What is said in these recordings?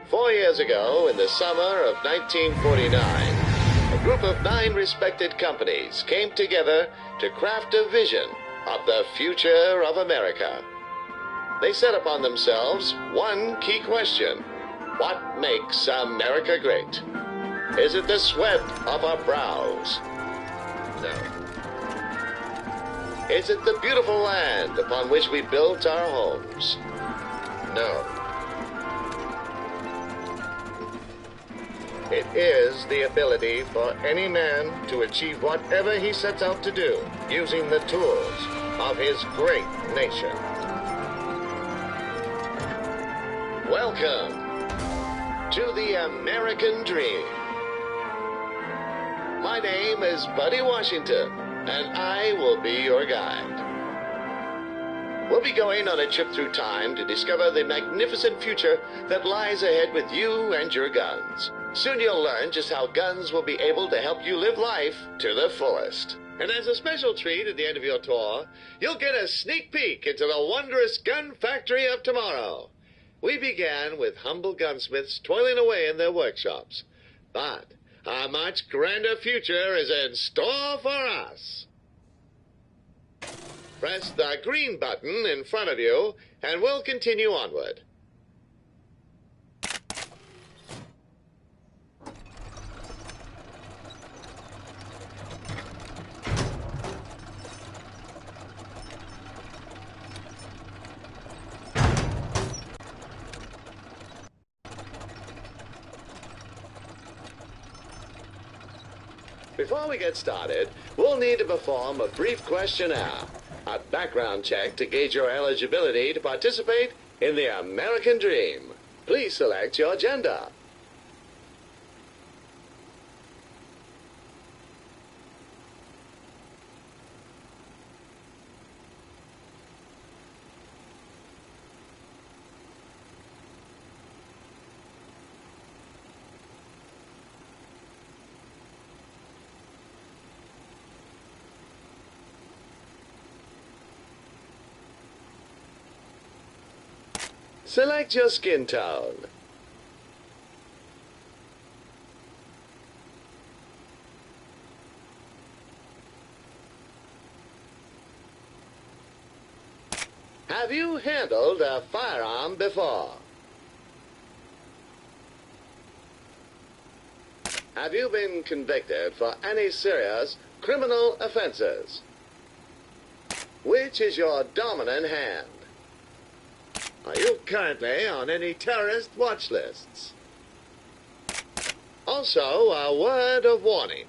4 years ago, in the summer of 1949, a group of 9 respected companies came together to craft a vision of the future of America. They set upon themselves one key question: what makes America great? Is it the sweat of our brows? No. Is it the beautiful land upon which we built our homes? No. It is the ability for any man to achieve whatever he sets out to do using the tools of his great nation. Welcome to the American Dream. My name is Buddy Washington, and I will be your guide. We'll be going on a trip through time to discover the magnificent future that lies ahead with you and your guns. Soon you'll learn just how guns will be able to help you live life to the fullest. And as a special treat at the end of your tour, you'll get a sneak peek into the wondrous gun factory of tomorrow. We began with humble gunsmiths toiling away in their workshops. But a much grander future is in store for us. Press the green button in front of you, and we'll continue onward. Before we get started, we'll need to perform a brief questionnaire, a background check to gauge your eligibility to participate in the American Dream. Please select your gender. Select your skin tone. Have you handled a firearm before? Have you been convicted for any serious criminal offenses? Which is your dominant hand? Are you currently on any terrorist watch lists? Also, a word of warning.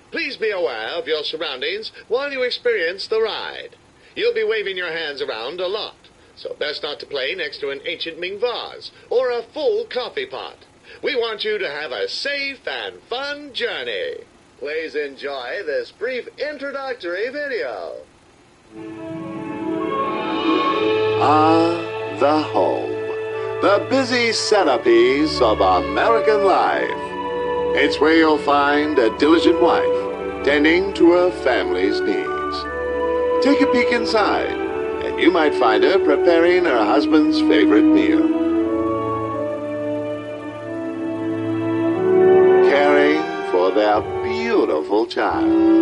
Please be aware of your surroundings while you experience the ride. You'll be waving your hands around a lot, so best not to play next to an ancient Ming vase or a full coffee pot. We want you to have a safe and fun journey. Please enjoy this brief introductory video. The home, the busy centerpiece of American life. It's where you'll find a diligent wife tending to her family's needs. Take a peek inside, and you might find her preparing her husband's favorite meal. Caring for their beautiful child.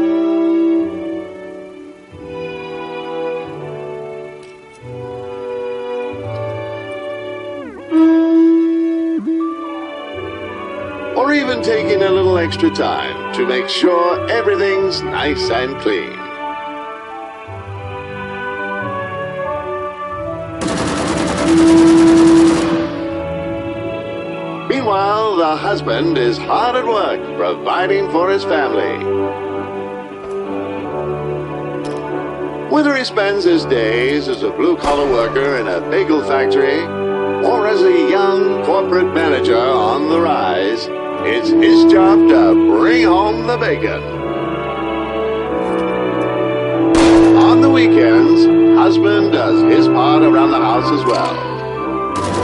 Or even taking a little extra time to make sure everything's nice and clean. Meanwhile, the husband is hard at work providing for his family. Whether he spends his days as a blue-collar worker in a bagel factory or as a young corporate manager on the rise, it's his job to bring home the bacon. On the weekends, husband does his part around the house as well.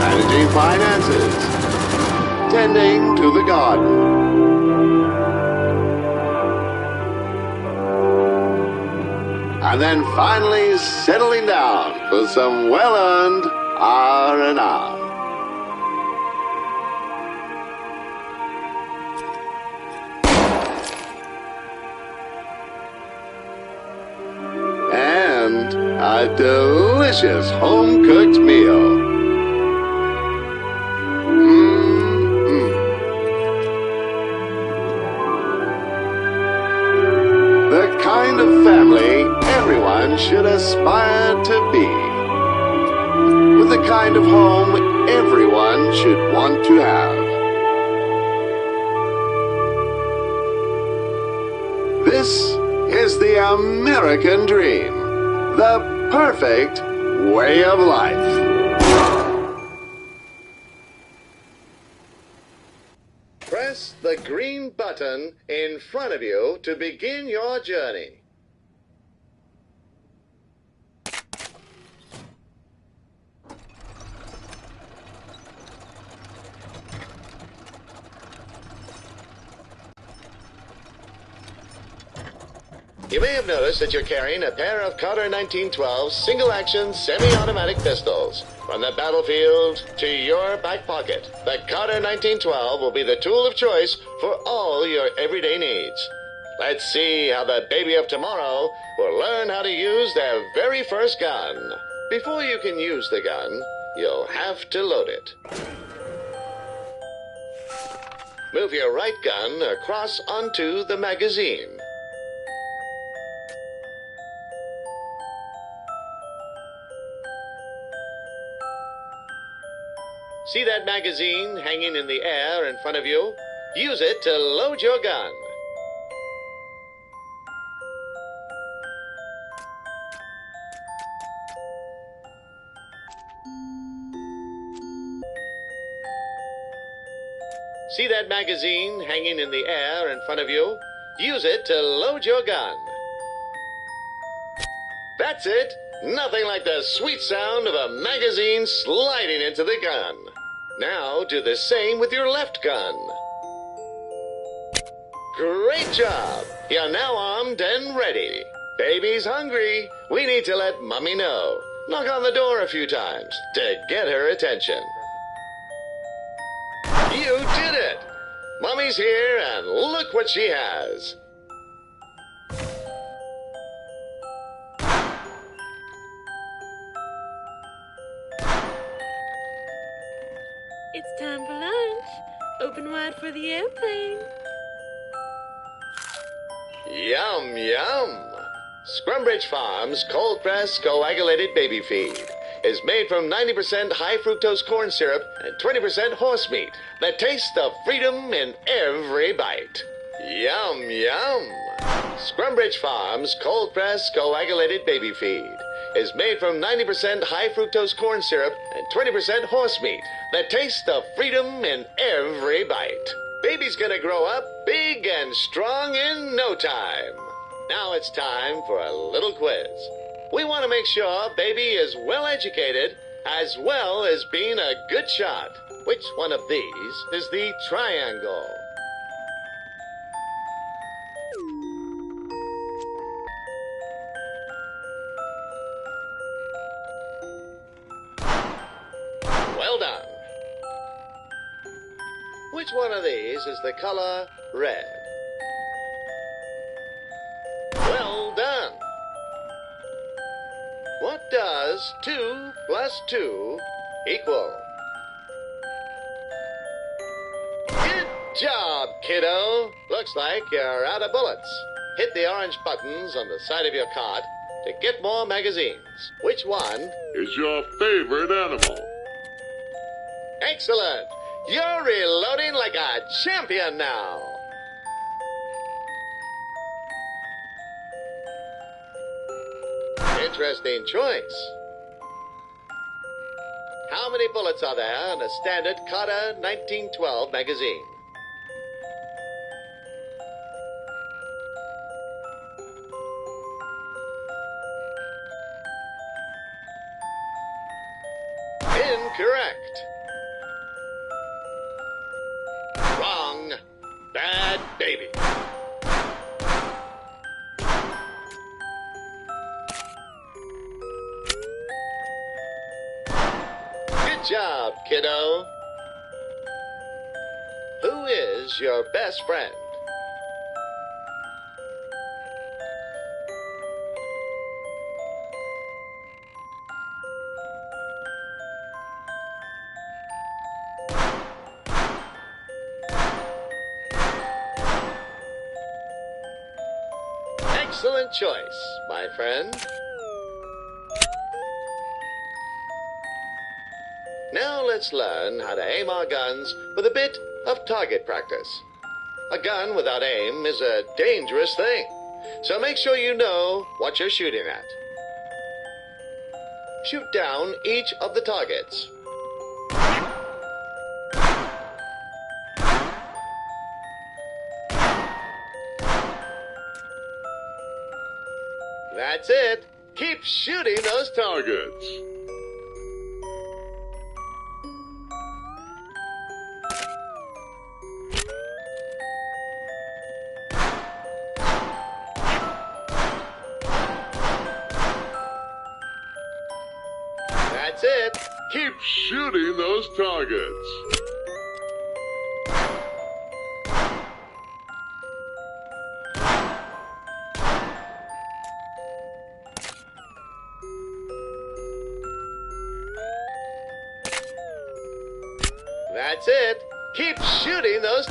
Managing finances, tending to the garden. And then finally settling down for some well-earned R&R. a delicious home-cooked meal. The kind of family everyone should aspire to be. With the kind of home everyone should want to have. This is the American dream. The perfect way of life. Press the green button in front of you to begin your journey. You may have noticed that you're carrying a pair of Carter 1912 single-action semi-automatic pistols. From the battlefield to your back pocket, the Carter 1912 will be the tool of choice for all your everyday needs. Let's see how the baby of tomorrow will learn how to use their very first gun. Before you can use the gun, you'll have to load it. Move your right gun across onto the magazine. See that magazine hanging in the air in front of you? Use it to load your gun. See that magazine hanging in the air in front of you? Use it to load your gun. That's it! Nothing like the sweet sound of a magazine sliding into the gun. Now do the same with your left gun. Great job! You're now armed and ready. Baby's hungry. We need to let Mommy know. Knock on the door a few times to get her attention. You did it! Mommy's here and look what she has. It's time for lunch. Open wide for the airplane. Yum, yum. Scrumbridge Farms cold-pressed coagulated baby feed is made from 90% high-fructose corn syrup and 20% horse meat. The taste of freedom in every bite. Yum, yum. Scrumbridge Farms cold-pressed coagulated baby feed is made from 90% high-fructose corn syrup and 20% horse meat. The taste of freedom in every bite. Baby's gonna grow up big and strong in no time. Now it's time for a little quiz. We want to make sure baby is well educated as well as being a good shot. Which one of these is the triangle? Well done. Which one of these is the color red? Well done. What does 2 plus 2 equal? Good job, kiddo. Looks like you're out of bullets. Hit the orange buttons on the side of your cot to get more magazines. Which one is your favorite animal? Excellent. You're reloading like a champion now. Interesting choice. How many bullets are there in a standard Carter 1912 magazine? Incorrect. Wrong. Bad baby. Good job, kiddo. Who is your best friend? Excellent choice, my friend. Now let's learn how to aim our guns with a bit of target practice. A gun without aim is a dangerous thing, so make sure you know what you're shooting at. Shoot down each of the targets. That's it. Keep shooting those targets. That's it. Keep shooting those targets. That's it. Keep shooting those.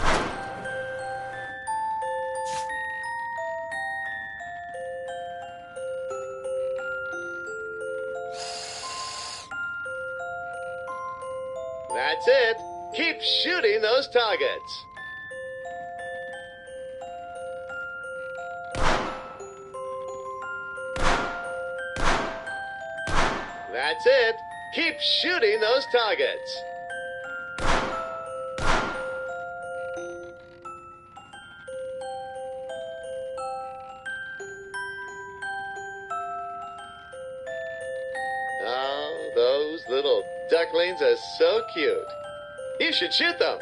That's it. Keep shooting those targets. That's it. Keep shooting those targets. Oh, those little ducklings are so cute. You should shoot them.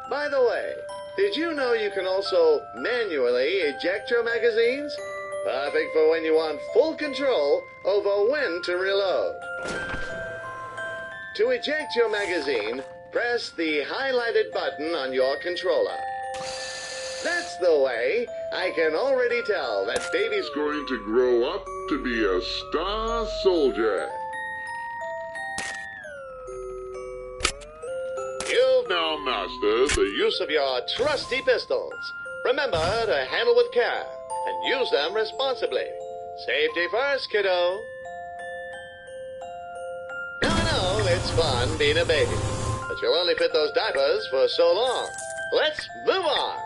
By the way, did you know you can also manually eject your magazines? Perfect for when you want full control over when to reload. To eject your magazine, press the highlighted button on your controller. That's the way. I can already tell that baby's Going to grow up to be a star soldier. You've Now master the use of your trusty pistols. Remember to handle with care and use them responsibly. Safety first, kiddo. Now I know it's fun being a baby, but you'll only fit those diapers for so long. Let's move on.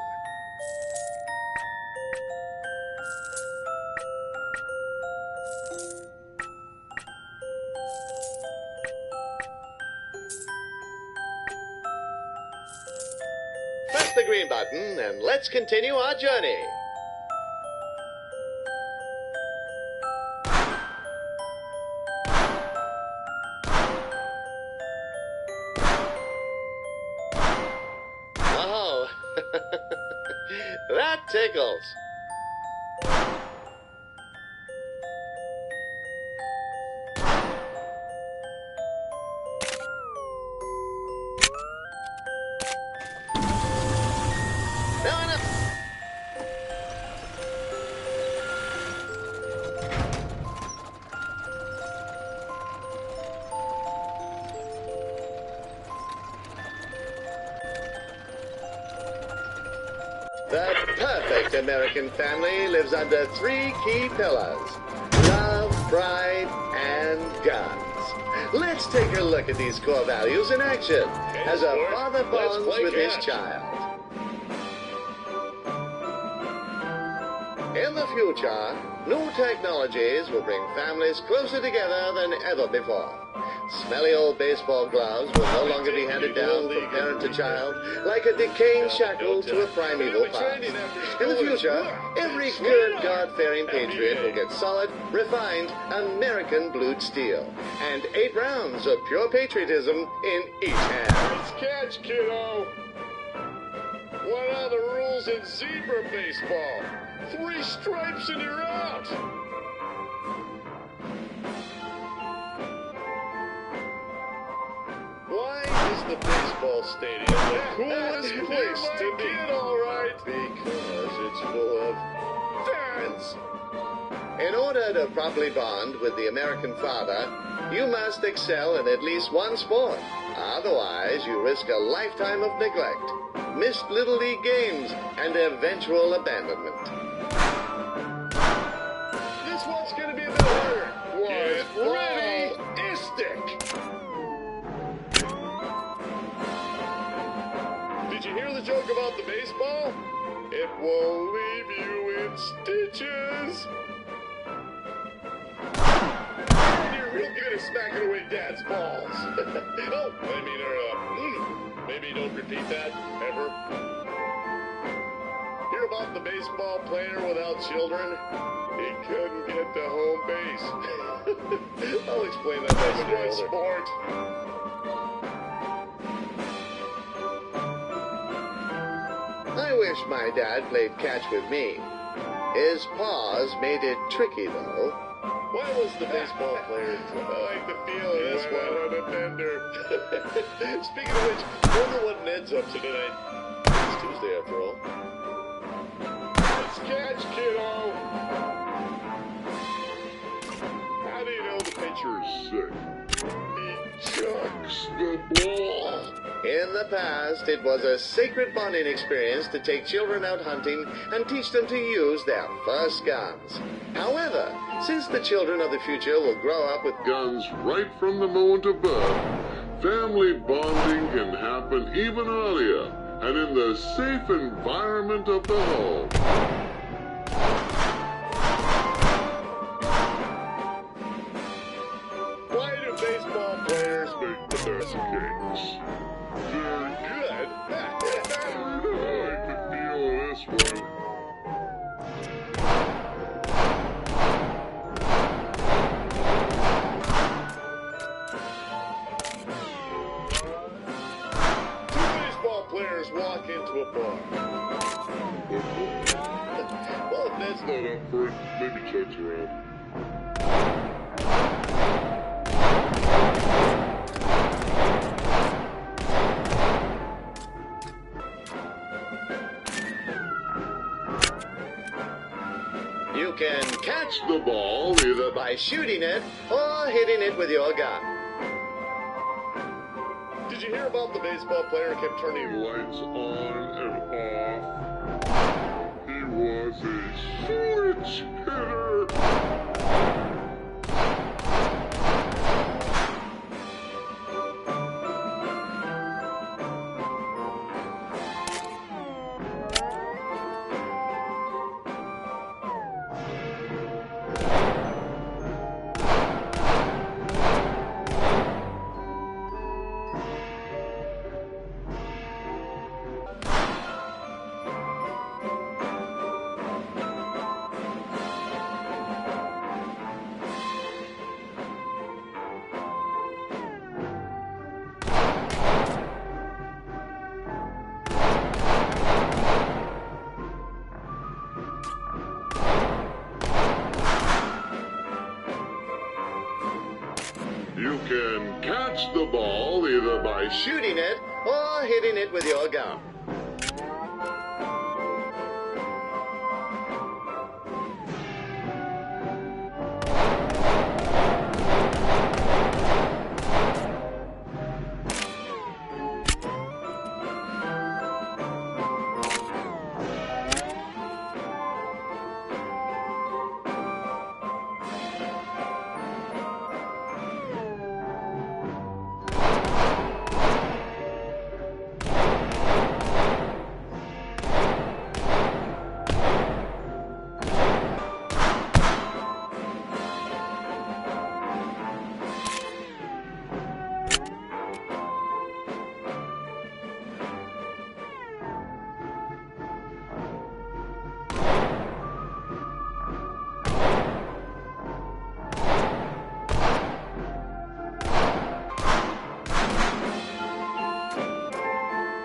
Press the green button and let's continue our journey. Oh, that tickles. No, no. The perfect American family lives under three key pillars: love, pride, and guns. Let's take a look at these core values in action as a father bonds with his child. In the future, new technologies will bring families closer together than ever before. Smelly old baseball gloves will no longer be handed down from parent to child like a decaying shackle to a primeval past. In the future, every good God-fearing patriot will get solid, refined, American-blued steel and 8 rounds of pure patriotism in each hand. Nice catch, kiddo. What are the rules in zebra baseball? 3 stripes and you're out. Why is the baseball stadium the coolest place to be? All right. Because it's full of fans. In order to properly bond with the American father, you must excel in at least one sport. Otherwise, you risk a lifetime of neglect, missed Little League games, and eventual abandonment. one's gonna be a bit harder. Get ready, Istic. Did you hear the joke about the baseball? It will leave you in stitches. You're real good at smacking away Dad's balls. Oh, I mean, maybe don't repeat that ever. Hear about the baseball player without children? He couldn't get to home base. I'll explain that next one sport. I wish my dad played catch with me. His paws made it tricky, though. Why was the baseball player? I like the feel of this one on a bender. Speaking of which, I wonder what Ned's up to tonight. It's Tuesday after all. Let's catch, kiddo. How do you know the pitcher is sick? He chucks the ball. In the past, it was a sacred bonding experience to take children out hunting and teach them to use their first guns. However, since the children of the future will grow up with guns right from the moment of birth, family bonding can happen even earlier and in the safe environment of the home. Why do baseball players make the best games? They're good. I like the feel of this one. Players walk into a bar. Well, if Ned's not up for it, maybe Chuck's around. You can catch the ball either by shooting it or hitting it with your gun. Did you hear about the baseball player who kept turning Lights on and off. He was a switch hitter. You can catch the ball either by Shooting it or hitting it with your gun.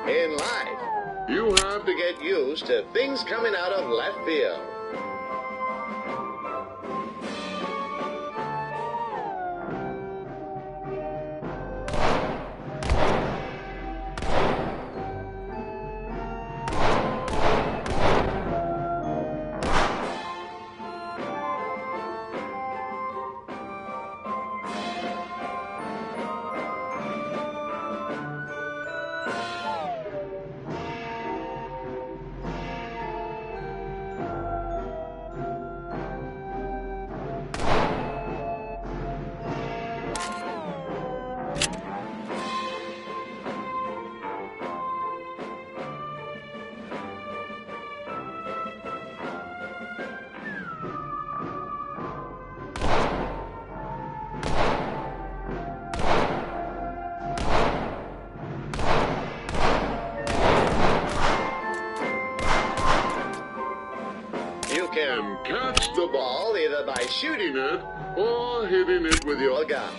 In life, you have to get used to things coming out of left field. can catch the ball either by shooting shooting it or hitting it with your your gun.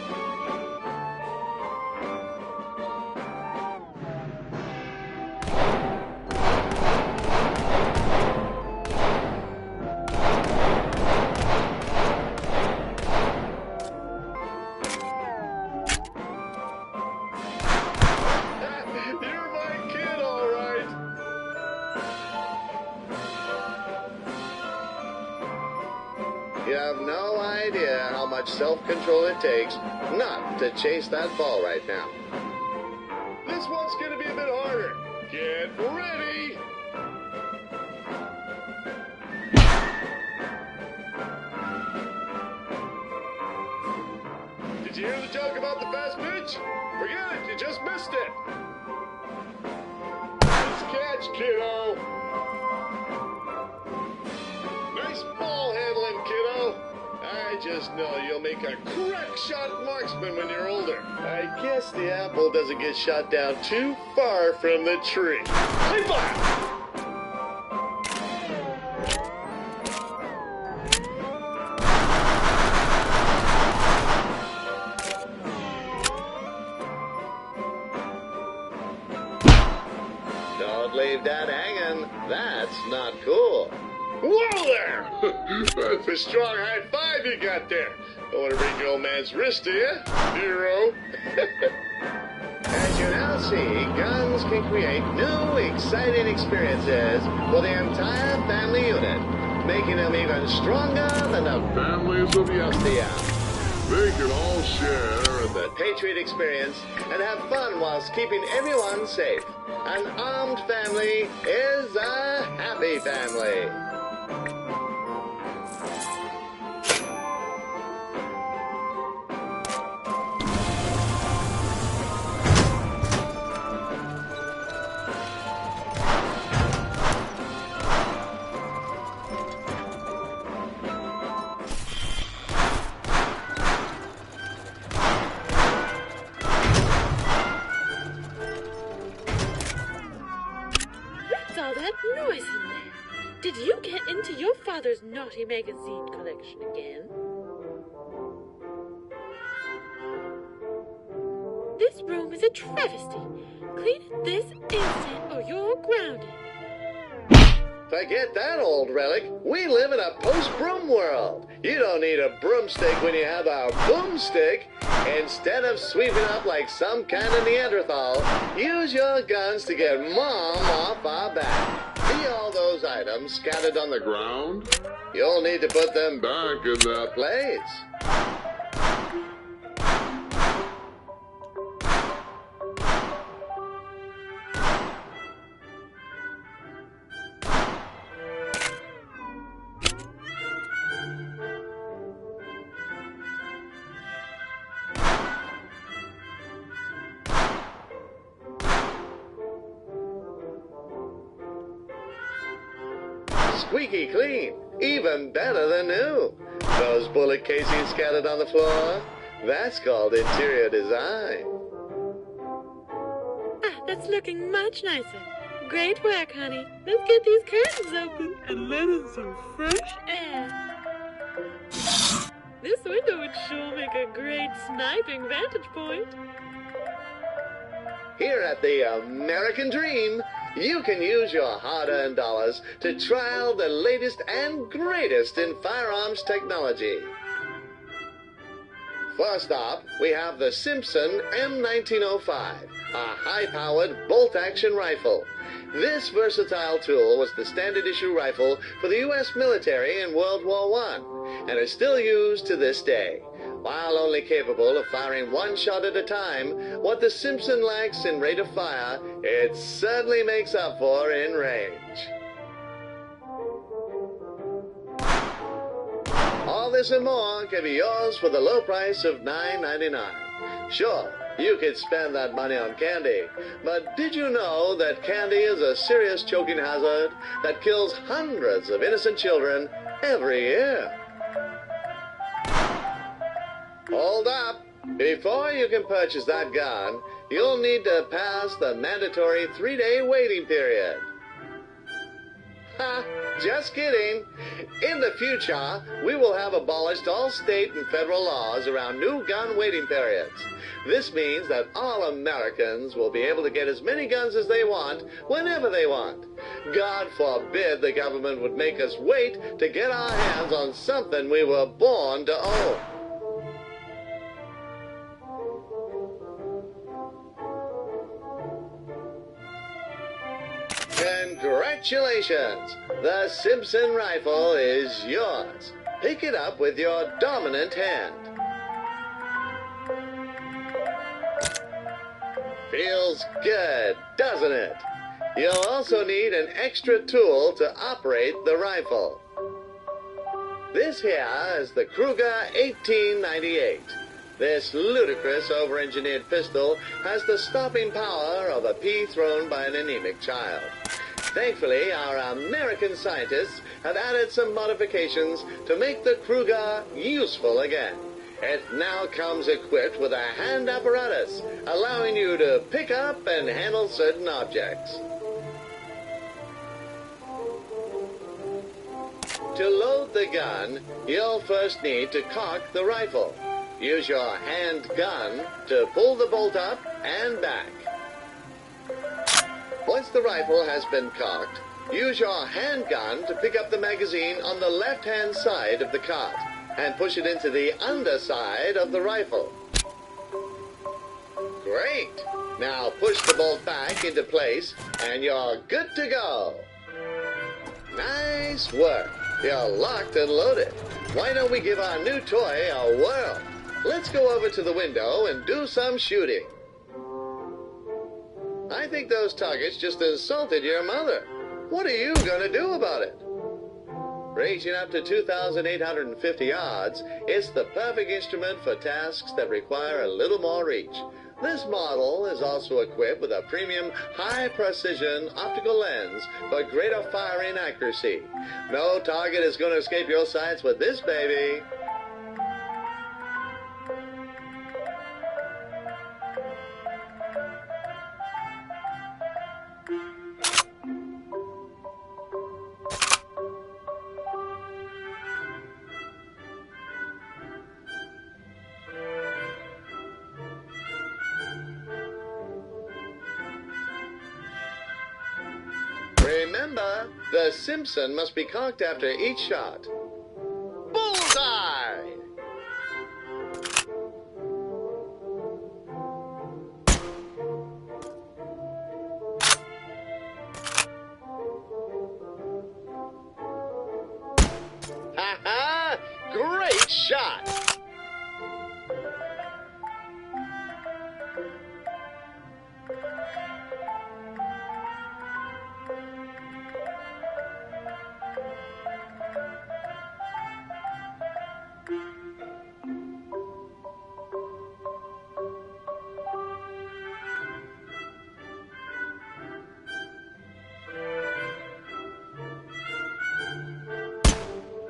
You're my kid, all right. You have no idea how much self-control it takes not to chase that ball right now. This one's gonna be a bit harder. Get ready. Did you hear the joke about the fast pitch? Forget it, you just missed it. Nice catch, kiddo. Nice ball handling, kiddo. I just know you'll make a crack shot marksman when you're older. I guess the apple doesn't get shot down too far from the tree. High five! Don't leave that hanging. That's not cool. Whoa there! That's A strong high five you got there. Don't want to break your old man's wrist, do you, hero? As you now see, guns can create new, exciting experiences for the entire family unit, making them even stronger than the families of yesterday. They can all share in the Patriot experience and have fun whilst keeping everyone safe. An armed family is a happy family. What's all that noise in there? Did you get into your father's naughty magazine collection again? This room is a travesty. Clean it this instant or you're grounded. Forget that old relic. We live in a post-broom world. You don't need a broomstick when you have a boomstick. Instead of sweeping up like some kind of Neanderthal, use your guns to get Mom off our back. See all those items scattered on the ground? ground You'll need to put them back in that place. Squeaky clean, even better than new. Those bullet casings scattered on the floor, that's called interior design. Ah, that's looking much nicer. Great work, honey. Let's get these curtains open and let in some fresh air. This window would sure make a great sniping vantage point. Here at the American Dream, you can use your hard-earned dollars to trial the latest and greatest in firearms technology. First up, we have the Simpson M1905, a high-powered bolt-action rifle. This versatile tool was the standard-issue rifle for the U.S. military in World War I, and is still used to this day. While only capable of firing one shot at a time, what the Simpson lacks in rate of fire, it certainly makes up for in range. All this and more can be yours for the low price of $9.99. Sure, you could spend that money on candy, but did you know that candy is a serious choking hazard that kills hundreds of innocent children every year? Hold up. Before you can purchase that gun, you'll need to pass the mandatory 3-day waiting period. Ha! Just kidding. In the future, we will have abolished all state and federal laws around new gun waiting periods. This means that all Americans will be able to get as many guns as they want, whenever they want. God forbid the government would make us wait to get our hands on something we were born to own. Congratulations! The Simpson rifle is yours. Pick it up with your dominant hand. Feels good, doesn't it? You'll also need an extra tool to operate the rifle. This here is the Kruger 1898. This ludicrous over-engineered pistol has the stopping power of a pea thrown by an anemic child. Thankfully, our American scientists have added some modifications to make the Kruger useful again. It now comes equipped with a hand apparatus, allowing you to pick up and handle certain objects. To load the gun, you'll first need to cock the rifle. Use your hand gun to pull the bolt up and back. Once the rifle has been cocked, use your handgun to pick up the magazine on the left-hand side of the cart and push it into the underside of the rifle. Great! Now push the bolt back into place and you're good to go. Nice work! You're locked and loaded. Why don't we give our new toy a whirl? Let's go over to the window and do some shooting. I think those targets just insulted your mother. What are you going to do about it? Reaching up to 2,850 yards, it's the perfect instrument for tasks that require a little more reach. This model is also equipped with a premium high-precision optical lens for greater firing accuracy. No target is going to escape your sights with this baby. Remember, the Simpson must be cocked after each shot. Bullseye! Ha-ha! Great shot!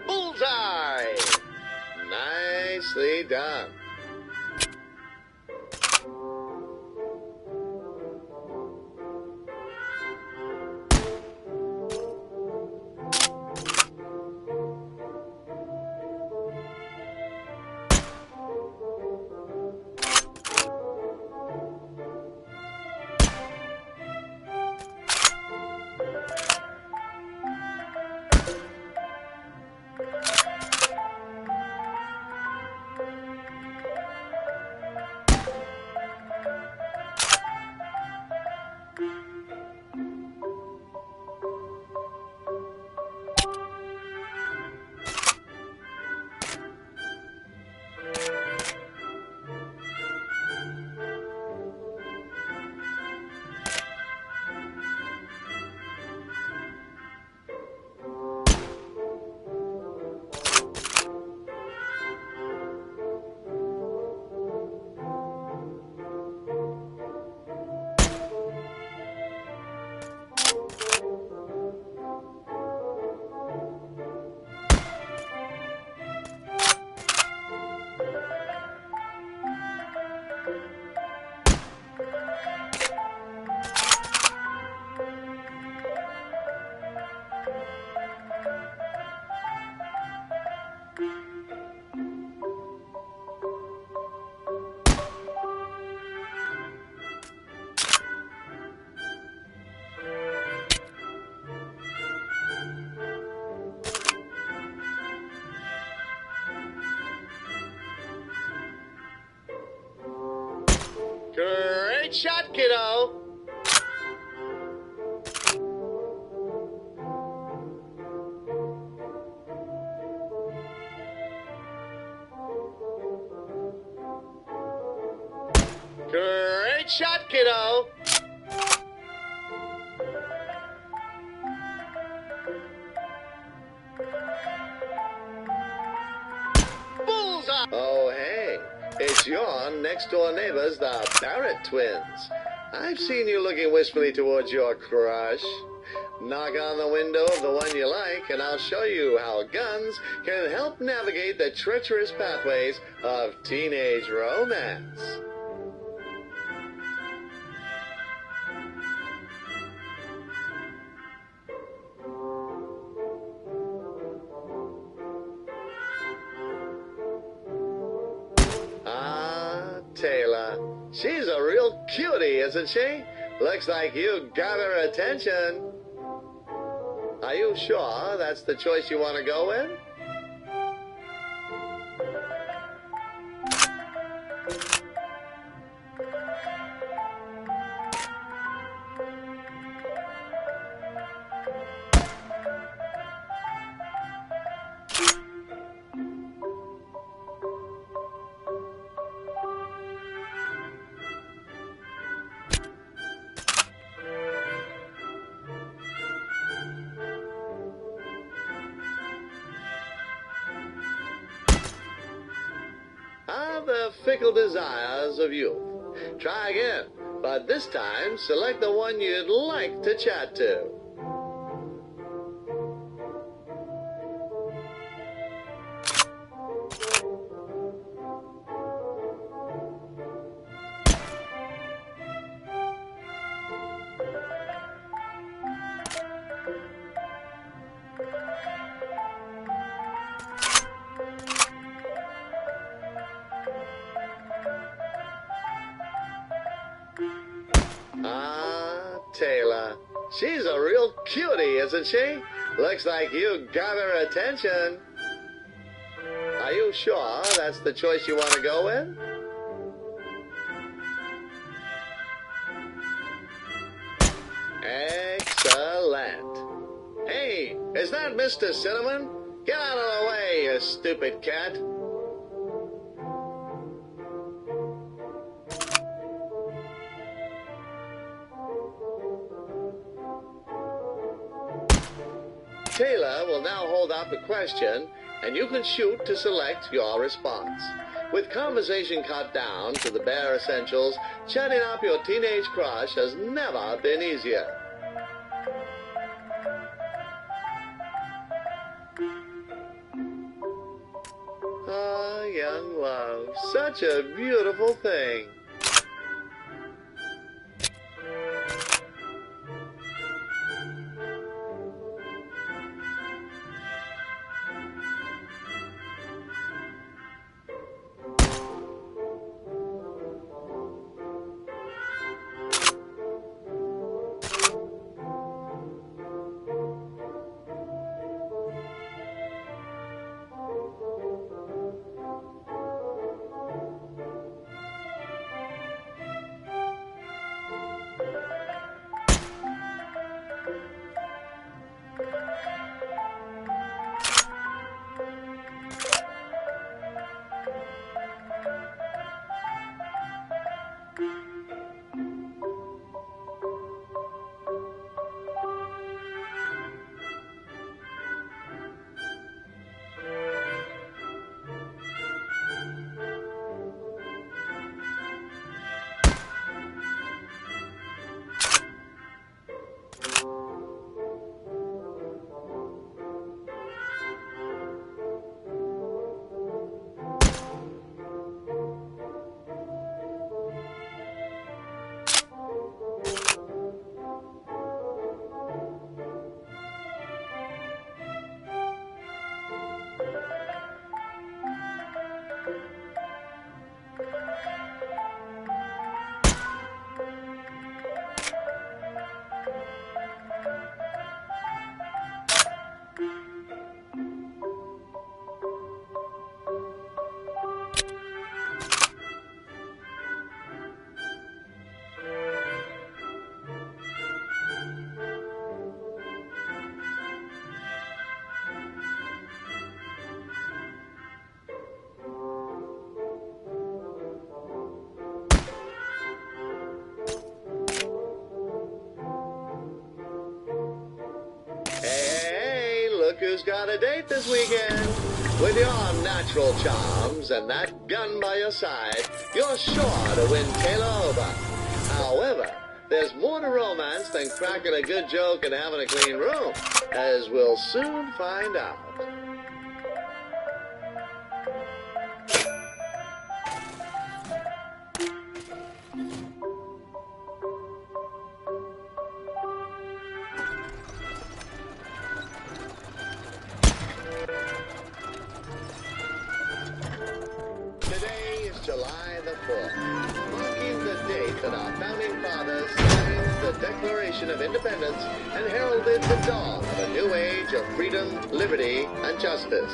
Bullseye! Nicely done. Great shot, kiddo. Great shot, kiddo. Bullseye. Oh, hey. It's your next-door neighbors, the Barrett twins. I've seen you looking wistfully towards your crush. Knock on the window of the one you like, and I'll show you how guns can help navigate the treacherous pathways of teenage romance. Taylor. She's a real cutie, isn't she? Looks like you got her attention. Are you sure that's the choice you want to go with? The fickle desires of youth. Try again, but this time select the one you'd like to chat to. Taylor. She's a real cutie, isn't she? Looks like you got her attention. Are you sure that's the choice you want to go with? Excellent. Hey, is that Mr. Cinnamon? Get out of the way, you stupid cat. Taylor will now hold up a question, and you can shoot to select your response. With conversation cut down to the bare essentials, chatting up your teenage crush has never been easier. Ah, young love, such a beautiful thing. look who's got a date this weekend. With your natural charms and that gun by your side, you're sure to win Taylor over. However, there's more to romance than cracking a good joke and having a clean room, as we'll soon find out. Today is July the 4th, marking the date that our founding fathers signed the Declaration of Independence and heralded the dawn of a new age of freedom, liberty, and justice.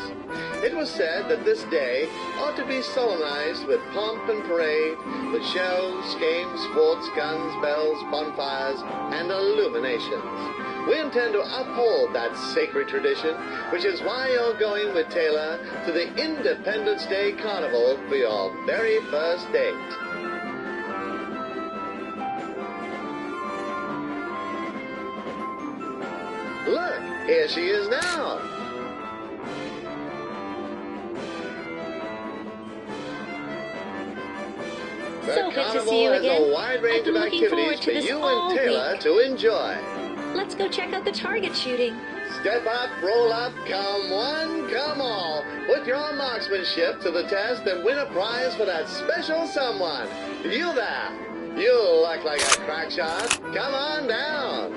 It was said that this day ought to be solemnized with pomp and parade, with shows, games, sports, guns, bells, bonfires, and illuminations. We intend to uphold that sacred tradition, which is why you're going with Taylor to the Independence Day Carnival for your very first date. Look, here she is now. The So good to carnival see you has again. a wide range I've been of looking forward activities to for this you all and Taylor week. to enjoy. Let's go check out the target shooting. Step up, roll up, come one, come all. Put your marksmanship to the test and win a prize for that special someone. You there. You look like a crack shot. Come on down.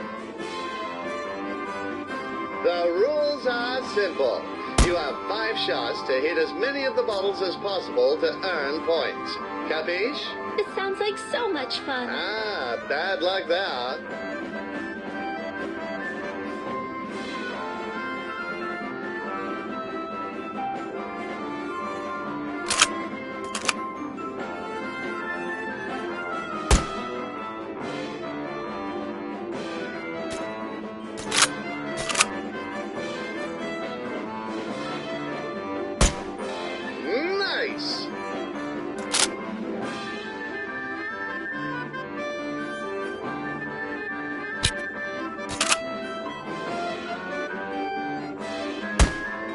The rules are simple. You have 5 shots to hit as many of the bottles as possible to earn points. Capiche? This sounds like so much fun. Ah, bad luck there. Nice!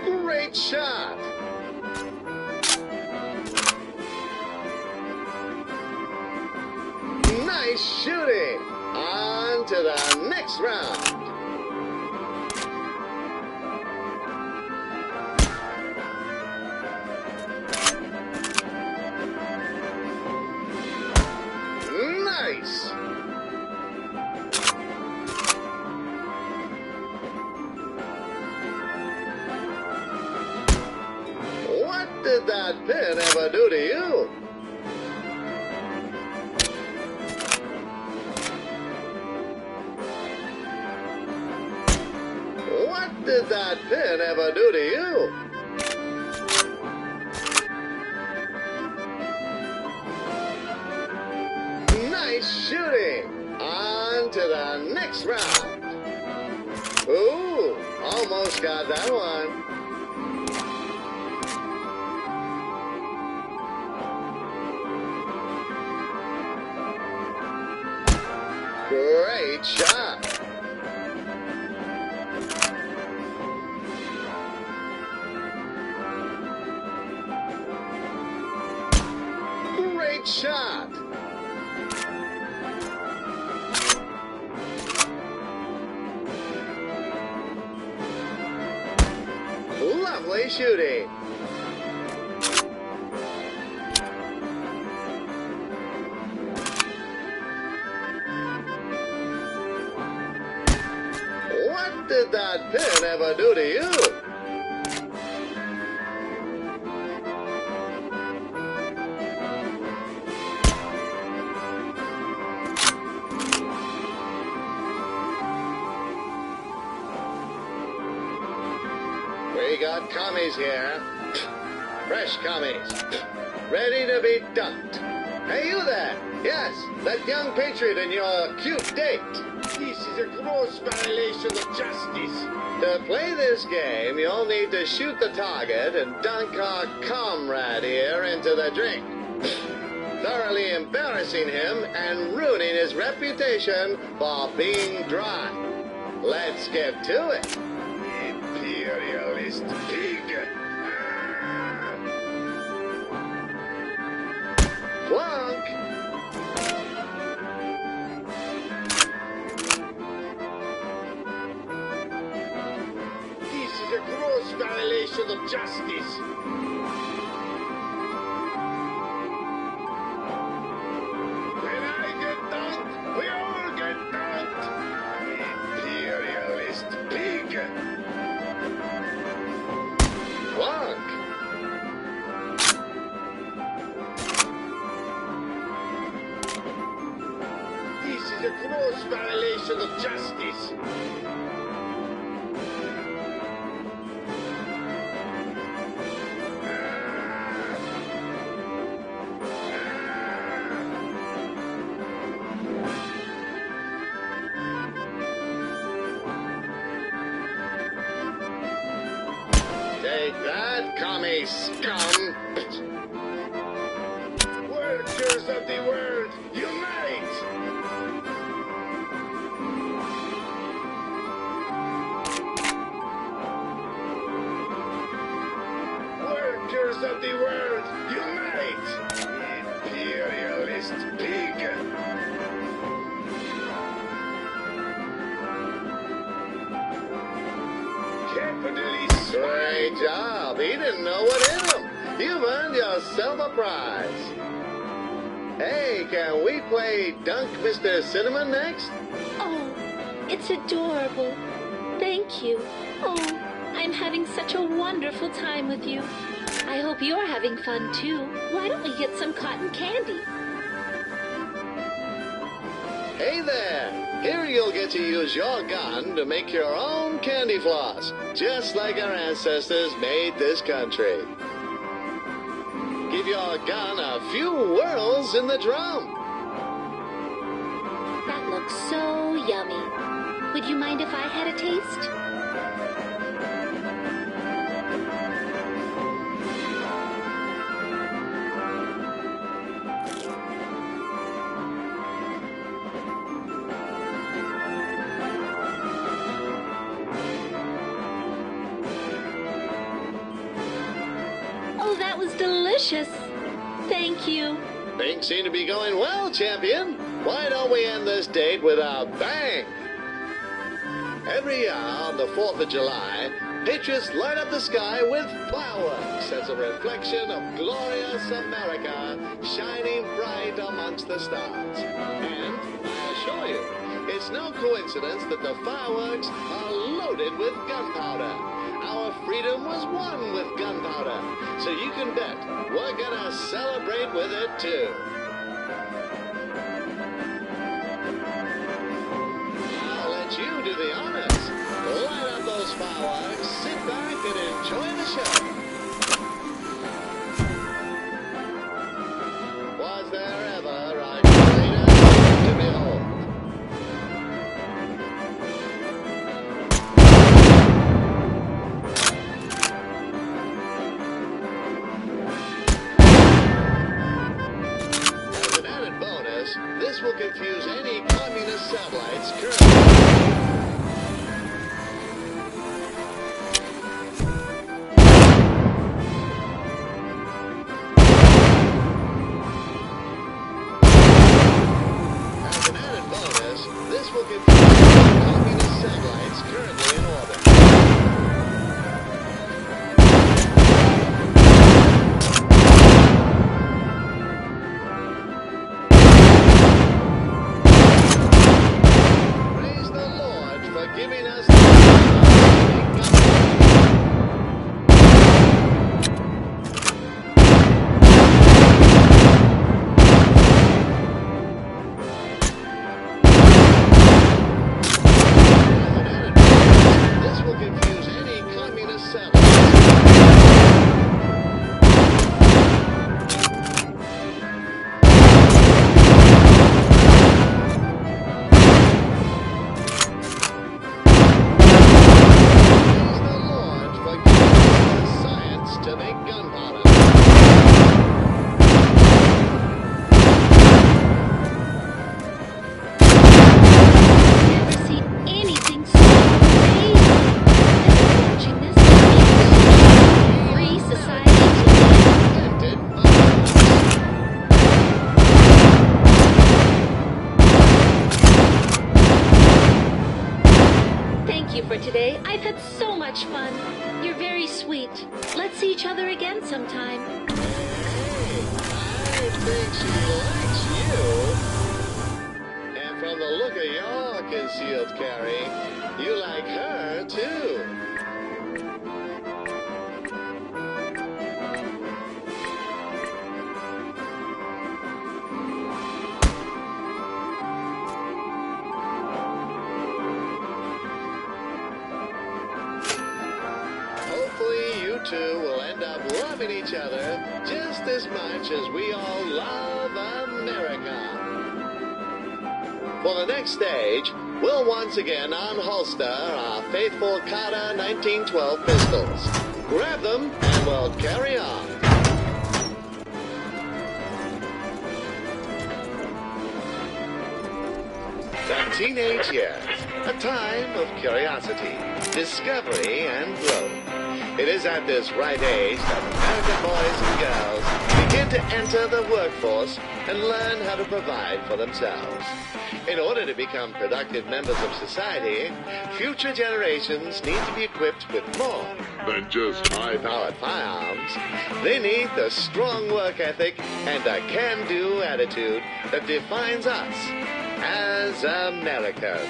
Great shot! Nice shooting! On to the next round! Nice! What did that pin ever do to you? What did that pin ever do to you? Nice shooting! On to the next round. Ooh, almost got that one. Great shot! Great shot! Lovely shooting! What did that pin ever do to you? We got commies here. Fresh commies. Ready to be dunked. Hey, you there. Yes, that young patriot and your cute date. This is a gross violation of justice. To play this game, you'll need to shoot the target and dunk our comrade here into the drink, thoroughly embarrassing him and ruining his reputation for being dry. Let's get to it. Imperial. Imperialist pig! Plunk! This is a gross violation of justice! When I get dunked, we all get dunked! Imperialist pig! Plunk! This is a gross violation of justice! Take that, commie scum! Workers of the world, unite! Workers of the world, unite! Imperialist pig! Capitalist Great job! He didn't know what hit him! You've earned yourself a prize! Hey, can we play Dunk Mr. Cinnamon next? Oh, it's adorable. Thank you. Oh, I'm having such a wonderful time with you. I hope you're having fun too. Why don't we get some cotton candy? Hey there! Here you'll get to use your gun to make your own candy floss, just like our ancestors made this country. Give your gun a few whirls in the drum. That looks so yummy. Would you mind if I had a taste? Oh, that was delicious. Thank you. Things seem to be going well, champion. Why don't we end this date with a bang? Every year on the 4th of July, patriots light up the sky with fireworks as a reflection of glorious America shining bright amongst the stars. And I assure you, it's no coincidence that the fireworks are loaded with gunpowder. Our freedom was won with gunpowder, so you can bet we're gonna celebrate with it too. I'll let you do the honors. Light up those fireworks, sit back and enjoy the show. Was there ever a greater sight to behold? As an added bonus, this will confuse any communist satellites currently. As an added bonus, this will confuse any communist satellites currently in orbit. Praise the Lord for giving us the this will confuse any communist satellite. Praise the Lord for giving us the science to make gunpowder. I've never seen anything so amazing. I've been watching this thank you for today. I've had so much fun. You're very sweet. Let's see each other again sometime. I think she likes you. And from the look of your concealed carry, you like her, too. Hopefully you two will end up loving each other just as much as we all love America. For the next stage, we'll once again unholster our faithful Carter 1912 pistols. Grab them and we'll carry on. The teenage years, a time of curiosity, discovery, and growth. It is at this right age that American boys and girls begin to enter the workforce and learn how to provide for themselves. In order to become productive members of society, future generations need to be equipped with more Than just high-powered firearms. They need the strong work ethic and a can-do attitude that defines us as Americans.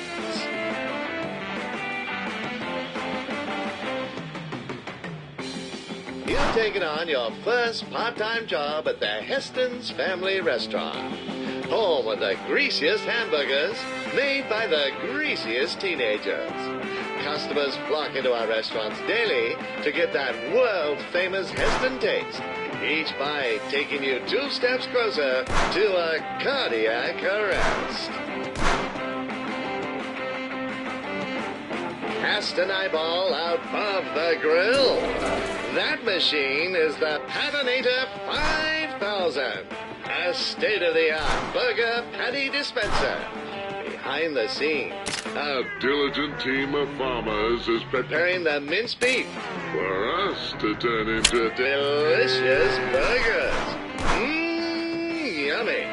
You've taken on your first part-time job at the Heston's Family Restaurant, home of the greasiest hamburgers made by the greasiest teenagers. Customers flock into our restaurants daily to get that world-famous Heston taste, each bite taking you 2 steps closer to a cardiac arrest. Cast an eyeball out of the grill. That machine is the Patinator 5000, a state-of-the-art burger patty dispenser. Behind the scenes, a diligent team of farmers is preparing the minced beef for us to turn into delicious burgers. Yummy.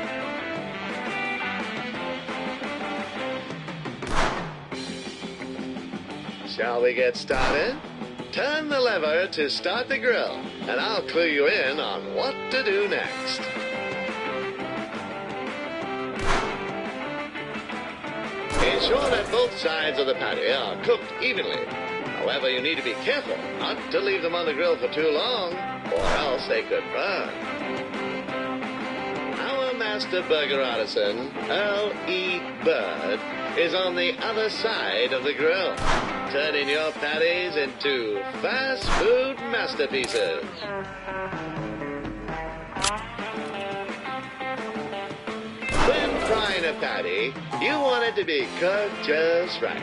Shall we get started? Turn the lever to start the grill, and I'll clue you in on what to do next. Ensure that both sides of the patty are cooked evenly. However, you need to be careful not to leave them on the grill for too long, or else they could burn. Our master burger artisan, Earl E. Bird, is on the other side of the grill, turning your patties into fast food masterpieces. When frying a patty, you want it to be cooked just right.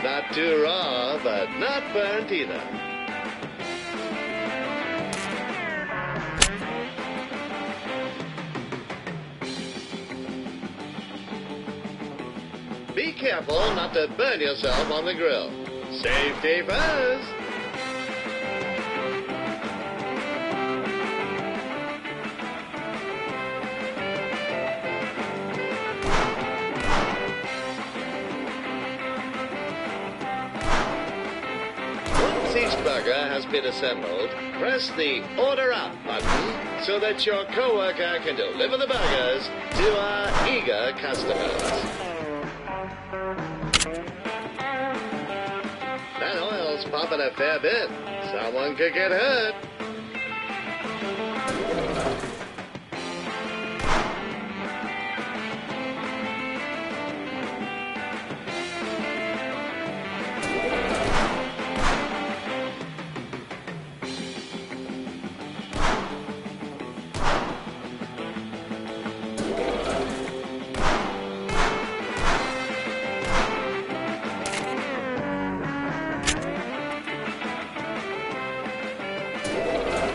Not too raw, but not burnt either. Be careful not to burn yourself on the grill. Safety first. Once each burger has been assembled, press the Order Up button so that your coworker can deliver the burgers to our eager customers. That oil's popping a fair bit. Someone could get hurt.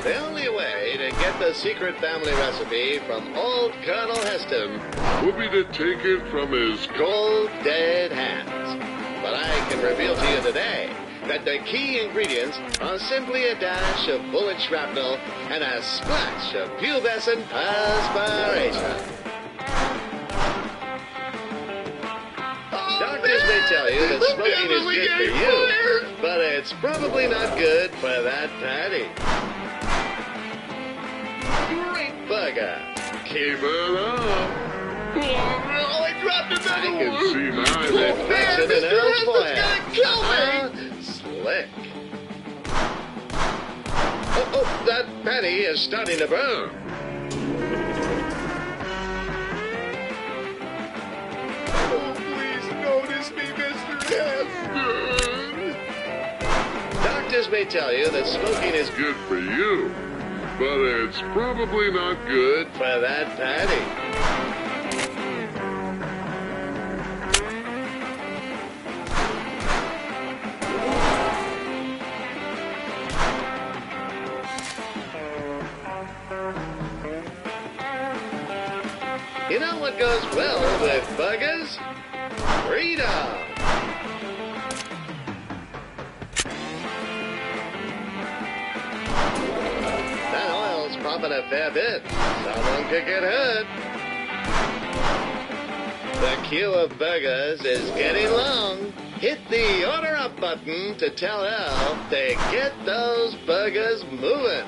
The only way to get the secret family recipe from old Colonel Heston would be to take it from his cold, dead hands. But I can reveal to you today that the key ingredients are simply a dash of bullet shrapnel and a splash of pubescent perspiration. Doctors may tell you that smoking is good for you, but it's probably not good for that patty. Great burger. Keep it up. Oh, I dropped I another can one. see now Oh, that man, Jackson and Mr. Earl's Heston's forehead. gonna kill me. Slick. Oh, that patty is starting to burn. Oh, please notice me, Mr. Heston. Doctors may tell you that smoking is good good for you, but it's probably not good. for that patty. You know what goes well with burgers? Freedom. That oil's pumping a fair bit. Someone could get hurt. The queue of burgers is getting long. Hit the order up button to tell Al to get those burgers moving.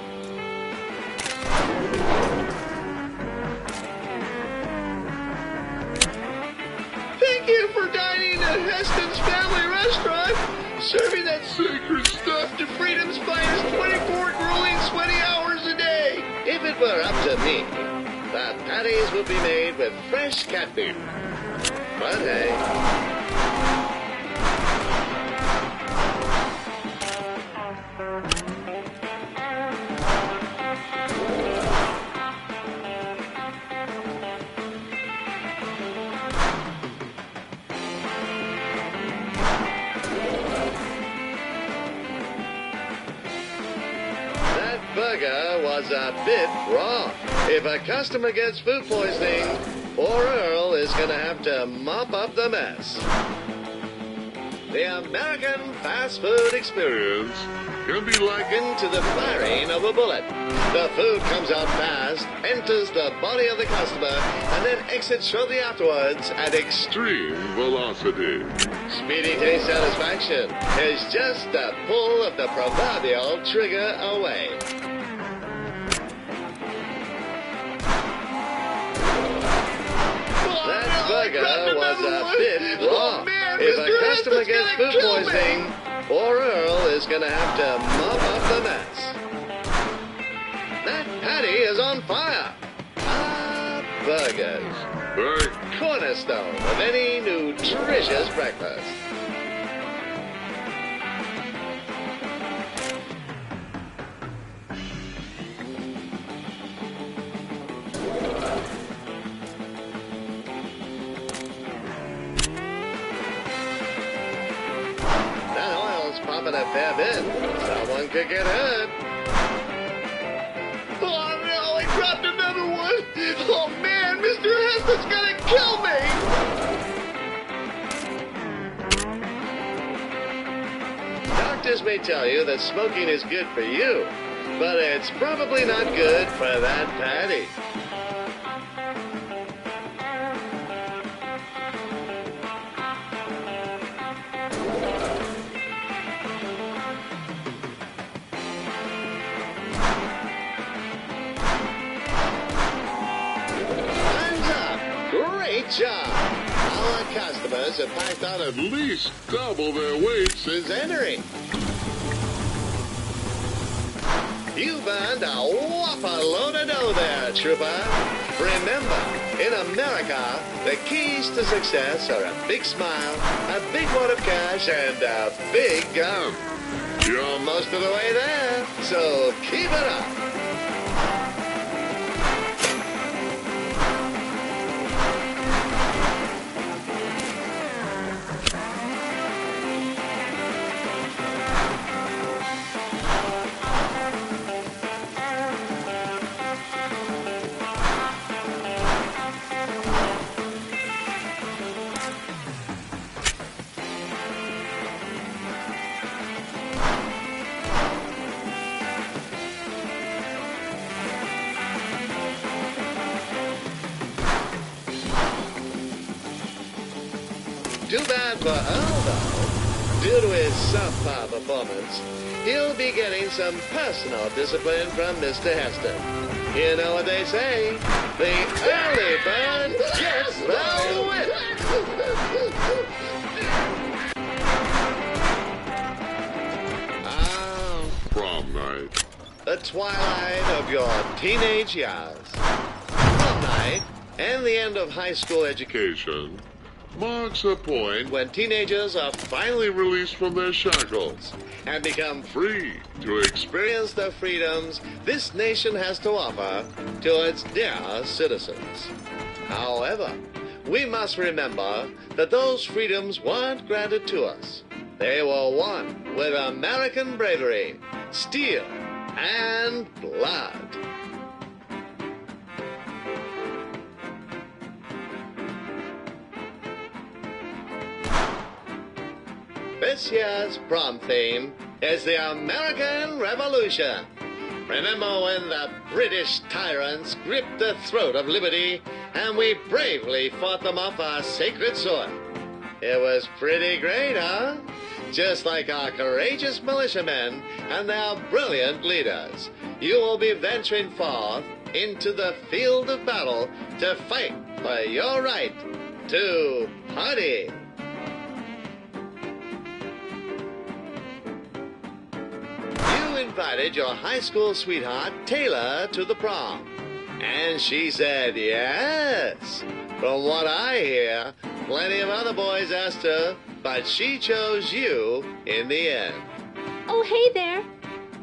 Thank you for dining at Heston's Family Restaurant, serving that sacred stuff to freedom's finest 24 grueling, sweaty hours a day. If it were up to me, the patties would be made with fresh cat meat. But hey. That burger was a bit raw. If a customer gets food poisoning, poor Earl is going to have to mop up the mess. The American fast food experience can be likened to the firing of a bullet. The food comes out fast, enters the body of the customer, and then exits shortly afterwards at extreme Velocity. speedy taste satisfaction is just a pull of the proverbial trigger away. That burger was a bit raw. If a customer gets food poisoning, poor Earl is going to have to mop up the mess. That patty is on fire. Ah, burgers. Hey, Cornerstone of any nutritious breakfast. That oil's pumping a fair bit. Someone could get hurt. Oh, no, I dropped another one. Oh, man, Mr. Heston's gonna kill me. Doctors may tell you that smoking is good for you, but it's probably not good for that patty. Time's up. Great job. Our customers have packed on at least double their weight since. since entering. You burned a whopper load of dough there, trooper. Remember, in America, the keys to success are a big smile, a big wad of cash, and a big gun. You're most of the way there, so keep it up. Too bad for Earl, though. Due to his subpar performance, he'll be getting some personal discipline from Mr. Heston. You know what they say, the early bird gets the whip. Prom night. The twilight of your teenage years. Prom night and the end of high school education Marks a point when teenagers are finally released from their shackles, and become free to experience the freedoms this nation has to offer to its dear citizens. However, we must remember that those freedoms weren't granted to us. They were won with American bravery, steel, and blood. This year's prom theme is the American Revolution. Remember when the British tyrants gripped the throat of liberty and we bravely fought them off our sacred soil? It was pretty great, huh? Just like our courageous militiamen and their brilliant leaders, you will be venturing forth into the field of battle to fight for your right to party. Invited your high school sweetheart, Taylor, to the prom. And she said yes. From what I hear, plenty of other boys asked her, but she chose you in the end. Oh, hey there.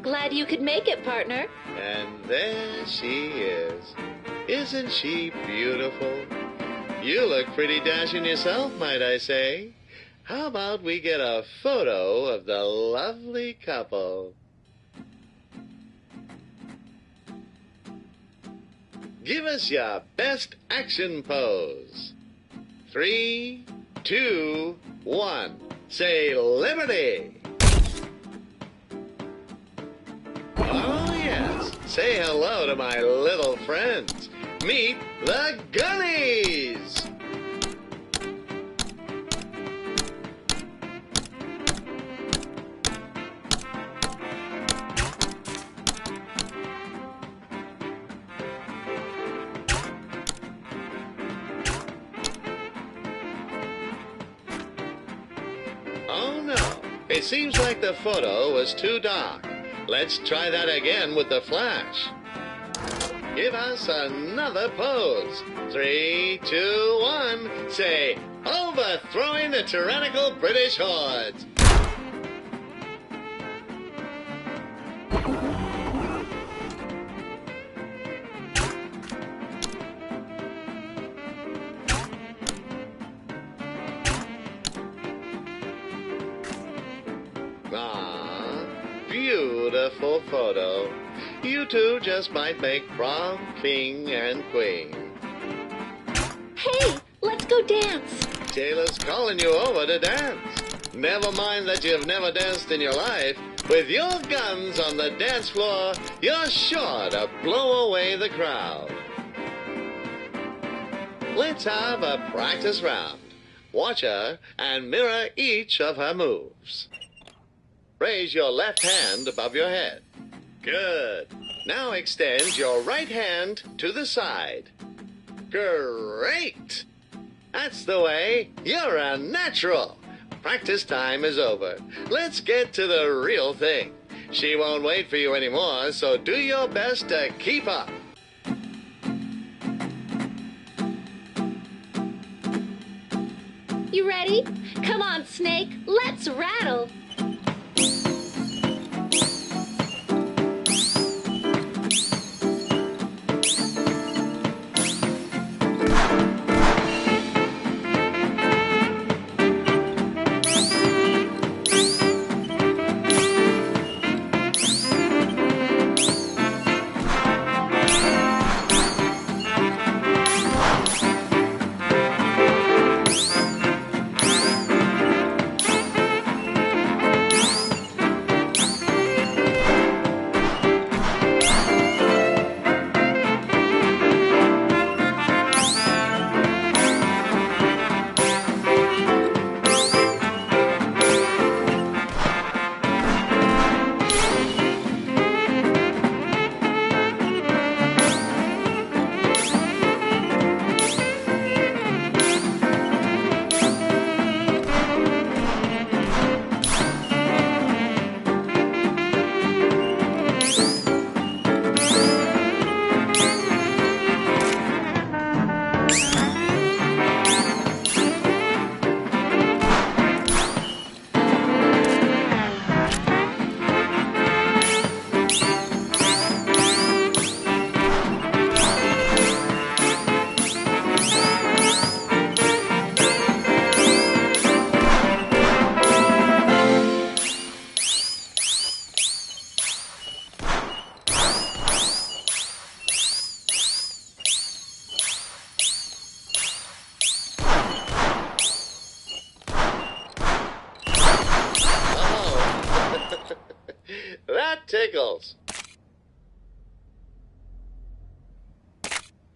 Glad you could make it, partner. And there she is. Isn't she beautiful? You look pretty dashing yourself, might I say. How about we get a photo of the lovely couple? Give us your best action pose. 3, 2, 1. Say liberty. Oh, yes. Say hello to my little friends. Meet the Gunnies. Oh, no. It seems like the photo was too dark. Let's try that again with the flash. Give us another pose. 3, 2, 1. Say, overthrowing the tyrannical British hordes. Ah, beautiful photo. You two just might make prom king and queen. Hey, let's go dance. Taylor's calling you over to dance. Never mind that you've never danced in your life. With your guns on the dance floor, you're sure to blow away the crowd. Let's have a practice round. Watch her and mirror each of her moves. Raise your left hand above your head. Good. Now extend your right hand to the side. Great! That's the way. You're a natural. Practice time is over. Let's get to the real thing. She won't wait for you anymore, so do your best to keep up. You ready? Come on, Snake. Let's rattle. pickles.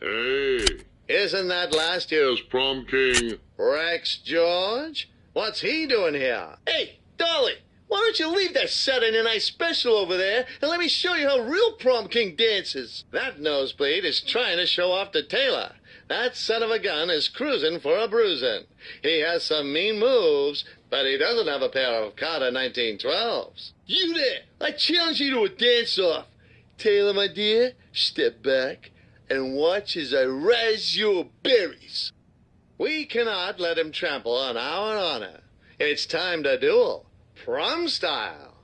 Hey, Isn't that last year's prom king. Rex George? What's he doing here? Hey, Dolly, why don't you leave that Saturday night special over there and let me show you how real prom king dances? That nosebleed is trying to show off to Taylor. That son of a gun is cruising for a bruising. He has some mean moves, but he doesn't have a pair of Carter 1912s. You there! I challenge you to a dance-off. Taylor, my dear, step back and watch as I razz your berries. We cannot let him trample on our honor. It's time to duel, prom style.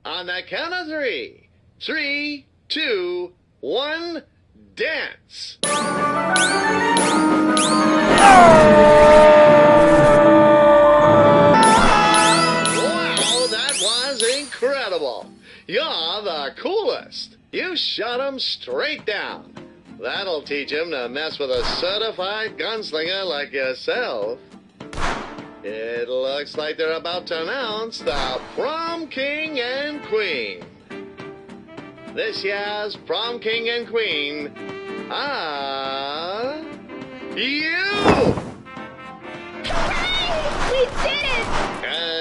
On the count of three. 3, 2, 1, dance. Wow, that was incredible. You're the coolest. You shot him straight down. That'll teach him to mess with a certified gunslinger like yourself. It looks like they're about to announce the prom king and queen. This year's prom king and queen are you! We did it!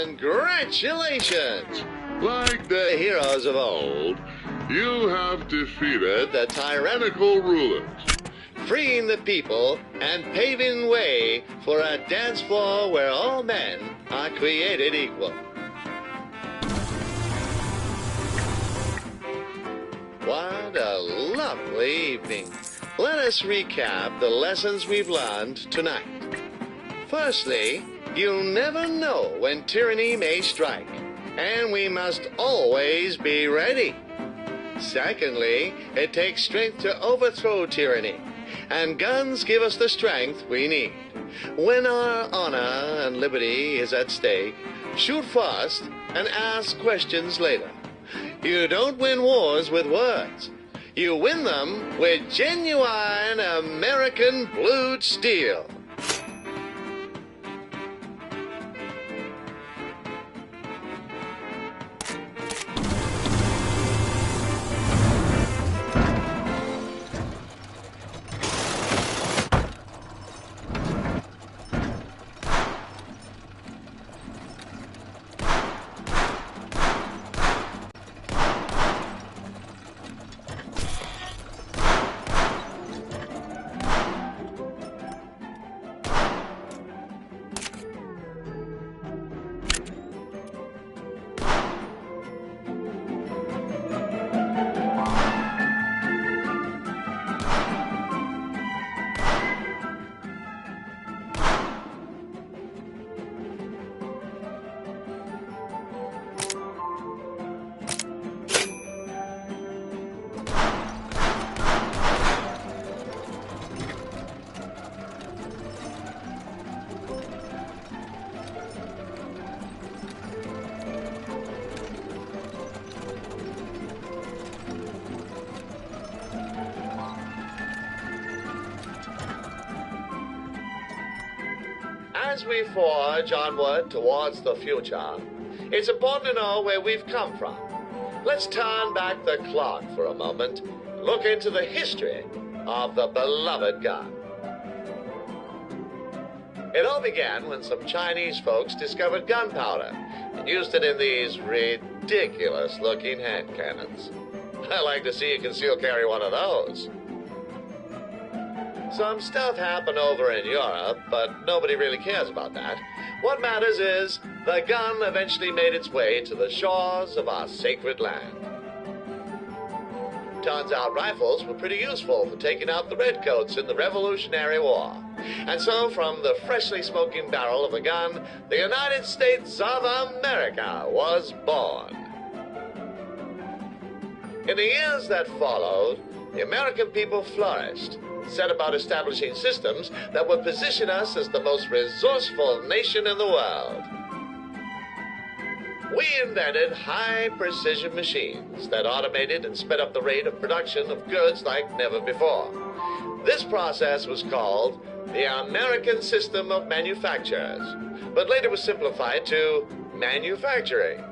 Congratulations! Like The heroes of old, you have defeated the tyrannical rulers. freeing the people and paving way for a dance floor where all men are created equal. What a lovely evening. Let us recap the lessons we've learned tonight. Firstly, you never know when tyranny may strike, and we must always be ready. Secondly, it takes strength to overthrow tyranny, and guns give us the strength we need. When our honor and liberty is at stake, shoot first and ask questions later. You don't win wars with words. You win them with genuine American blued steel. As we forge onward towards the future, it's important to know where we've come from. Let's turn back the clock for a moment, look into the history of the beloved gun. It all began when some Chinese folks discovered gunpowder and used it in these ridiculous-looking hand cannons. I like to see you conceal carry one of those. Some stuff happened over in Europe, but nobody really cares about that. What matters is the gun eventually made its way to the shores of our sacred land. Turns out rifles were pretty useful for taking out the redcoats in the Revolutionary War. And so from the freshly smoking barrel of a gun, the United States of America was born. In the years that followed, the American people flourished, set about establishing systems that would position us as the most resourceful nation in the world. We invented high-precision machines that automated and sped up the rate of production of goods like never before. This process was called the American System of Manufactures, but later was simplified to manufacturing.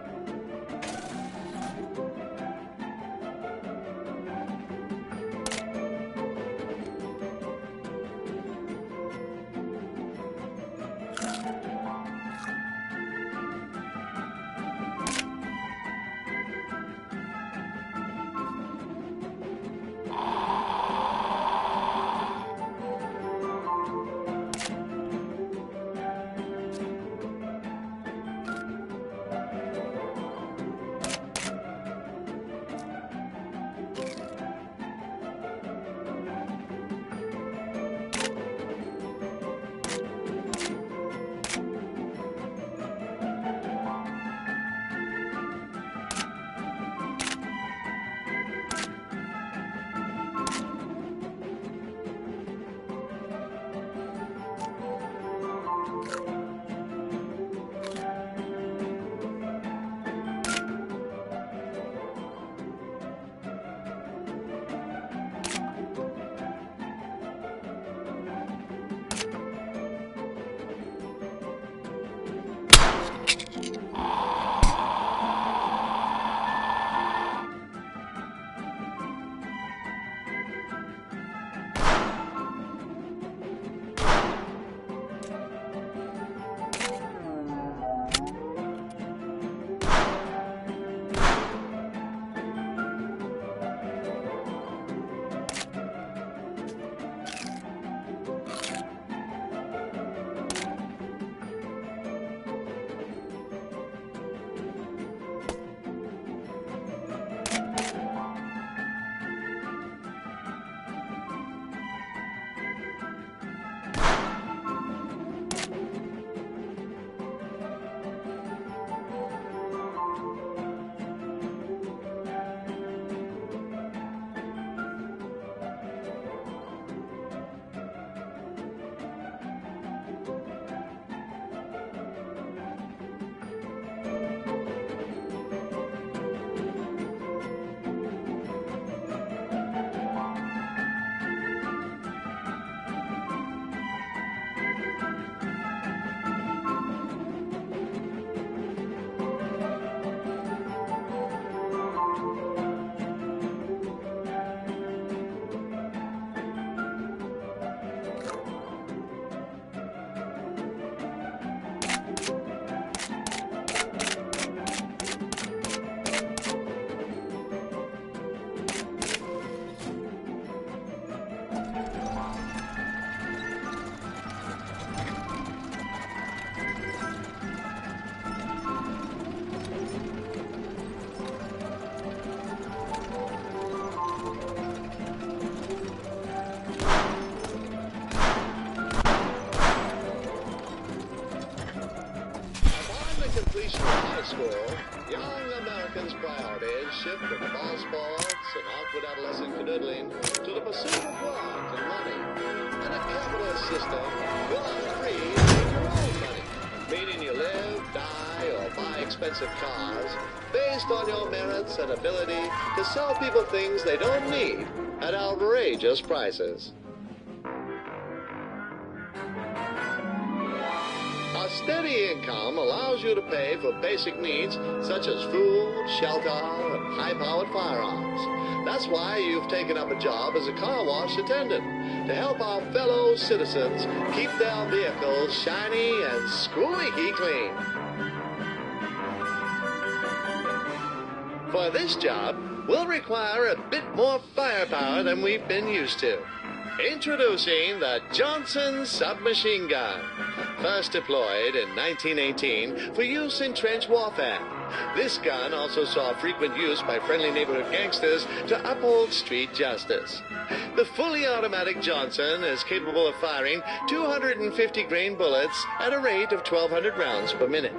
young Americans' priorities shift from ball sports and awkward adolescent canoodling to the pursuit of work and money. In a capitalist system, you're free to make your own money, meaning you live, die, or buy expensive cars based on your merits and ability to sell people things they don't need at outrageous prices. A steady income allows you to pay for basic needs such as food, shelter, and high-powered firearms. That's why you've taken up a job as a car wash attendant to help our fellow citizens keep their vehicles shiny and squeaky clean. For this job, we'll require a bit more firepower than we've been used to. Introducing the Johnson submachine gun, first deployed in 1918 for use in trench warfare. This gun also saw frequent use by friendly neighborhood gangsters to uphold street justice. The fully automatic Johnson is capable of firing 250 grain bullets at a rate of 1,200 rounds per minute,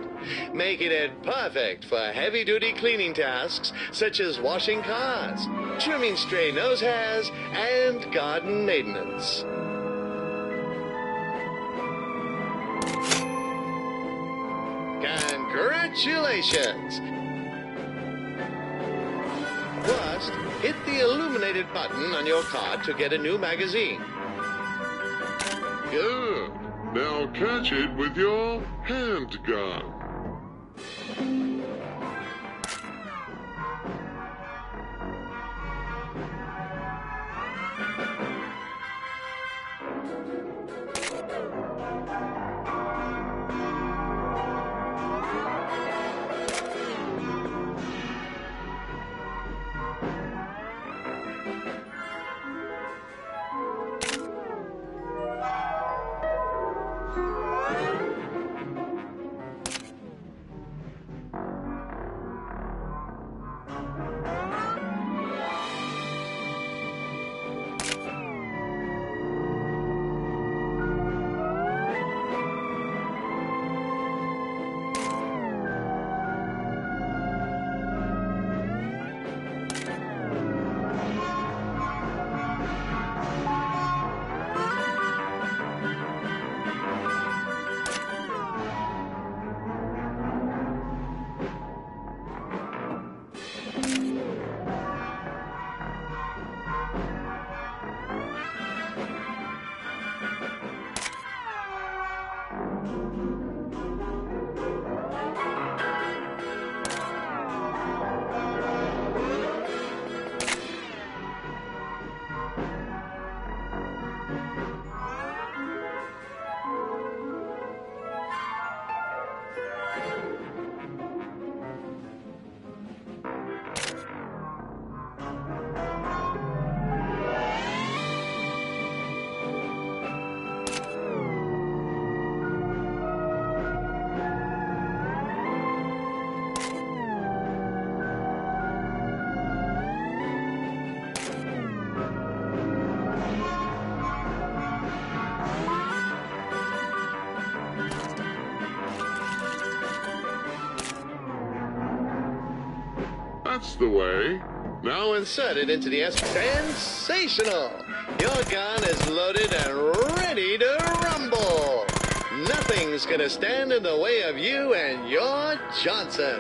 making it perfect for heavy-duty cleaning tasks such as washing cars, trimming stray nose hairs, and garden maintenance. Congratulations! First, hit the illuminated button on your card to get a new magazine. Good. Now catch it with your handgun. That's the way. Now insert it into the Sensational! Your gun is loaded and ready to rumble! Nothing's gonna stand in the way of you and your Johnson.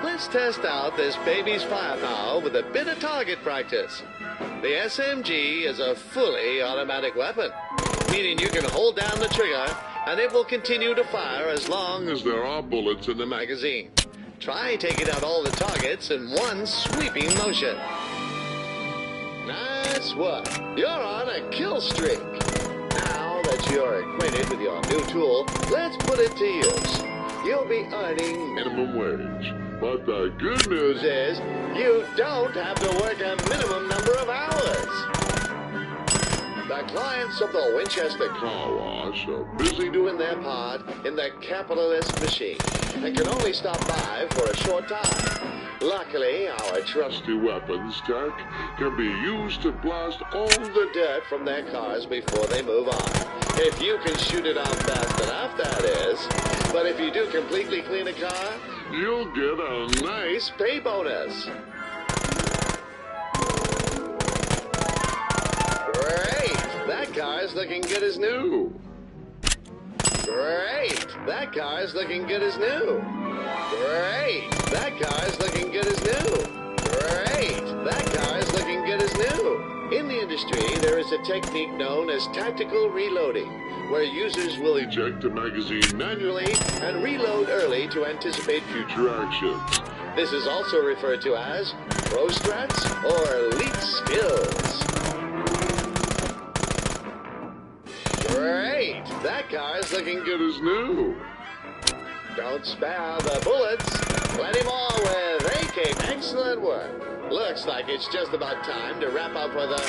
Let's test out this baby's firepower with a bit of target practice. The SMG is a fully automatic weapon, meaning you can hold down the trigger and it will continue to fire as long as there are bullets in the magazine. Try taking out all the targets in one sweeping motion. Nice work. You're on a kill streak. Now that you're acquainted with your new tool, let's put it to use. You'll be earning Minimum wage. But the good news news is you don't have to work a minimum number of hours. The clients of the Winchester car wash are busy doing their part in the capitalist machine and can only stop by for a short time. Luckily, our trusty weapons tech can be used to blast all the dirt from their cars before they move on. If you can shoot it off fast enough, that is. But if you do completely clean a car, you'll get a nice pay bonus. Great! That car's looking good as new. Great! That car's looking good as new. Great! That car's looking good as new. Great! That car's looking good as new. In the industry, there is a technique known as tactical reloading, where users will eject a magazine manually and reload early to anticipate future actions. This is also referred to as pro strats or elite skills. Great! That car's looking good as new. Don't spare the bullets. Plenty more with AK. Excellent work. Looks like it's just about time to wrap up with a...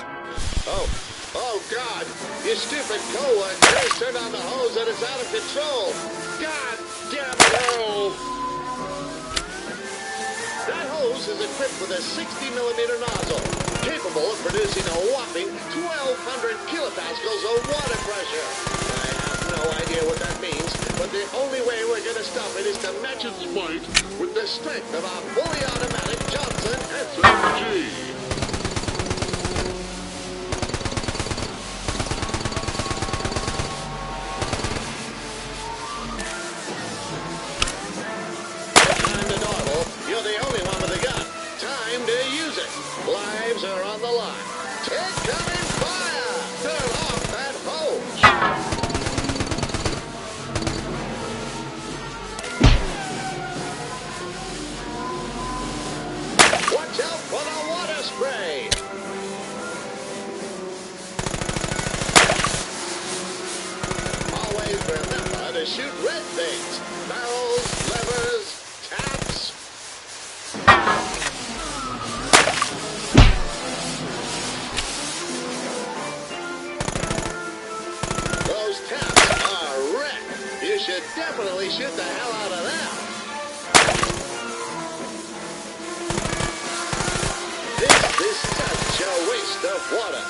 Oh, God! Your stupid co-worker has turned on the hose and it's out of control! God damn it! Oh! That hose is equipped with a 60mm nozzle, capable of producing a whopping 1,200 kilopascals of water pressure. I have no idea what that means, but the only way we're going to stop it is to match its weight with the strength of our fully automatic Johnson SMG. Lives are on the line. Incoming fire! Turn off that hose! Watch out for the water spray! Always remember to shoot red things. Barrels, levers, taps. You should definitely shoot the hell out of them. This is such a waste of water.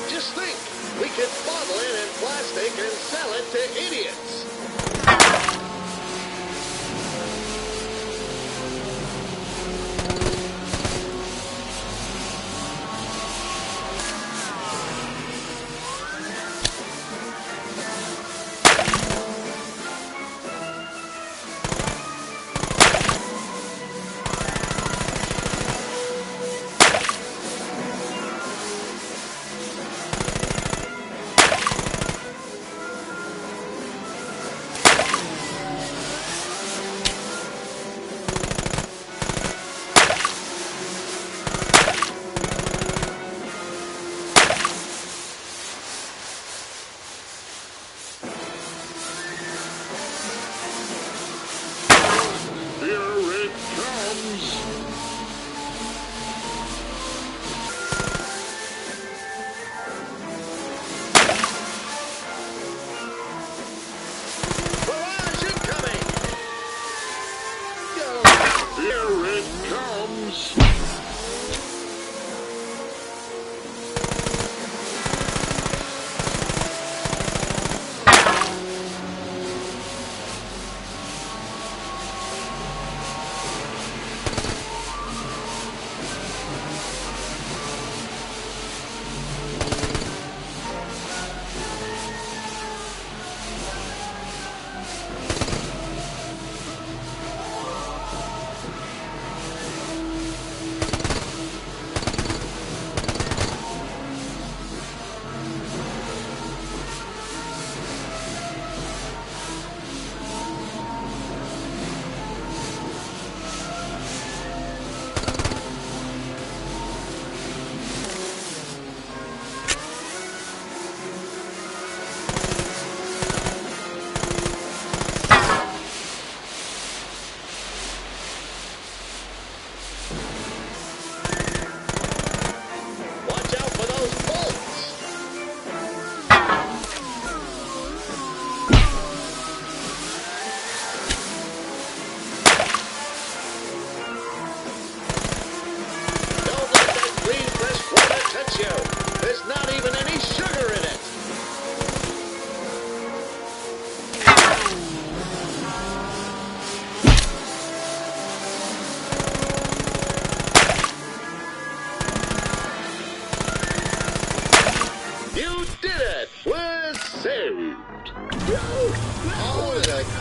Just think, we could bottle it in plastic and sell it to idiots.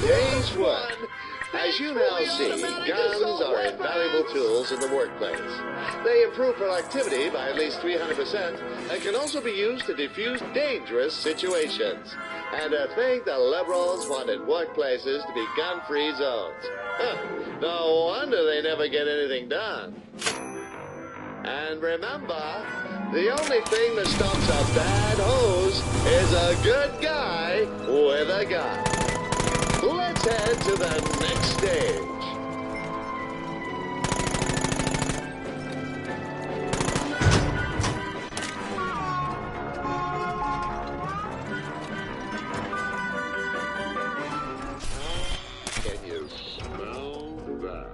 Page 1. As you now see, guns are invaluable tools in the workplace. They improve productivity by at least 300% and can also be used to defuse dangerous situations. And to think the liberals wanted workplaces to be gun-free zones. No wonder they never get anything done. And remember, the only thing that stops a bad hose is a good guy with a gun. Let's head to the next stage. Can you smell that?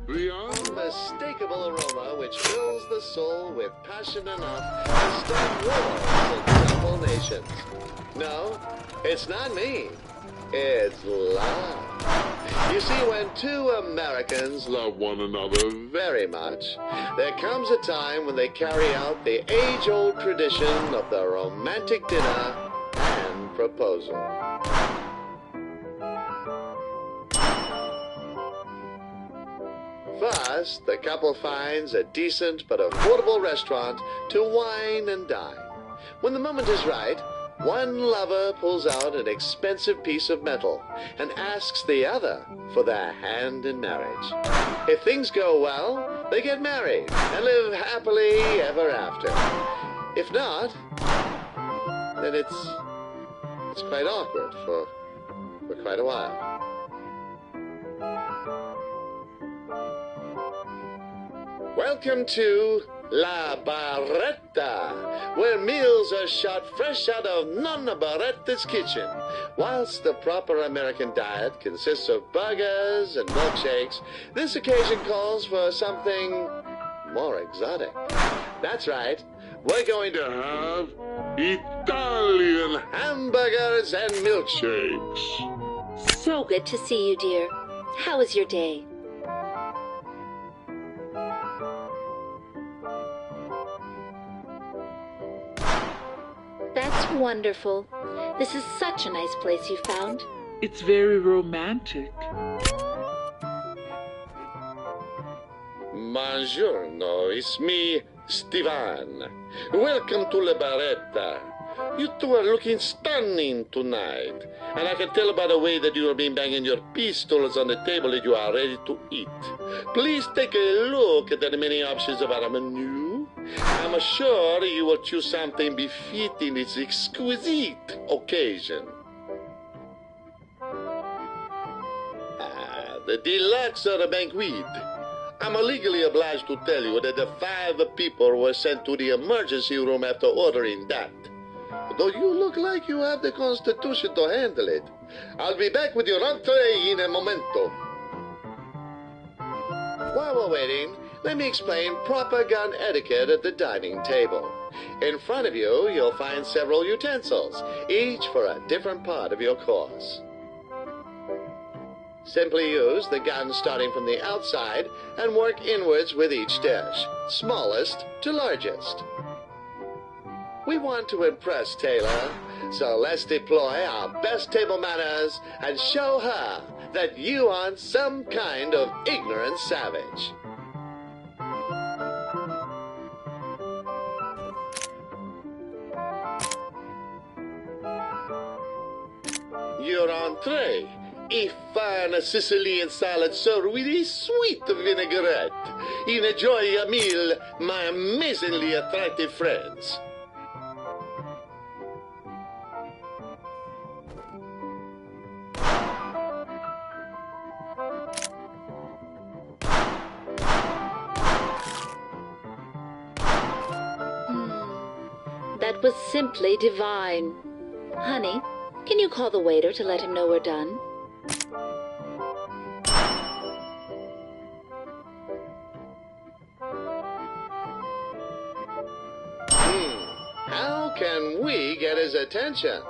The Unmistakable aroma which fills the soul with passion enough to start wars in several nations. No, it's not me. It's love. You see, when two Americans love one another very much, there comes a time when they carry out the age-old tradition of the romantic dinner and proposal. First, the couple finds a decent but affordable restaurant to wine and dine. When the moment is right, one lover pulls out an expensive piece of metal and asks the other for their hand in marriage. If things go well, they get married and live happily ever after. If not, then it's quite awkward for quite a while. Welcome to La Barretta, where meals are shot fresh out of Nonna Barretta's kitchen. Whilst the proper American diet consists of burgers and milkshakes, this occasion calls for something more exotic. That's right, we're going to have Italian hamburgers and milkshakes. So good to see you, dear. How was your day? That's wonderful. This is such a nice place you found. It's very romantic. Buongiorno, it's me, Stevan. Welcome to La Barretta. You two are looking stunning tonight. And I can tell by the way that you have been banging your pistols on the table that you are ready to eat. Please take a look at the many options of our menu. I'm sure you will choose something befitting this exquisite occasion. The deluxe or the banquet. I'm legally obliged to tell you that the 5 people were sent to the emergency room after ordering that. Though you look like you have the constitution to handle it. I'll be back with your entree in a momento. While we're waiting, let me explain proper gun etiquette at the dining table. In front of you, you'll find several utensils, each for a different part of your course. Simply use the gun starting from the outside and work inwards with each dish, smallest to largest. We want to impress Taylor, so let's deploy our best table manners and show her that you aren't some kind of ignorant savage. Your entree, a fine Sicilian salad served with a sweet vinaigrette. Enjoy your meal, my amazingly attractive friends. That was simply divine. Honey, can you call the waiter to let him know we're done? How can we get his attention?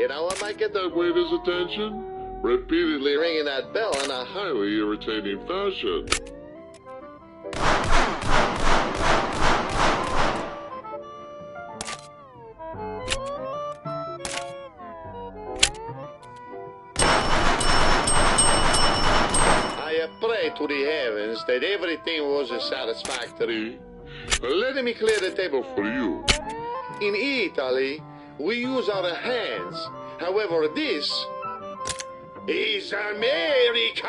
You know what might get That waiter's attention? Repeatedly ringing that bell in a highly irritating fashion. I pray to the heavens that everything was satisfactory. Let me clear the table For you. In Italy, we use our hands. However, this is America.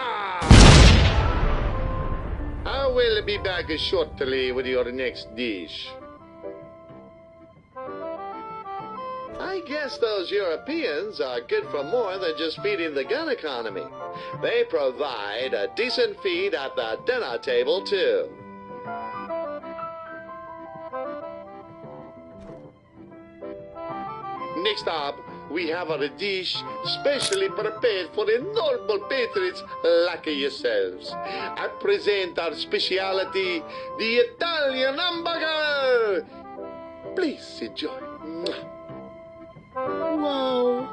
I will be back shortly with your next dish. I guess those Europeans are good for more than just feeding the gun economy. They provide a decent feed at the dinner table, too. Next up, we have a dish specially prepared for the noble patriots like yourselves. I present our specialty, the Italian hamburger. Please enjoy. Whoa.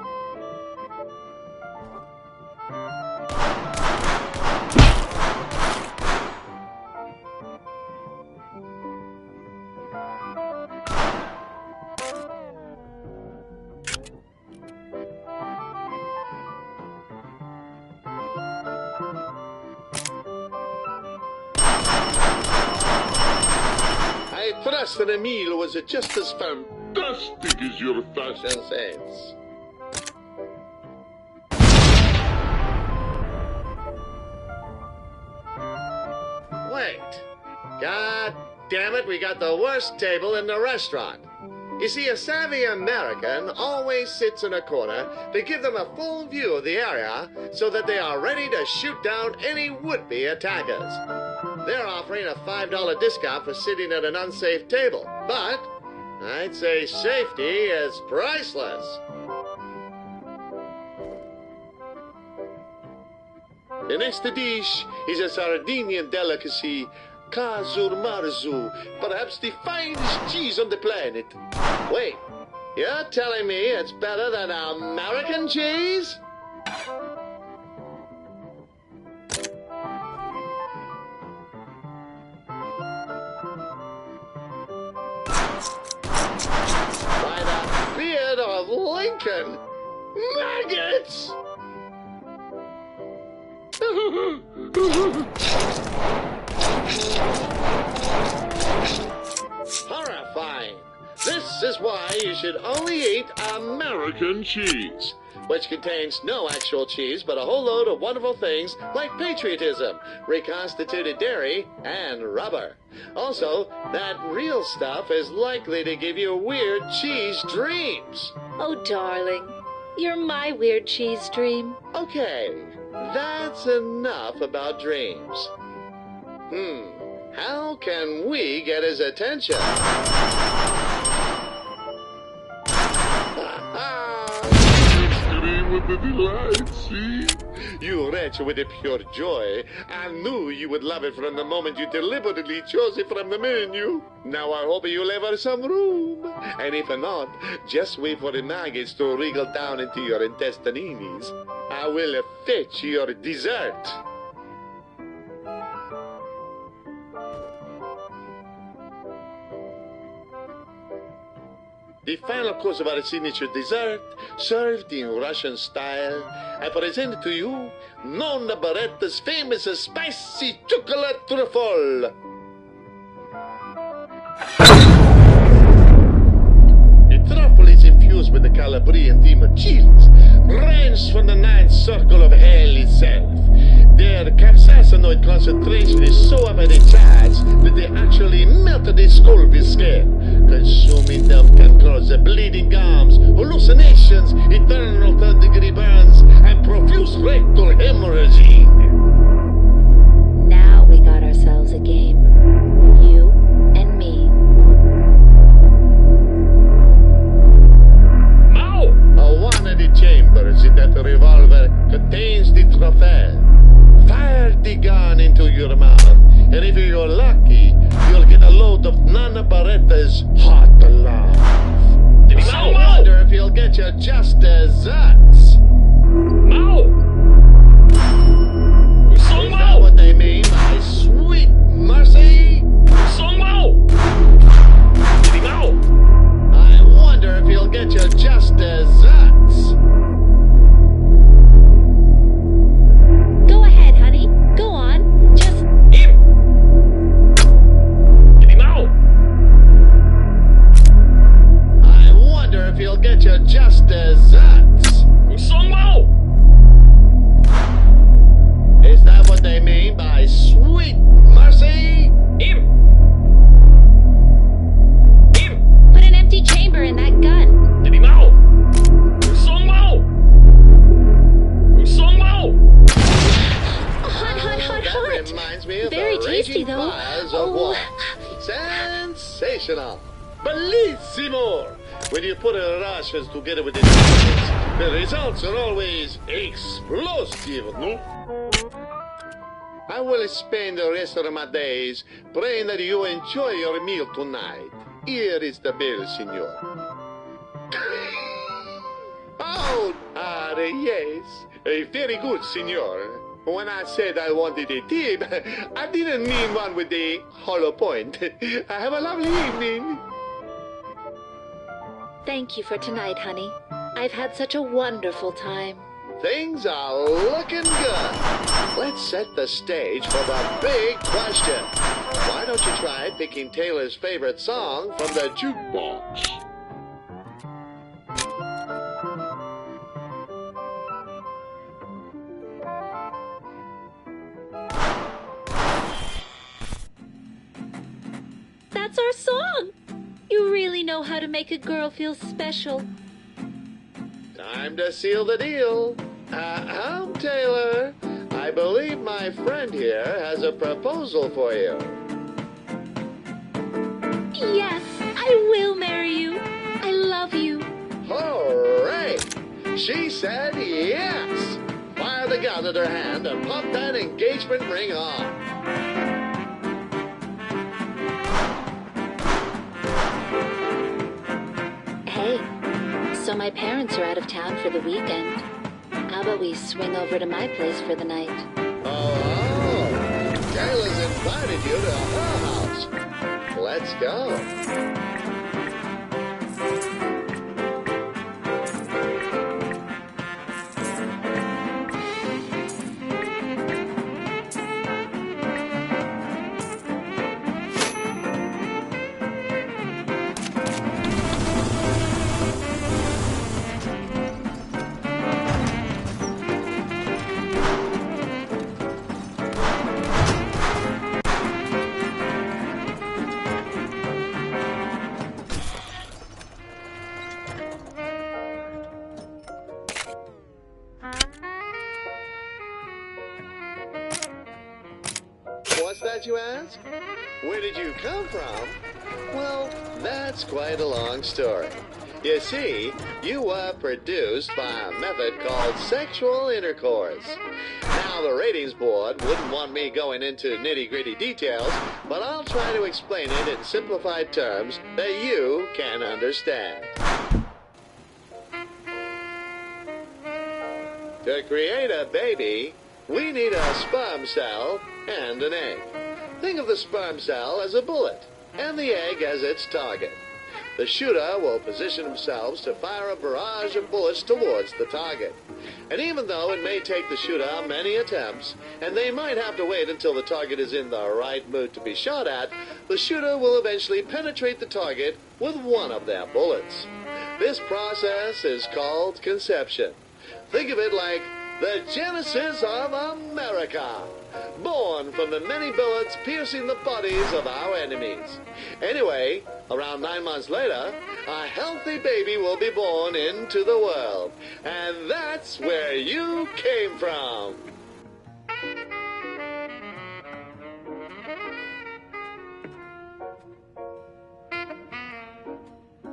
I trust the meal was just as Fantastic is your fashion. fashion sense. Wait. God damn it, we got the worst table in the restaurant. You see, a savvy American always sits in a corner to give them a full view of the area so that they are ready to shoot down any would-be attackers. They're offering a $5 discount for sitting at an unsafe table, but I'd say safety is priceless. The next dish is a Sardinian delicacy, Casur Marzu, perhaps the finest cheese on the planet. Wait, you're telling me it's better than American cheese? By the beard of Lincoln, maggots! Horrifying. This is why you should only eat American cheese, which contains no actual cheese but a whole load of wonderful things like patriotism, reconstituted dairy, and rubber. Also, that real stuff is likely to give you weird cheese dreams. Oh, darling. You're my weird cheese dream. Okay, that's enough about dreams. How can we get his attention? Scream with the delight, see? You wretch with a pure joy. I knew you would love it from the moment you deliberately chose it from the menu. Now I hope you'll leave us some room. And if not, just wait for the maggots to wriggle down into your intestines. I will fetch your dessert. The final course of our signature dessert, served in Russian style, I present to you Nonna Baretta's famous spicy chocolate truffle. The truffle is infused with the Calabrian demon chilies, wrenched from the ninth circle of hell itself. Their capsaicinoid concentration is so up at the charts that they actually melt the skull skin. Consuming them can cause bleeding gums, hallucinations, eternal third-degree burns, and profuse rectal hemorrhaging. Now we got ourselves a game. You and me. Now, one of the chambers in that revolver contains the truffle. Fire the gun into your mouth, and if you're lucky, you'll get a load of Nonna Baretta's hot love. I wonder if he'll get you just desserts. Is that what they mean by sweet mercy? I wonder if he'll get you just desserts. Go ahead, honey. Go on. Just I wonder if he'll get you just desserts. Is that what they mean by sweet mercy? put an empty chamber in that gun. Hot. That reminds me of Very the tasty, raging though. fires of Oh. war. Sensational. Bellissimo. When you put Russians together with Italians, the results are always explosive, no? I will spend the rest of my days praying that you enjoy your meal tonight. Here is the bill, senor. Oh, yes. Very good, senor. When I said I wanted a tip, I didn't mean one with the hollow point. Have a lovely evening. Thank you for tonight, honey. I've had such a wonderful time. Things are looking good. Let's set the stage for the big question. Why don't you try picking Taylor's favorite song from the jukebox? That's our song. You really know how to make a girl feel special. Time to seal the deal. Taylor. I believe my friend here has a proposal for you. Yes, I will marry you. I love you. Hooray! She said yes. Fire the gun at her hand and pop that engagement ring on. Hey, so my parents are out of town for the weekend. How about we swing over to my place for the night? Oh, Taylor's invited you to her house. Let's go. What's that, you ask? Where did you come from? Well, that's quite a long story. You see, you were produced by a method called sexual intercourse. Now, the ratings board wouldn't want me going into nitty-gritty details, but I'll try to explain it in simplified terms that you can understand. To create a baby, we need a sperm cell and an egg. Think of the sperm cell as a bullet and the egg as its target. The shooter will position themselves to fire a barrage of bullets towards the target. And even though it may take the shooter many attempts, and they might have to wait until the target is in the right mood to be shot at, the shooter will eventually penetrate the target with one of their bullets. This process is called conception. Think of it like the genesis of America, born from the many bullets piercing the bodies of our enemies. Anyway, around 9 months later, a healthy baby will be born into the world. And that's where you came from.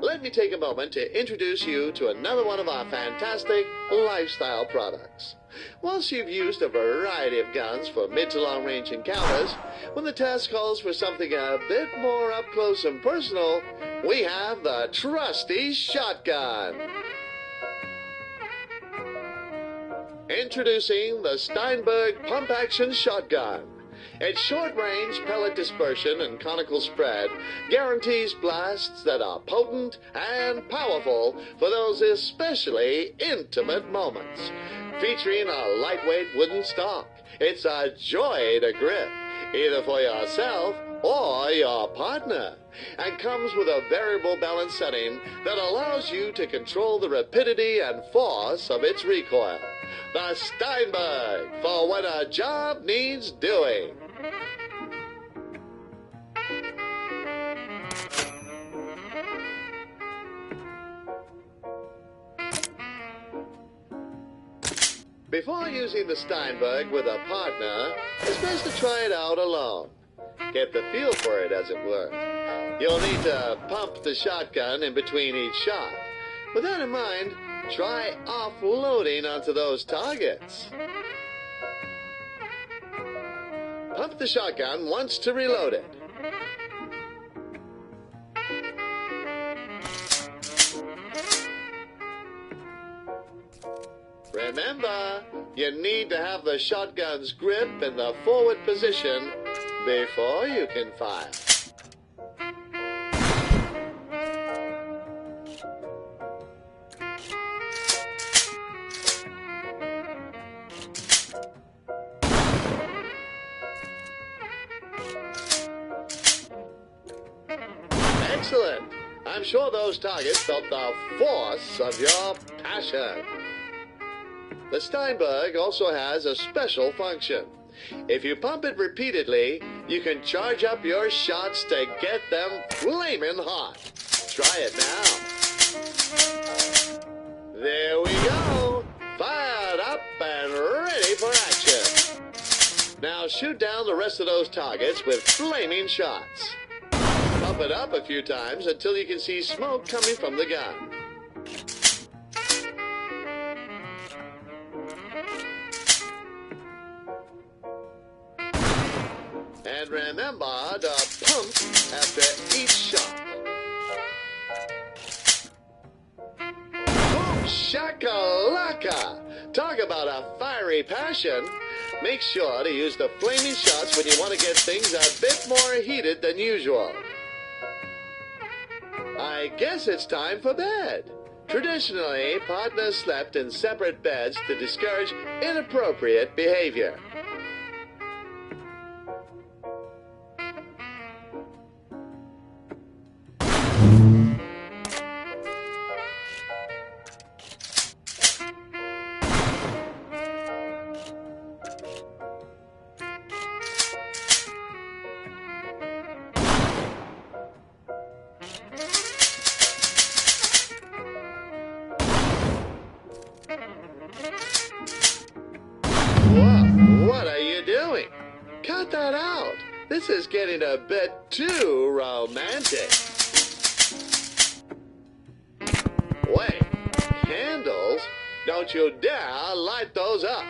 let me take a moment to introduce you to another one of our fantastic lifestyle products. Once you've used a variety of guns for mid to long range encounters, when the task calls for something a bit more up close and personal, we have the trusty shotgun. Introducing the Steinberg Pump Action Shotgun. Its short-range pellet dispersion and conical spread guarantees blasts that are potent and powerful for those especially intimate moments. Featuring a lightweight wooden stock, it's a joy to grip, either for yourself or your partner, and comes with a variable balance setting that allows you to control the rapidity and force of its recoil. The Steinberg, for when a job needs doing. Before using the Steinberg with a partner, it's best to try it out alone. Get the feel for it, as it were. You'll need to pump the shotgun in between each shot. With that in mind, try offloading onto those targets. Pump the shotgun once to reload it. Remember, you need to have the shotgun's grip in the forward position before you can fire. Excellent. I'm sure those targets felt the force of your passion. The Steinberg also has a special function. If you pump it repeatedly, you can charge up your shots to get them flaming hot. Try it now. There we go. Fired up and ready for action. Now shoot down the rest of those targets with flaming shots. Pump it up a few times until you can see smoke coming from the gun. And remember to pump after each shot. Boom shakalaka! Talk about a fiery passion. Make sure to use the flaming shots when you want to get things a bit more heated than usual. I guess it's time for bed. Traditionally, partners slept in separate beds to discourage inappropriate behavior. What are you doing? Cut that out. This is getting a bit too romantic. Wait, candles? Don't you dare light those up.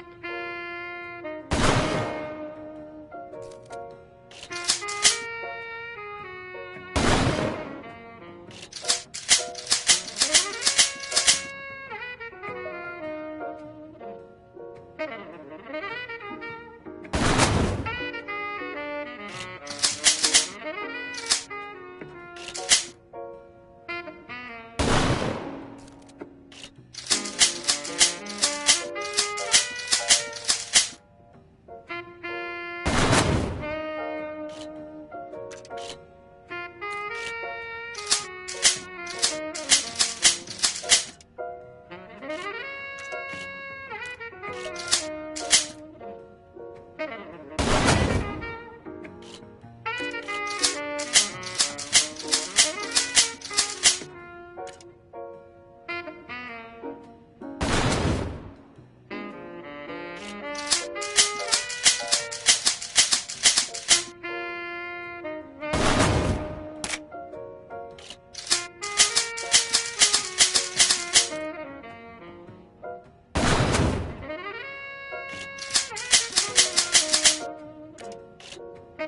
Oh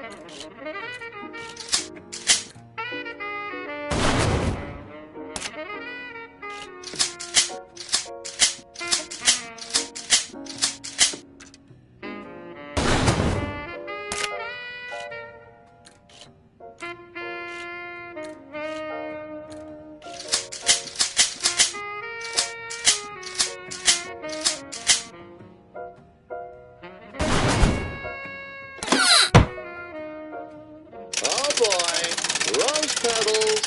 boy, rose petals.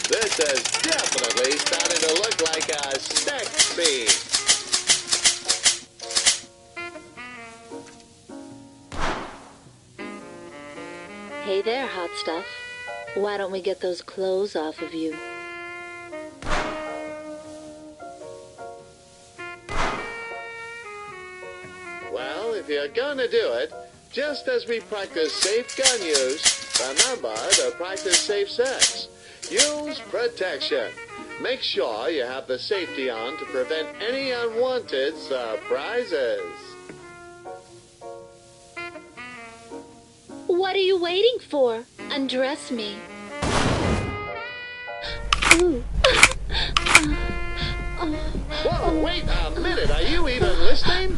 This is definitely starting to look like a sex scene. Hey there, hot stuff. Why don't we get those clothes off of you? Well, if you're gonna do it, just as we practice safe gun use, remember to practice safe sex. Use protection. Make sure you have the safety on to prevent any unwanted surprises. What are you waiting for? Undress me. Ooh. Whoa, wait a minute. Are you even listening?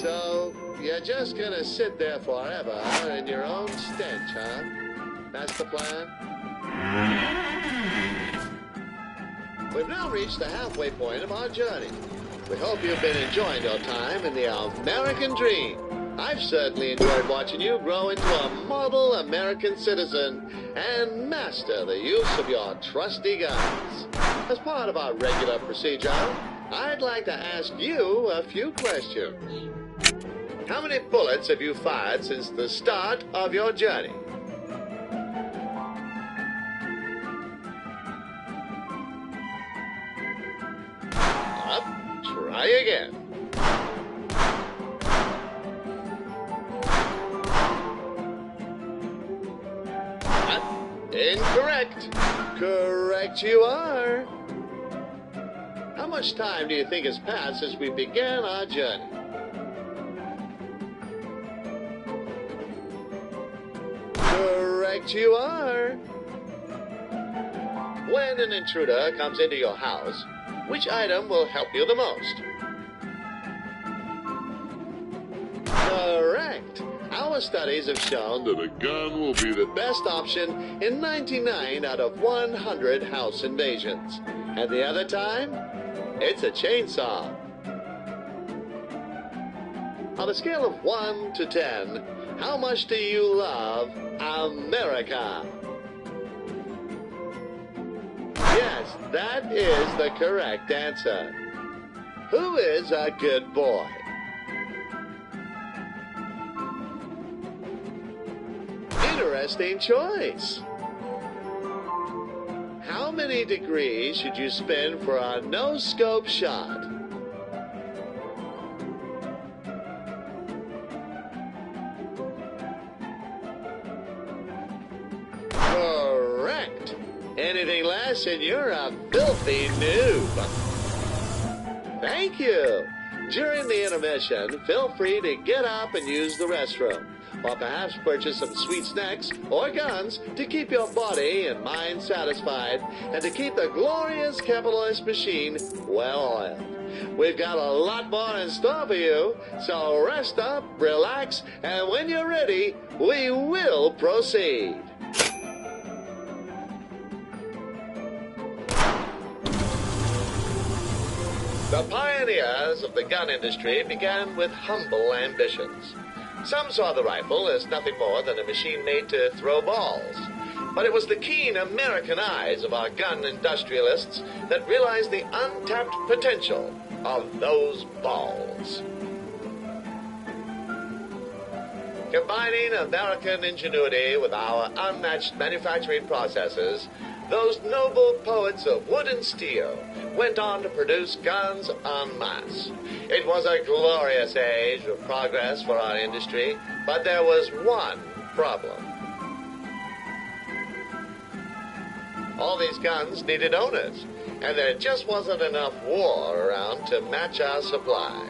So, you're just gonna sit there forever in your own stench, huh? That's the plan? We've now reached the halfway point of our journey. We hope you've been enjoying your time in the American dream. I've certainly enjoyed watching you grow into a model American citizen and master the use of your trusty guns. As part of our regular procedure, I'd like to ask you a few questions. How many bullets have you fired since the start of your journey? Up. Try again. Up. Incorrect. Correct you are. How much time do you think has passed since we began our journey? Correct you are. When an intruder comes into your house, which item will help you the most? Correct. Our studies have shown that a gun will be the best option in 99 out of 100 house invasions. And the other time, it's a chainsaw. On a scale of 1 to 10, how much do you love America? Yes, that is the correct answer. Who is a good boy? Interesting choice. How many degrees should you spin for a no-scope shot? Correct. Anything less and you're a filthy noob. Thank you. During the intermission, feel free to get up and use the restroom, or perhaps purchase some sweet snacks or guns to keep your body and mind satisfied and to keep the glorious capitalist machine well oiled. We've got a lot more in store for you, so rest up, relax, and when you're ready, we will proceed. The pioneers of the gun industry began with humble ambitions. Some saw the rifle as nothing more than a machine made to throw balls. But it was the keen American eyes of our gun industrialists that realized the untapped potential of those balls. Combining American ingenuity with our unmatched manufacturing processes, those noble poets of wood and steel went on to produce guns en masse. It was a glorious age of progress for our industry, but there was one problem. All these guns needed owners, and there just wasn't enough war around to match our supply.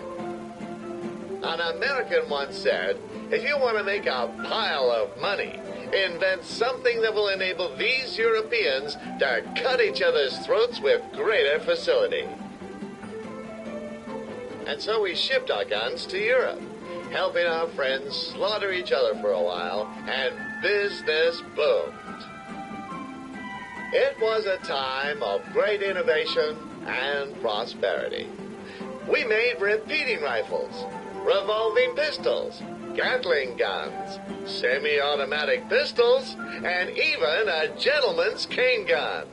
An American once said, if you want to make a pile of money, invent something that will enable these Europeans to cut each other's throats with greater facility. And so we shipped our guns to Europe, helping our friends slaughter each other for a while, and business boomed. It was a time of great innovation and prosperity. We made repeating rifles, revolving pistols, Gatling guns, semi-automatic pistols, and even a gentleman's cane gun.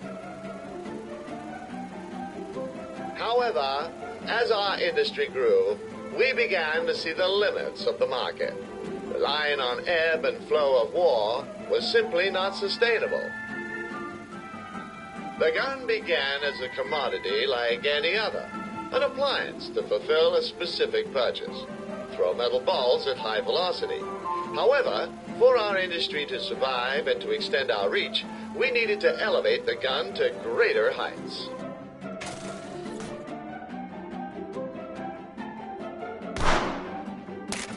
However, as our industry grew, we began to see the limits of the market. Relying on ebb and flow of war was simply not sustainable. The gun began as a commodity like any other, an appliance to fulfill a specific purchase. Throw metal balls at high velocity. However, for our industry to survive and to extend our reach, we needed to elevate the gun to greater heights.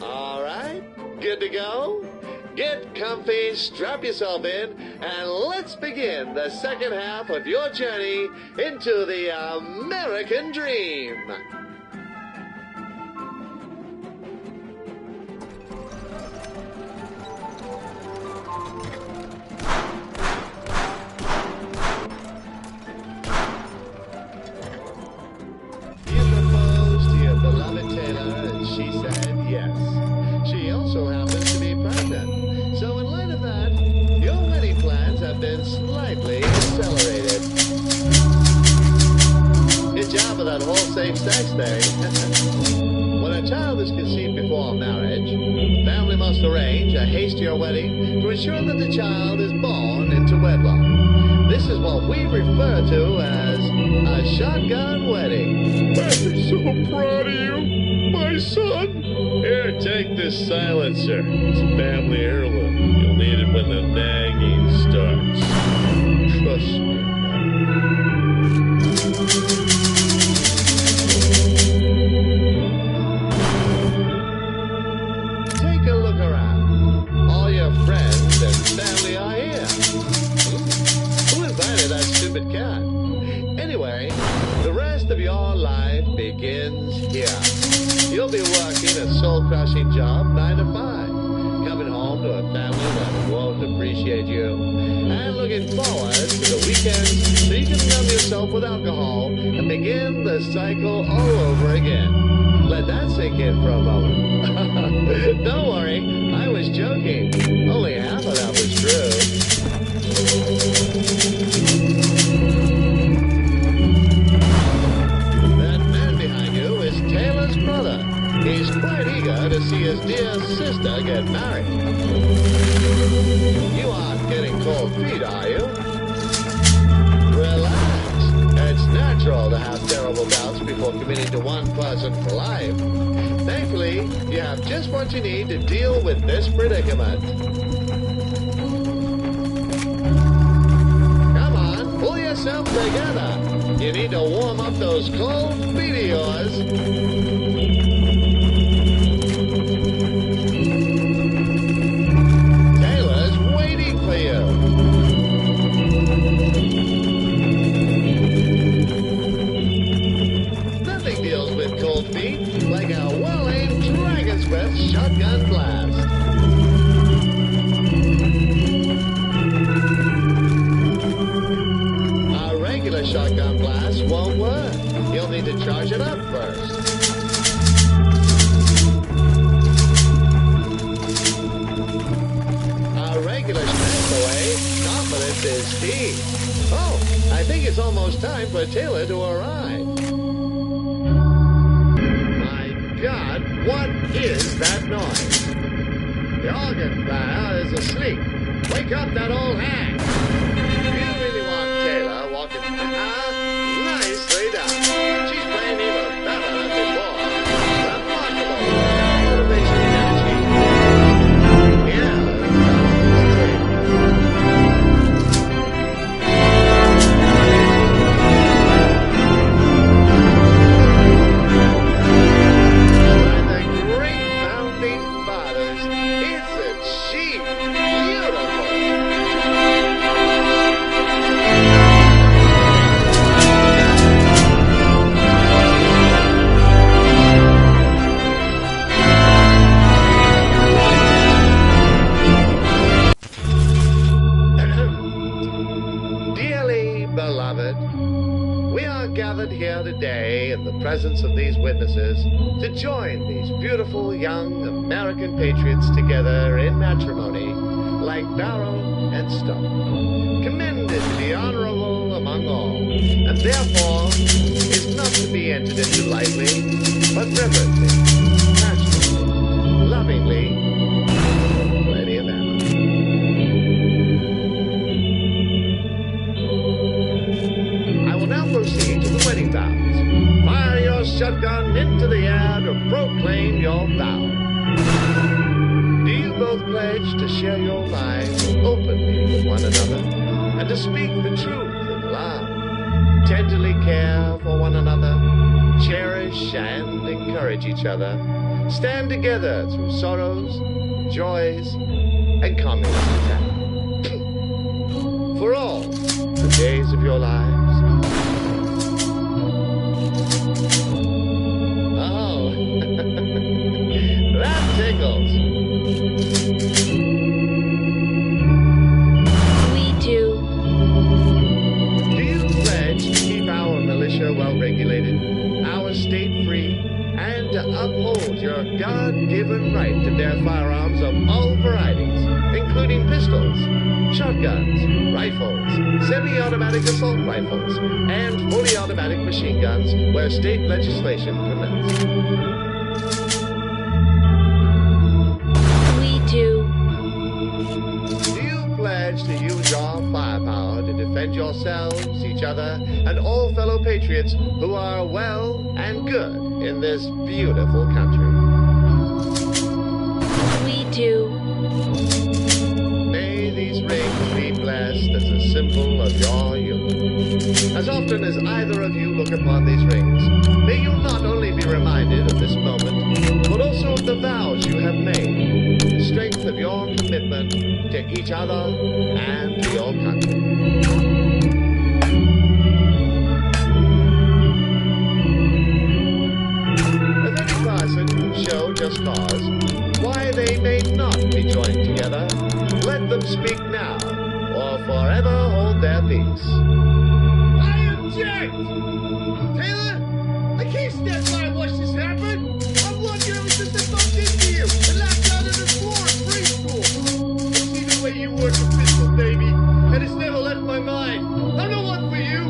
All right, good to go? Get comfy, strap yourself in, and let's begin the second half of your journey into the American dream. Sex thing. When a child is conceived before marriage, the family must arrange a hastier wedding to ensure that the child is born into wedlock. This is what we refer to as a shotgun wedding. I'm so proud of you, my son. Here, take this silencer. It's a family heirloom. You'll need it when the nagging starts. Trust me. Anyway, the rest of your life begins here. You'll be working a soul-crushing job 9 to 5, coming home to a family that won't appreciate you, and looking forward to the weekends so you can numb yourself with alcohol and begin the cycle all over again. Let that sink in for a moment. Don't worry, I was joking. Only half of that was true. He's quite eager to see his dear sister get married. You aren't getting cold feet, are you? Relax. It's natural to have terrible doubts before committing to one person for life. Thankfully, you have just what you need to deal with this predicament. Come on, pull yourself together. You need to warm up those cold feet of yours. Shotgun blast. A regular shotgun blast won't work. You'll need to charge it up first. This is Steve. Oh, I think it's almost time for Taylor to arrive. My God, what is that noise? The organ player is asleep. Wake up that old hag. Do you really want Taylor walking nicely down? She's playing even better than before. Remarkable motivation energy. Here comes Taylor. By the great founding fathers, isn't she beautiful? Dearly beloved, we are gathered here today in the presence of these witnesses to join these beautiful young American patriots together in matrimony like Barrow and Stone, commended to be honorable among all, and therefore is not to be entered into lightly, but reverently, passionately, lovingly, plenty of amor. I will now proceed to the wedding vows. Fire your shotgun into the air to proclaim your vow. Do you both pledge to share your lives openly with one another and to speak the truth in love, tenderly care for one another, cherish and encourage each other, stand together through sorrows, joys, and communist attack? For all the days of your lives. Oh, that tickles. We do. Do you pledge to keep our militia well regulated, our state free, and to uphold your God-given right to bear firearms of all varieties, including pistols, shotguns, rifles, semi-automatic assault rifles, and fully automatic machine guns where state legislation permits? We do. Do you pledge to use your firepower to defend yourselves, each other, and all fellow patriots who are well and good in this beautiful country? We do. May these rings be blessed as a symbol of your union. As often as either of you look upon these rings, may you not only be reminded of this moment, but also of the vows you have made, the strength of your commitment to each other and to your country. If any person show just cause why they may not be joined together, let them speak now, or forever hold their peace. I object! Taylor, I can't stand by and watch this happen. I've loved you ever since I bumped into you and laughed out on the floor in preschool. I see the way you work a pistol, baby, and it's never left my mind. I'm the one for you.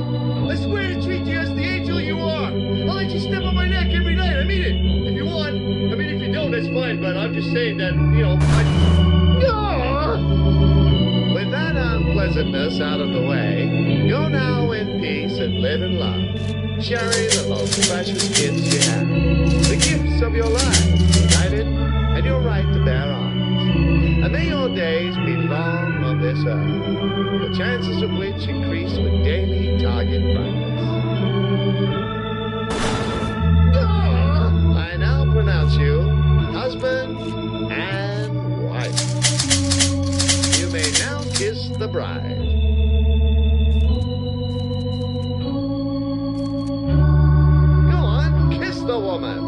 I swear to treat you as the angel you are. I'll let you step on my neck every night. I mean it. If you want. I mean, if you don't, that's fine, but I'm just saying that, With that unpleasantness out of the way, go now in peace and live in love, sharing the most precious gifts you have, the gifts of your lives, united, and your right to bear arms. And may your days be long on this earth, the chances of which increase with daily target practice. I now pronounce you husband and wife. You may now kiss the bride. Go on, kiss the woman.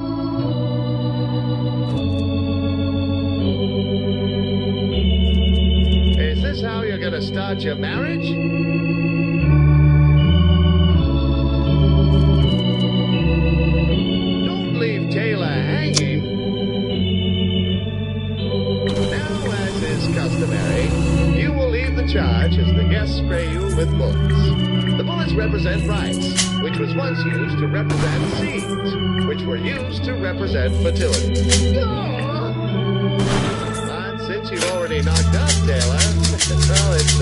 Is this how you're gonna start your marriage? Don't leave Taylor hanging. Now, as is customary, you will leave the charge as the guests spray you with bullets. The bullets represent rice, which was once used to represent seeds, which were used to represent fertility. But since you've already knocked up Taylor, well, it's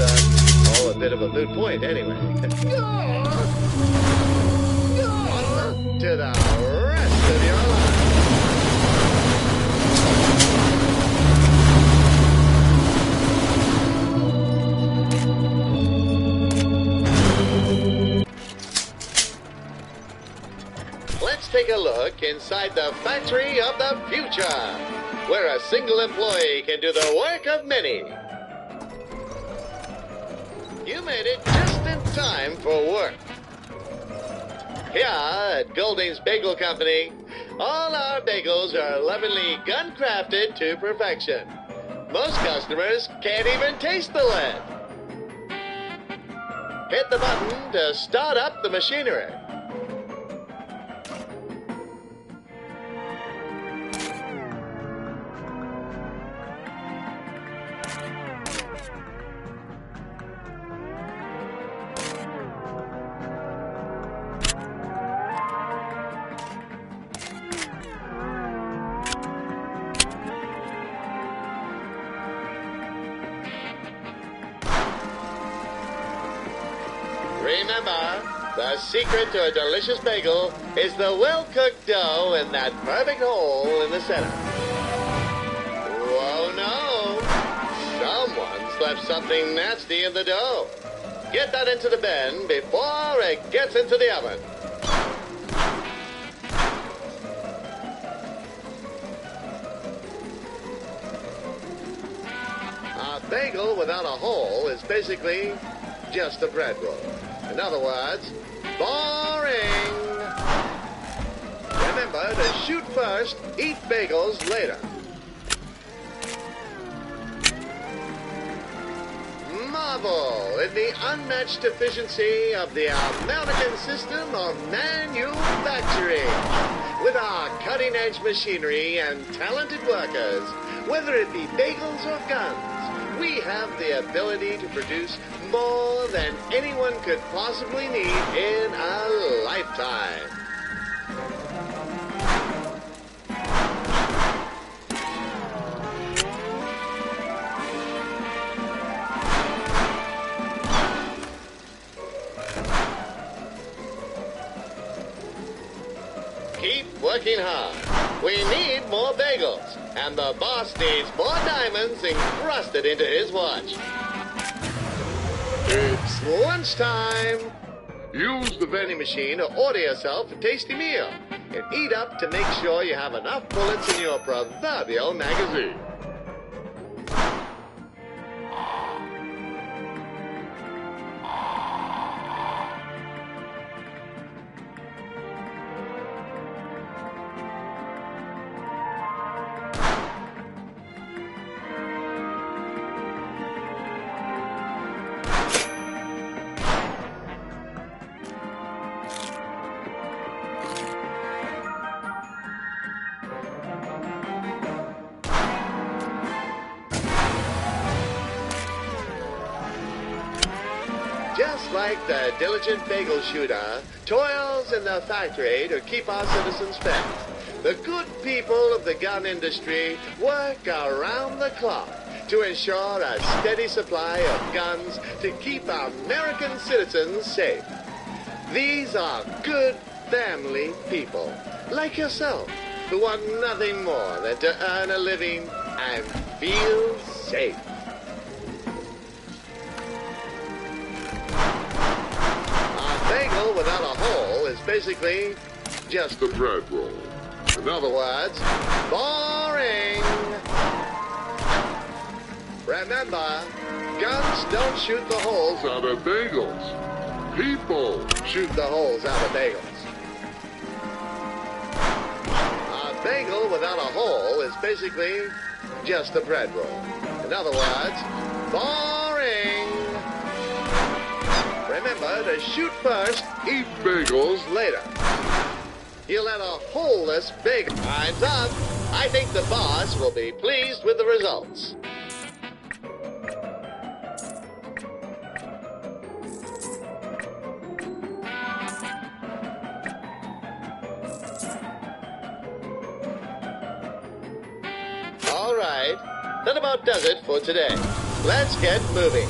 all a bit of a moot point anyway. To the rest of your life. Let's take a look inside the factory of the future, where a single employee can do the work of many. You made it just in time for work. Here at Golding's Bagel Company, all our bagels are lovingly gun-crafted to perfection. Most customers can't even taste the lead. Hit the button to start up the machinery. Remember, the secret to a delicious bagel is the well-cooked dough in that perfect hole in the center. Whoa, no! Someone's left something nasty in the dough. Get that into the bin before it gets into the oven. A bagel without a hole is basically just a bread roll. In other words, boring. Remember to shoot first, eat bagels later. Marvel in the unmatched efficiency of the American system of manufacturing. With our cutting-edge machinery and talented workers, whether it be bagels or guns, we have the ability to produce more than anyone could possibly need in a lifetime. Keep working hard. We need more bagels, and the boss needs more diamonds encrusted into his watch. It's lunchtime. Use the vending machine to order yourself a tasty meal and eat up to make sure you have enough bullets in your proverbial magazine. Just like the diligent bagel shooter toils in the factory to keep our citizens fed, the good people of the gun industry work around the clock to ensure a steady supply of guns to keep American citizens safe. These are good family people, like yourself, who want nothing more than to earn a living and feel safe. Bagel without a hole is basically just a bread roll. In other words, boring. Remember, guns don't shoot the holes Out of bagels. People. shoot the holes out of bagels. A bagel without a hole is basically just a bread roll. In other words, boring. Remember to shoot first, Eat bagels. later. You'll have a holeless bagel. Time's up. I think the boss will be pleased with the results. about does it for today. Let's get moving.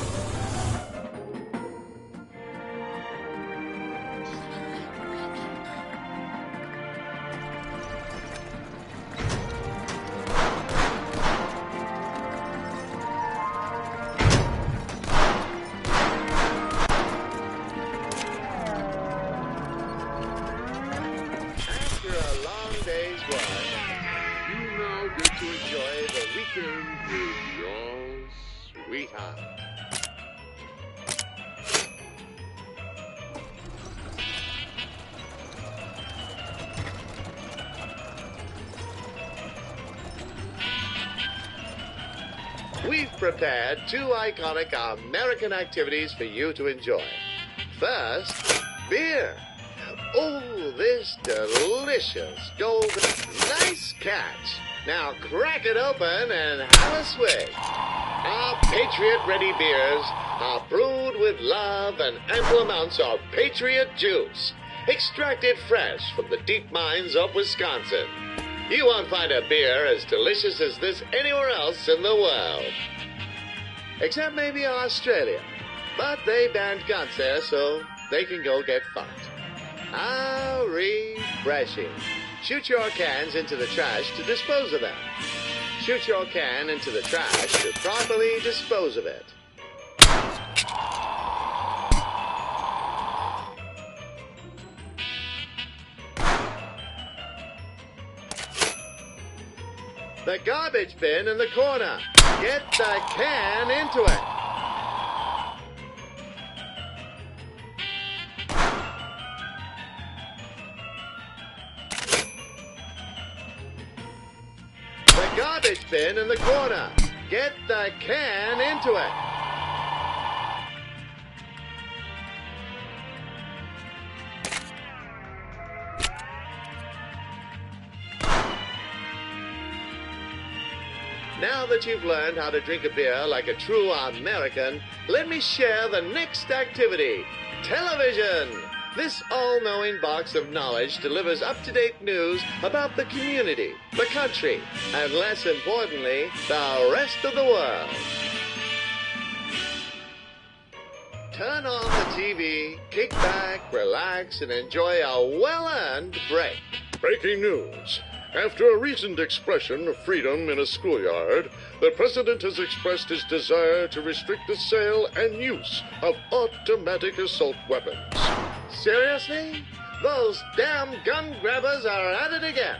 After a long day's work, you now get to enjoy the weekend with your sweetheart. We've prepared two iconic American activities for you to enjoy. First, beer. Oh, this delicious golden... Nice catch. Now crack it open and have a swig. Our Patriot-ready beers are brewed with love and ample amounts of Patriot juice, extracted fresh from the deep mines of Wisconsin. You won't find a beer as delicious as this anywhere else in the world. Except maybe Australia. But they banned guns there, so they can go get fucked. How refreshing. Shoot your cans into the trash to dispose of them. Shoot your can into the trash to properly dispose of it. The garbage bin in the corner. Get the can into it. The garbage bin in the corner. Get the can into it. Now that you've learned how to drink a beer like a true American, let me share the next activity. Television! This all-knowing box of knowledge delivers up-to-date news about the community, the country, and less importantly, the rest of the world. Turn on the TV, kick back, relax, and enjoy a well-earned break. Breaking news. After a recent expression of freedom in a schoolyard, the president has expressed his desire to restrict the sale and use of automatic assault weapons. Seriously? Those damn gun grabbers are at it again.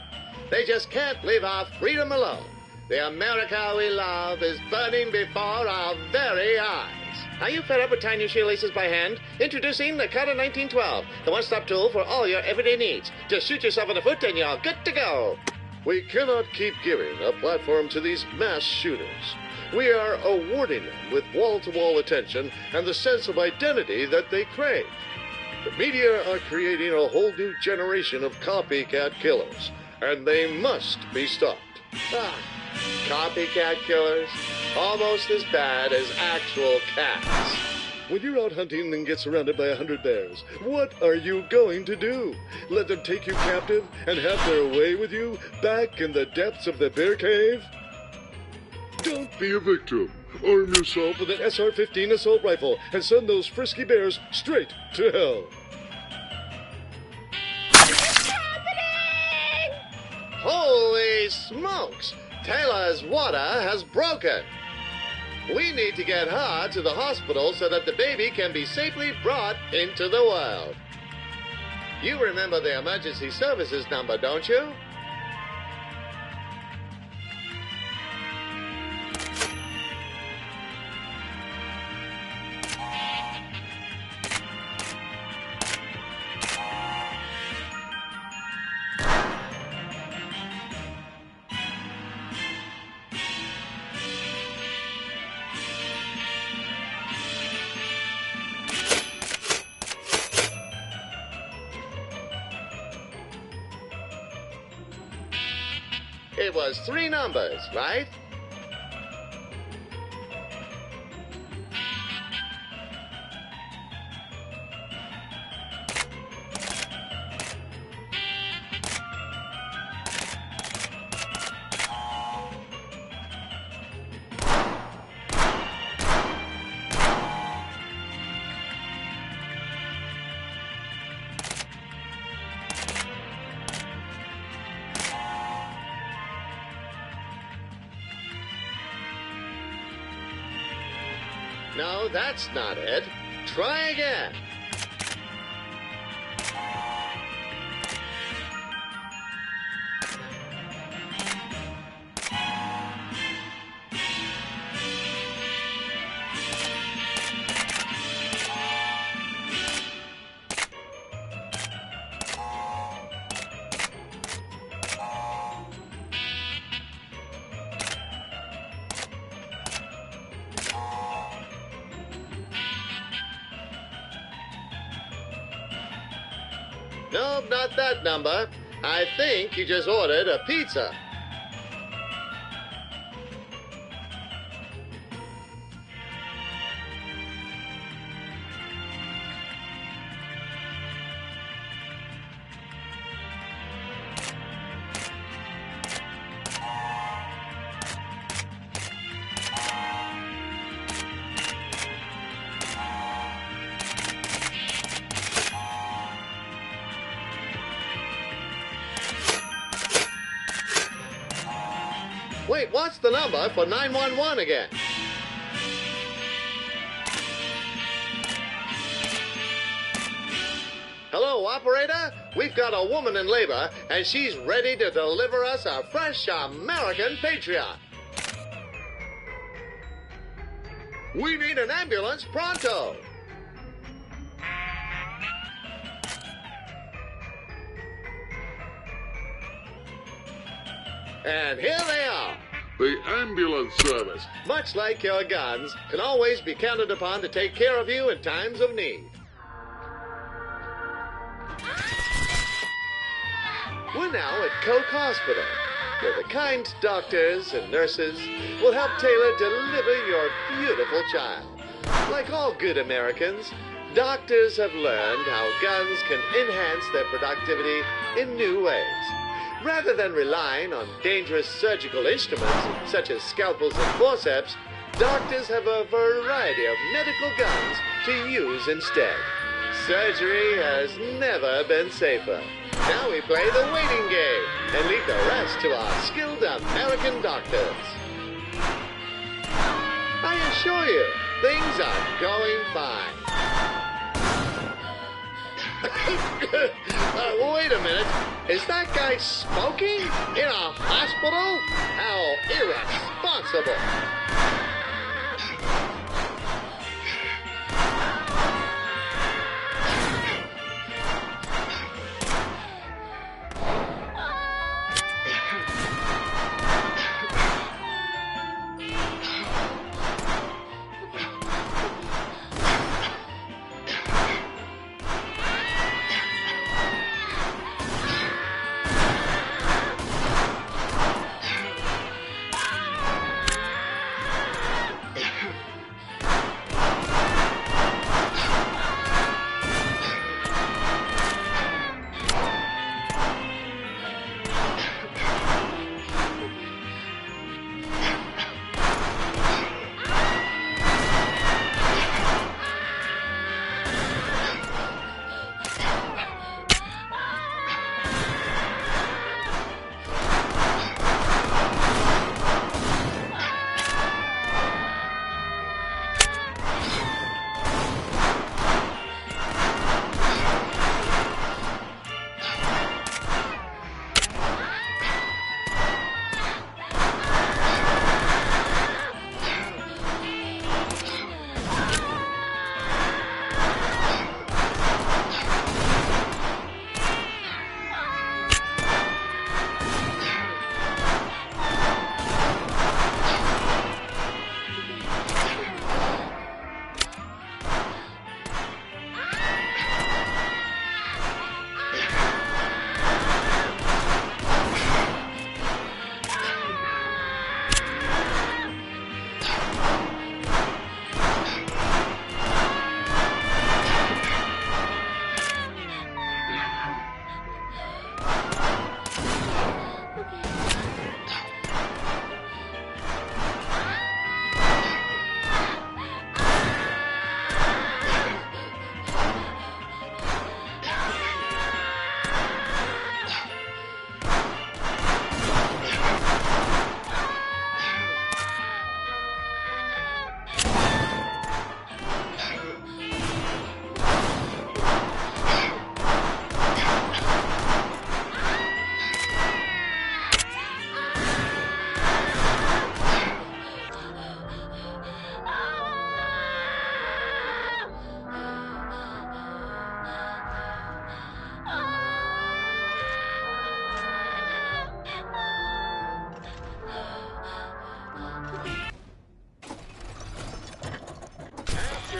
They just can't leave our freedom alone. The America we love is burning before our very eyes. Are you fed up with tying your shoelaces by hand? Introducing the Cutter 1912, the one-stop tool for all your everyday needs. Just shoot yourself in the foot and you're good to go. We cannot keep giving a platform to these mass shooters. We are awarding them with wall-to-wall attention and the sense of identity that they crave. The media are creating a whole new generation of copycat killers, and they must be stopped. Copycat killers? Almost as bad as actual cats. When you're out hunting and get surrounded by 100 bears, what are you going to do? Let them take you captive and have their way with you back in the depths of the bear cave? Don't be a victim. Arm yourself With an SR-15 assault rifle and send those frisky bears straight to hell. Holy smokes! Taylor's water has broken. We need to get her to the hospital so that the baby can be safely brought into the world. You remember the emergency services number, don't you? It was 3 numbers, right? No, that's not it. Try again. Nope, not that number. I think you just ordered a pizza. Wait, what's the number for 911 again? Hello, operator? We've got a woman in labor, and she's ready to deliver us a fresh American patriot. We need an ambulance pronto. And here they are. The ambulance service. Much like your guns, can always be counted upon to take care of you in times of need. We're now at Coke Hospital, where the kind doctors and nurses will help Taylor deliver your beautiful child. Like all good Americans, doctors have learned how guns can enhance their productivity in new ways. Rather than relying on dangerous surgical instruments such as scalpels and forceps, doctors have a variety of medical guns to use instead. Surgery has never been safer. Now we play the waiting game and leave the rest to our skilled American doctors. I assure you, things are going fine. Wait a minute. Is that guy smoking in a hospital? How irresponsible.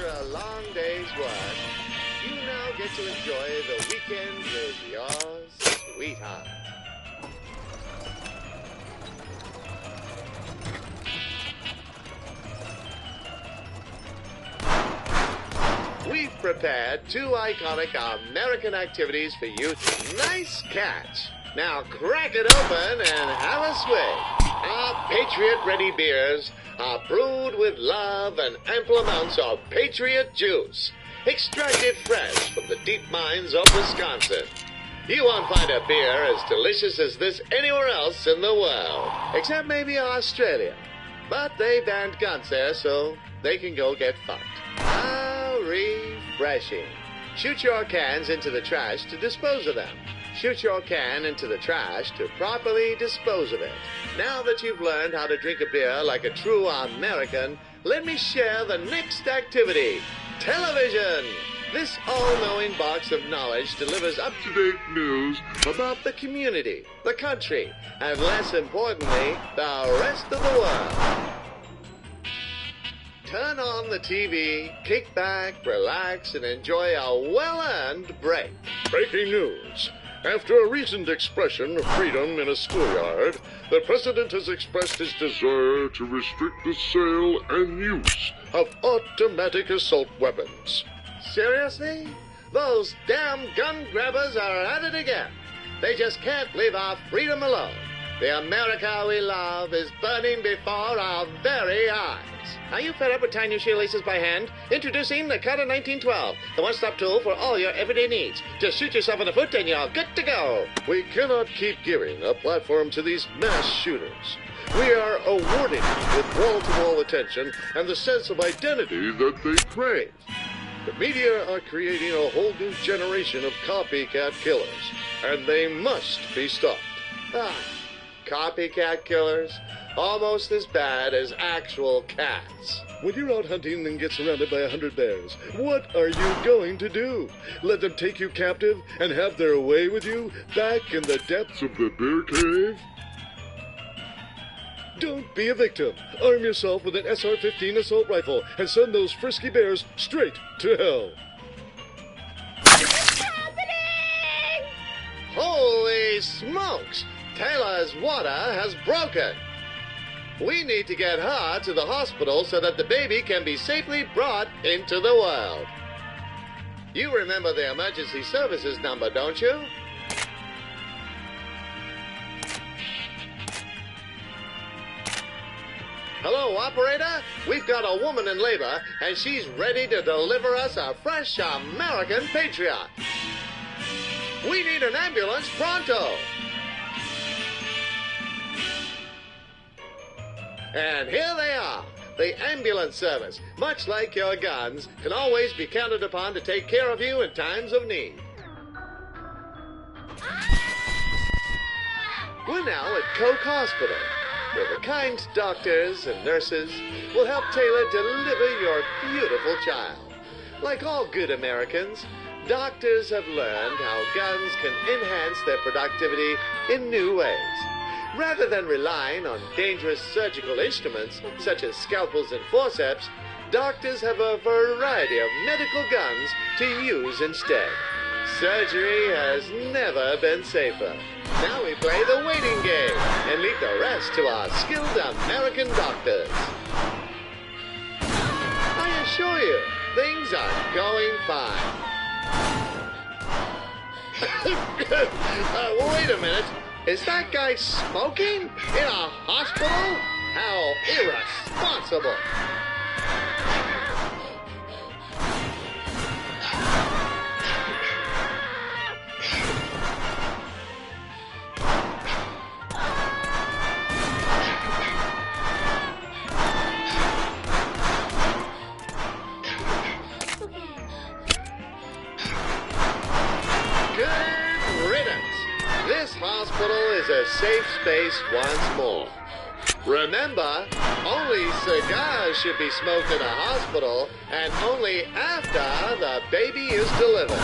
a long day's work, you now get to enjoy the weekend with your sweetheart. We've prepared 2 iconic American activities for you. Nice catch. Now crack it open and have a swig. Our Patriot-ready beers are brewed with love and ample amounts of Patriot juice, extracted fresh from the deep mines of Wisconsin. You won't find a beer as delicious as this anywhere else in the world, except maybe Australia. But they banned guns there, so they can go get fucked. How refreshing. Shoot your cans into the trash to dispose of them. Shoot your can into the trash to properly dispose of it. Now that you've learned how to drink a beer like a true American, let me share the next activity. Television! This all-knowing box of knowledge delivers up-to-date news about the community, the country, and less importantly, the rest of the world. Turn on the TV, kick back, relax, and enjoy a well-earned break. Breaking news. After a recent expression of freedom in a schoolyard, the president has expressed his desire to restrict the sale and use of automatic assault weapons. Seriously? Those damn gun grabbers are at it again. They just can't leave our freedom alone. The America we love is burning before our very eyes. Are you fed up with tying your shoelaces by hand? Introducing the Cutter 1912, the one-stop tool for all your everyday needs. Just shoot yourself in the foot and you're good to go. We cannot keep giving a platform to these mass shooters. We are awarding them with wall-to-wall attention and the sense of identity that they crave. The media are creating a whole new generation of copycat killers, and they must be stopped. Copycat killers? Almost as bad as actual cats. When you're out hunting and get surrounded by 100 bears, what are you going to do? Let them take you captive and have their way with you back in the depths of the bear cave? Don't be a victim. Arm yourself with an SR-15 assault rifle and send those frisky bears straight to hell. What's happening? Holy smokes! Taylor's water has broken. We need to get her to the hospital so that the baby can be safely brought into the world. You remember the emergency services number, don't you? Hello, operator. We've got a woman in labor, and she's ready to deliver us a fresh American patriot. We need an ambulance pronto. And here they are. The ambulance service, much like your guns, can always be counted upon to take care of you in times of need. We're now at Coke Hospital, where the kind doctors and nurses will help Taylor deliver your beautiful child. Like all good Americans, doctors have learned how guns can enhance their productivity in new ways. Rather than relying on dangerous surgical instruments, such as scalpels and forceps, doctors have a variety of medical guns to use instead. Surgery has never been safer. Now we play the waiting game and leave the rest to our skilled American doctors. I assure you, things are going fine. Wait a minute. Is that guy smoking in a hospital? How irresponsible. This hospital is a safe space once more. Remember, only cigars should be smoked in a hospital, and only after the baby is delivered.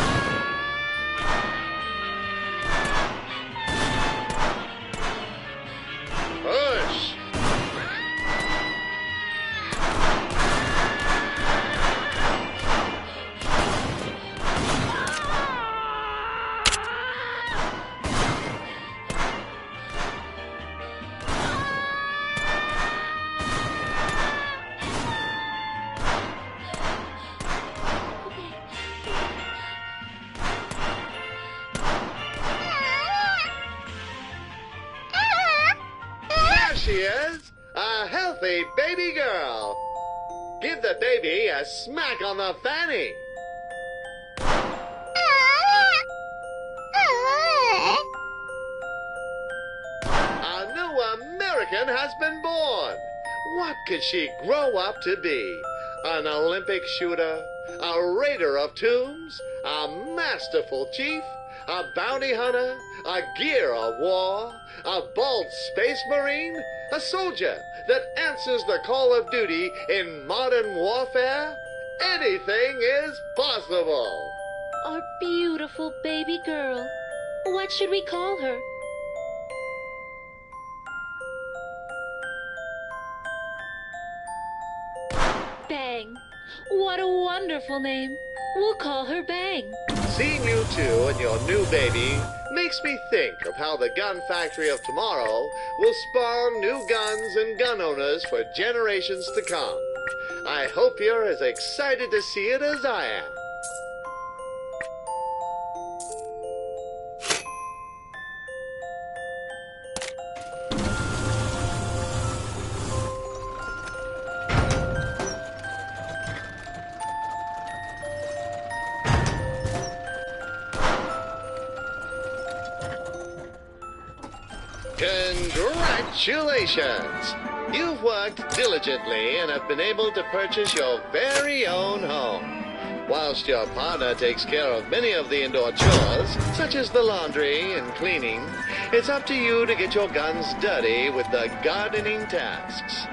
Push! healthy baby girl. Give the baby a smack on the fanny. A new American has been born. What could she grow up to be? An Olympic shooter? A raider of tombs? A masterful chief? A bounty hunter? A gear of war? A bold space marine? A soldier that answers the call of duty in modern warfare? Anything is possible. Our beautiful baby girl. What should we call her? Bang. What a wonderful name. We'll call her Bang. Seeing you two and your new baby makes me think of how the gun factory of tomorrow will spawn new guns and gun owners for generations to come. I hope you're as excited to see it as I am. Congratulations! You've worked diligently and have been able to purchase your very own home. Whilst your partner takes care of many of the indoor chores, such as the laundry and cleaning, it's up to you to get your guns dirty with the gardening tasks.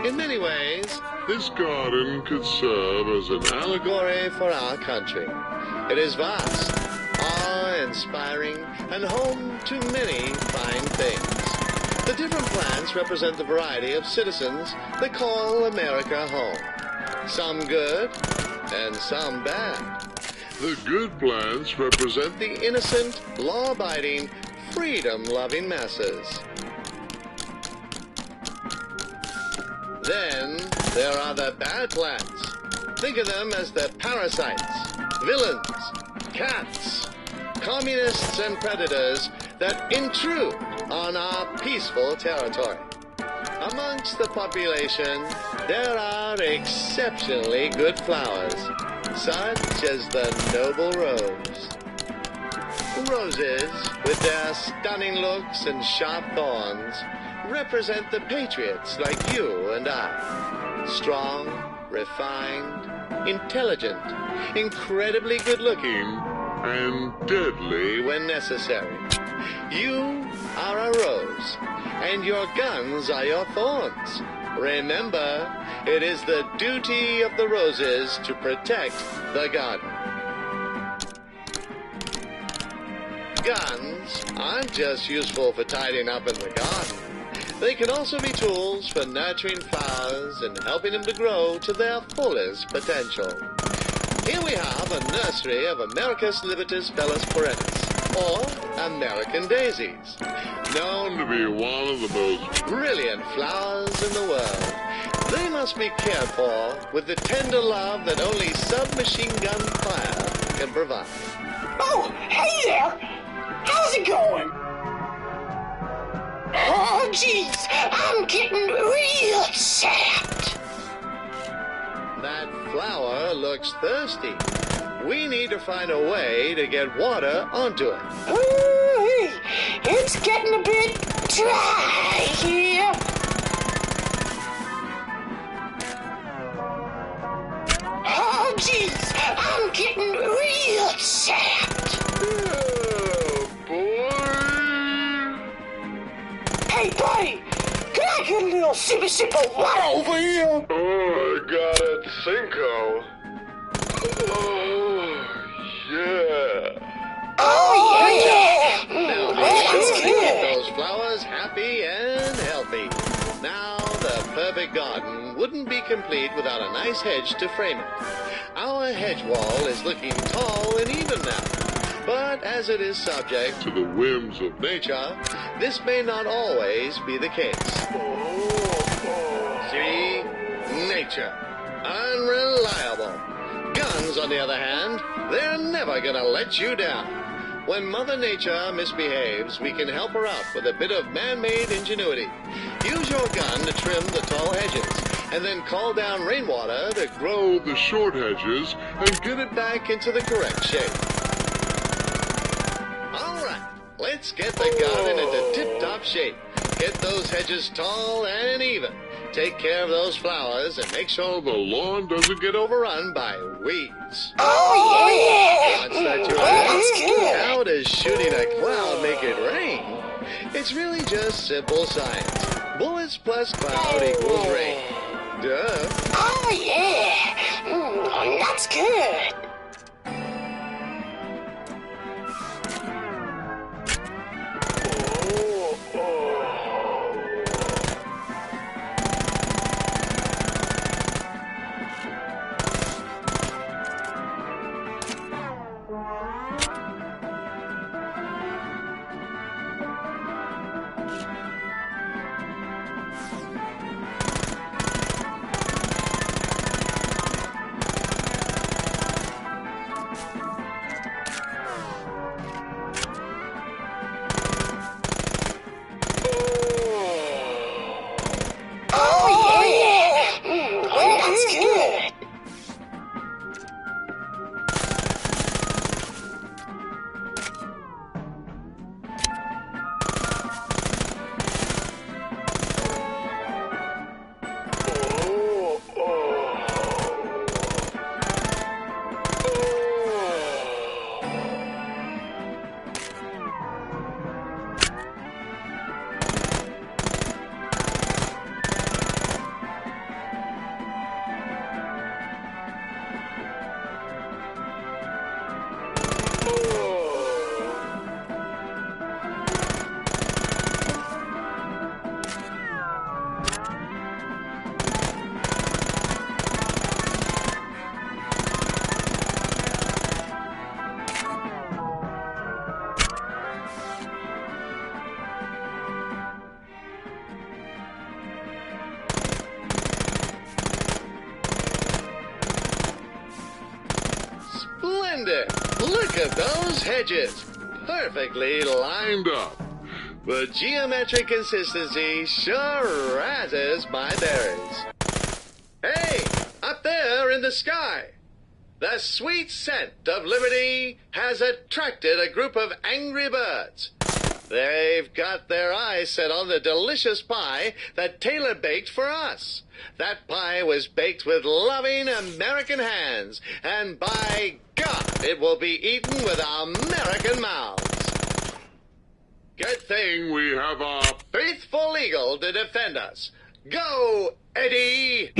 In many ways, This garden could serve as an allegory for our country. It is vast, awe-inspiring, and home to many fine things. The different plants represent the variety of citizens that call America home. Some good and some bad. The good plants represent The innocent, law-abiding, freedom-loving masses. Then there are the bad plants. Think of them as the parasites, villains, cats, communists and predators that intrude on our peaceful territory. Amongst the population, there are exceptionally good flowers, such as the noble rose. Roses, with their stunning looks and sharp thorns, represent the patriots like you and I. Strong, refined, intelligent, incredibly good-looking, and deadly. when necessary. You are a rose, and your guns are your thorns. Remember, it is the duty of the roses to protect the garden. Guns aren't just useful for tidying up in the garden. They can also be tools for nurturing flowers and helping them to grow to their fullest potential. Here we have a nursery of Americus Libitus Bellus Perennis, or American daisies, Known to be one of the most brilliant flowers in the world. They must be cared for with the tender love that only submachine gun fire can provide. Oh, hey there! How's it going? Oh, jeez, I'm getting real sad. That flower looks thirsty. We need to find a way to get water onto it. Ooh, it's getting a bit dry here. Oh, jeez, I'm getting real sad. Oh, boy. Hey, buddy, can I get a little sip of water over here? Oh, I got it, Cinco. Oh, yeah. Oh, yeah. Now be That's sure to good. keep those flowers happy and healthy. Now, the perfect garden wouldn't be complete without a nice hedge to frame it. Our hedge wall is looking tall and even now. But as it is subject To the whims of nature, this may not always be the case. See? Nature. Unreliable. Guns, on the other hand, they're never gonna let you down. When Mother Nature misbehaves, we can help her out with a bit of man-made ingenuity. Use your gun to trim the tall hedges, and then call down rainwater to grow The short hedges and get it back into the correct shape. All right, let's get the garden into tip-top shape. Get those hedges tall and even. Take care of those flowers and make sure the lawn doesn't get overrun by weeds. Oh, yeah. What's that you That's ask? good. How does shooting a cloud make it rain? It's really just simple science. Bullets plus cloud equals rain. Duh. Oh, yeah. That's good. Look at those hedges. Perfectly lined up. The geometric consistency sure razzes my berries. Hey, up there in the sky. The sweet scent of liberty has attracted a group of angry birds. They've got their eyes set on the delicious pie that Taylor baked for us. That pie was baked with loving American hands, and by God, it will be eaten with American mouths. Good thing we have a faithful eagle to defend us. Go, Eddie!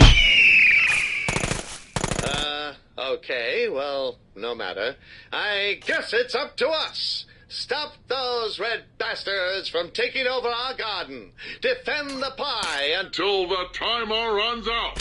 Okay, well, no matter. I guess it's up to us. Stop those red bastards from taking over our garden. Defend the pie until the timer runs out.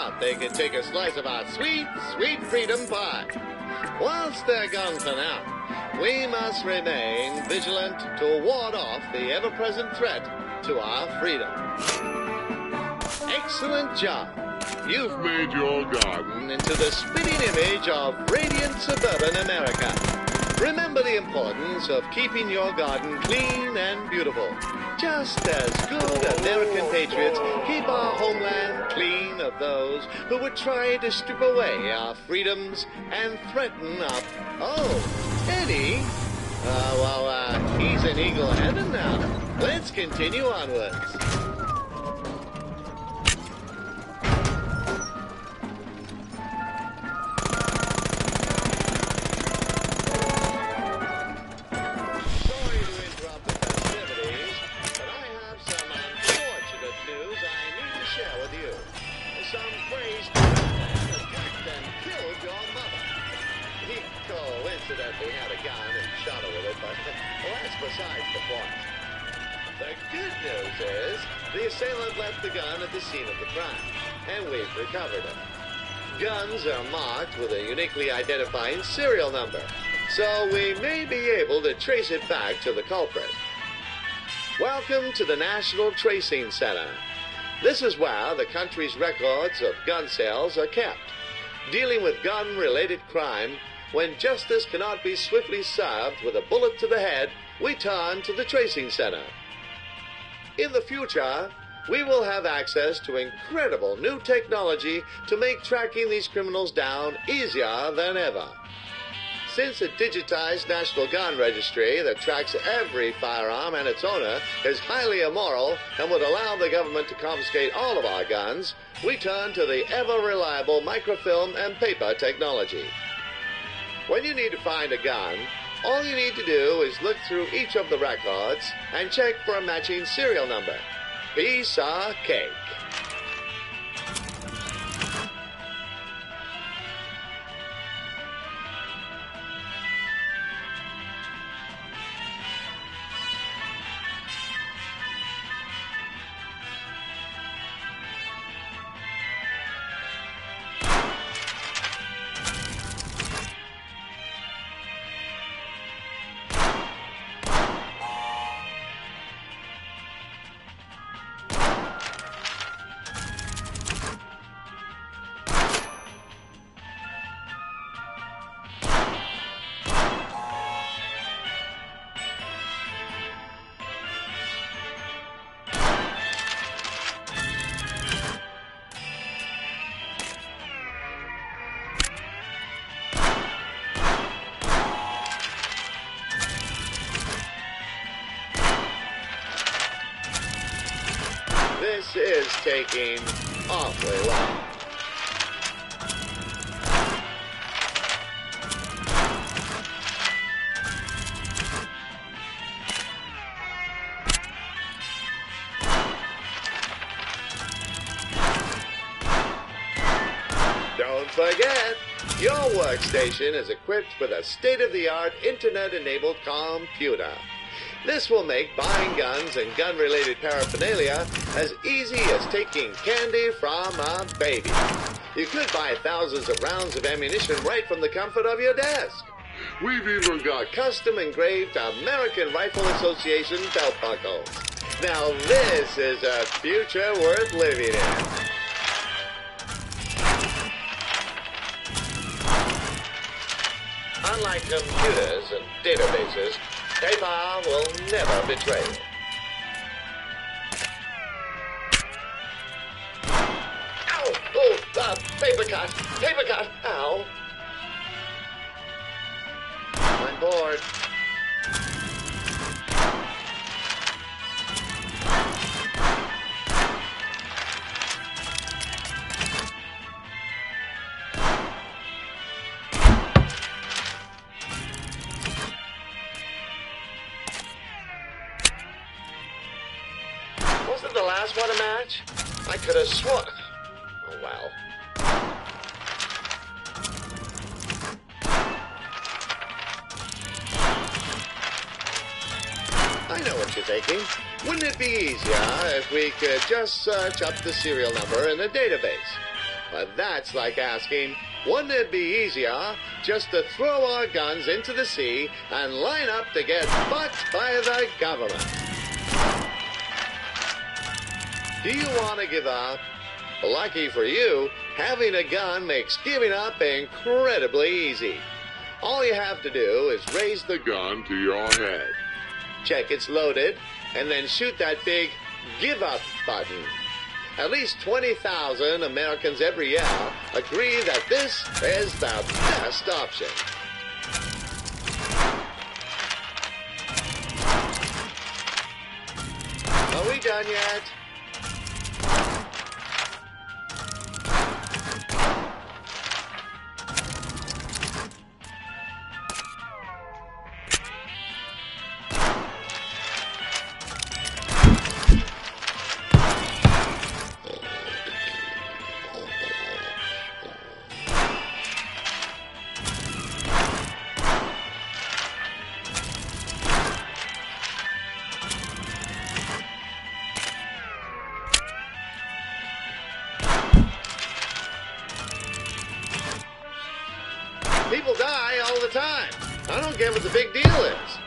thought they could take a slice of our sweet, sweet freedom pie. Whilst they're gone for now, we must remain vigilant to ward off the ever-present threat to our freedom. Excellent job. You've Made your garden. into the spitting image of radiant suburban America. Remember the importance of keeping your garden clean and beautiful. Just as good American patriots keep our homeland clean of those who would try to strip away our freedoms and threaten our... Oh, Eddie? He's in Eagle Heaven now. Let's continue onwards. Sorry to interrupt the festivities, but I have some unfortunate news I need to share with you. Some crazed man has attacked and killed your mother. He coincidentally had a gun and shot her with it, but that's besides the point. The good news is the assailant left the gun at the scene of the crime, and we've recovered it. Guns are marked with a uniquely identifying serial number, so we may be able to trace it back to the culprit. Welcome to the National Tracing Center. This is where the country's records of gun sales are kept. Dealing with gun-related crime, when justice cannot be swiftly served with a bullet to the head, we turn to the Tracing Center. In the future, we will have access to incredible new technology to make tracking these criminals down easier than ever. Since a digitized National Gun Registry that tracks every firearm and its owner is highly immoral and would allow the government to confiscate all of our guns, we turn to the ever-reliable microfilm and paper technology. When you need to find a gun, all you need to do is look through each of the records and check for a matching serial number. Piece of cake. This is taking awfully long. Don't forget, your workstation is equipped with a state-of-the-art internet-enabled computer. This will make buying guns and gun-related paraphernalia as easy as taking candy from a baby. You could buy thousands of rounds of ammunition right from the comfort of your desk. We've even got Custom-engraved American Rifle Association belt buckles. Now this is a future worth living in. Unlike computers and databases, paper will never betray you. Ow! Oh, paper cut! Paper cut! Ow! I'm bored. Wasn't the last one a match? I could have sworn. Oh, well. I know what you're thinking. Wouldn't it be easier if we could just search up the serial number in a database? But that's like asking, wouldn't it be easier just to throw our guns into the sea and line up to get bucked by the government? Do you want to give up? Lucky for you, having a gun makes giving up incredibly easy. All you have to do is raise the Gun to your head. check it's loaded, and then shoot that big give up button. At least 20,000 Americans every year agree that this is the best option. Are we done yet? People die all the time. I don't get what the big deal is.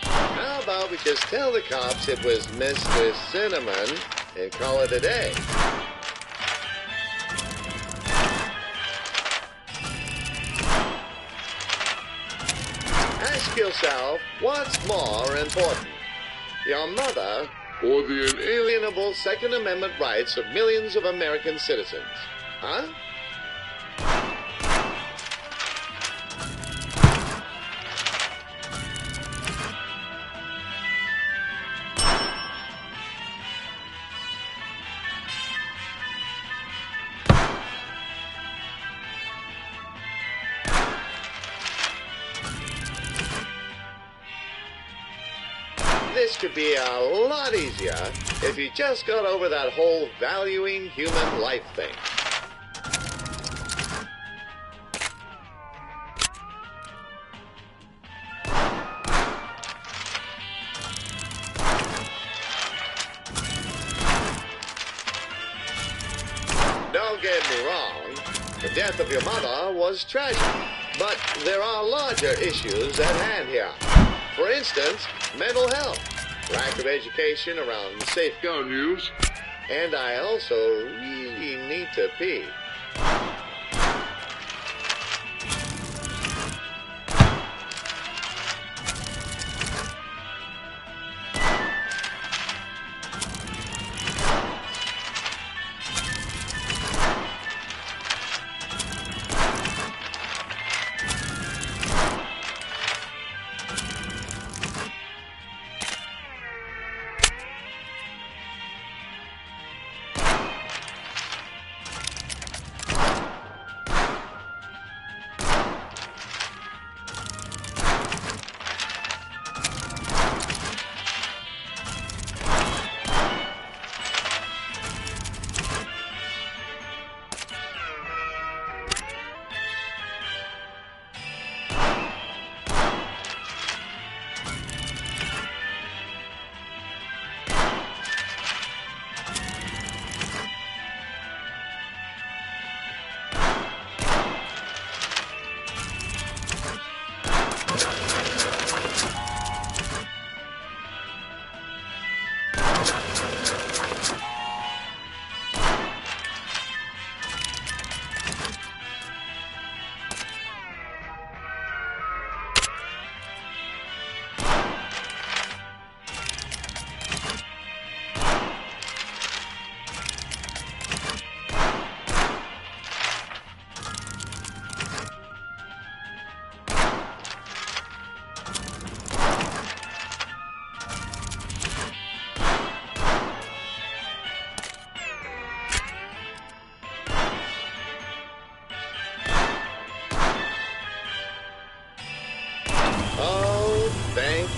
How about we just tell the cops it was Mr. Cinnamon and call it a day? Ask yourself, what's more important? Your mother Or the inalienable Second Amendment rights of millions of American citizens? Huh? This could be a lot easier if you just got over that whole valuing human life thing. Don't get me wrong, the death of your mother was tragic, but there are larger issues at hand here. For instance, mental health, lack of education around safe gun use. and I also really need to pee.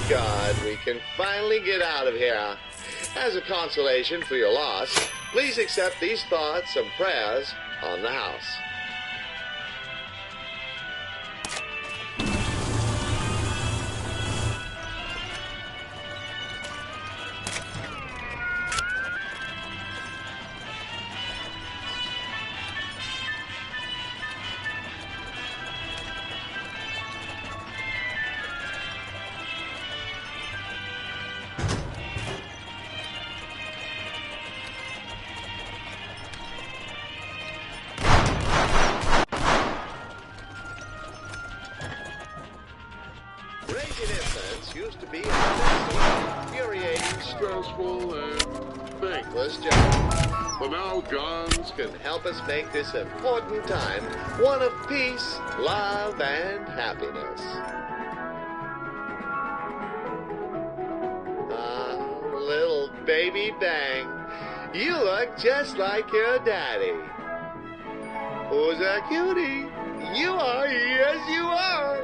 God we can finally get out of here. As a consolation for your loss, please accept these thoughts and prayers on the house. Raising infants used to be a messy, infuriating, stressful, and thankless job. But now guns can help us make this important time one of peace, love, and happiness. Ah, little baby Bang, you look just like your daddy. Who's that cutie? You are, yes you are.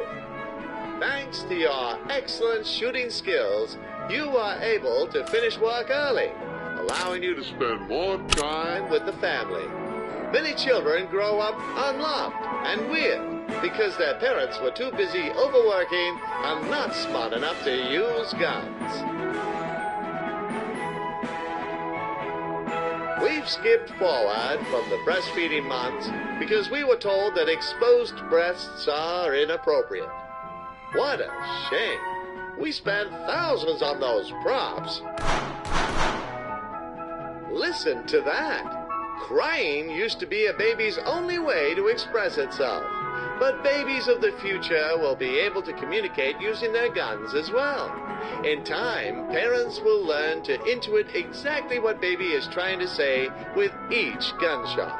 Thanks to your excellent shooting skills, you are able to finish work early, allowing you to spend more time with the family. Many children grow up unloved and weird because their parents were too busy overworking and not smart enough to use guns. We've skipped forward from the breastfeeding months because we were told that exposed breasts are inappropriate. What a shame. We spent thousands on those props. Listen to that. Crying used to be a baby's only way to express itself. But babies of the future will be able to communicate using their guns as well. In time, parents will learn to intuit exactly what baby is trying to say with each gunshot.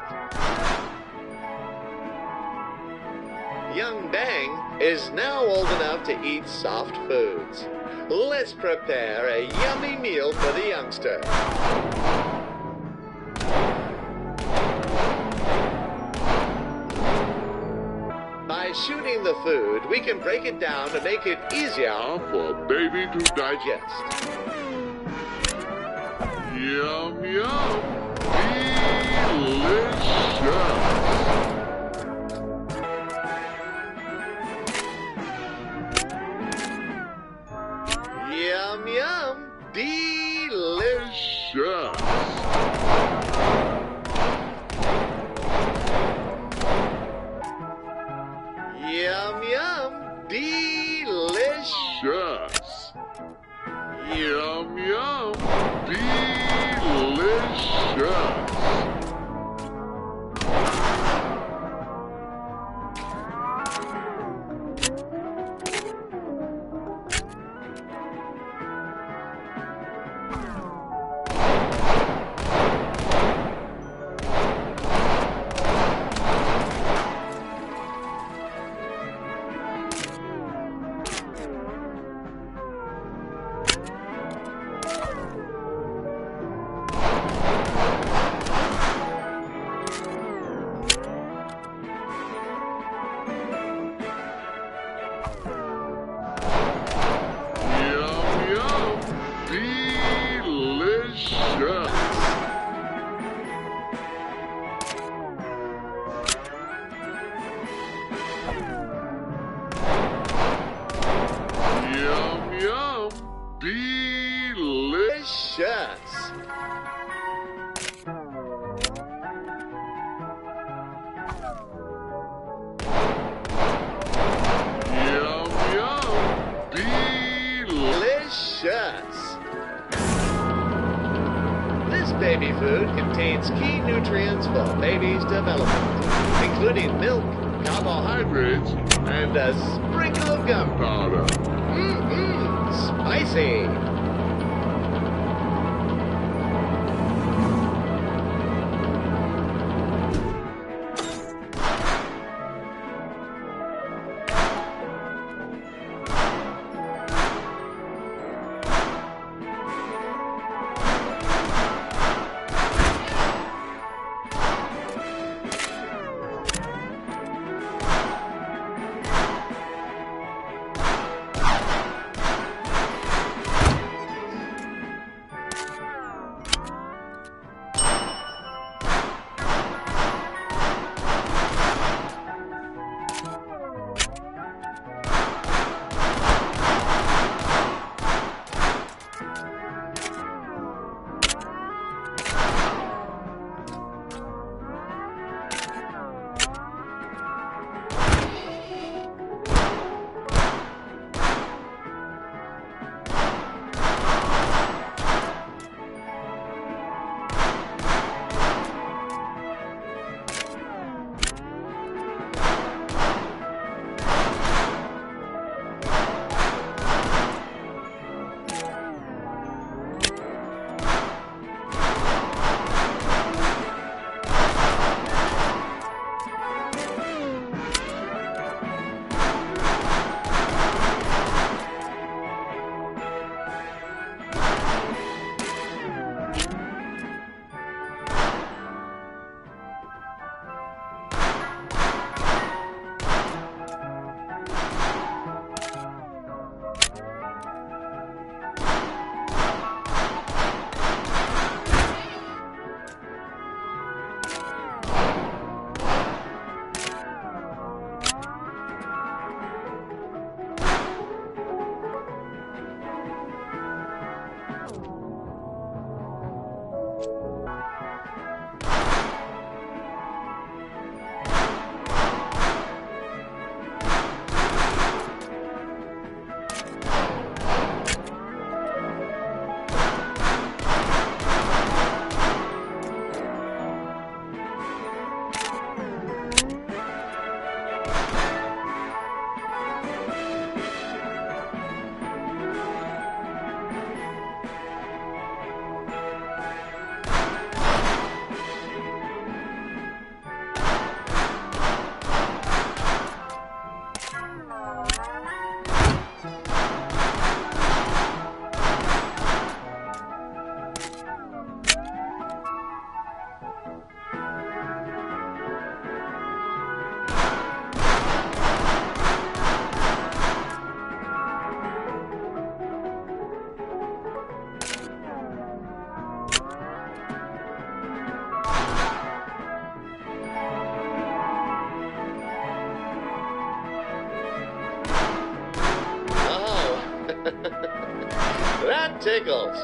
Young Bang is now old enough to eat soft foods. Let's prepare a yummy meal for the youngster. By shooting the food, we can break it down to make it easier for baby to digest. Yum, yum. Delicious. Yum, yum. Delicious. Yum, yum. Delicious. Yum, yum. Delicious. Delicious. Yum, yum. Delicious. This baby food contains key nutrients for baby's development, including milk, carbohydrates, and a sprinkle of gunpowder. Spicy. That tickles.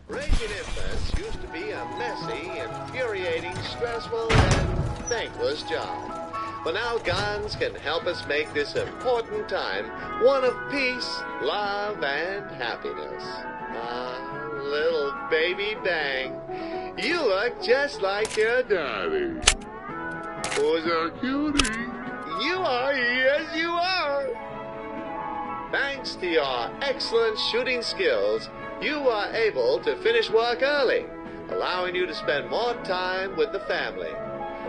Raising infants used to be a messy, infuriating, stressful, and thankless job. But now guns can help us make this important time one of peace, love, and happiness. Ah, little baby Bang, you look just like your Daddy. Who's our cutie? You are, yes you are. Thanks to your excellent shooting skills, you are able to finish work early, allowing you to spend more time with the family.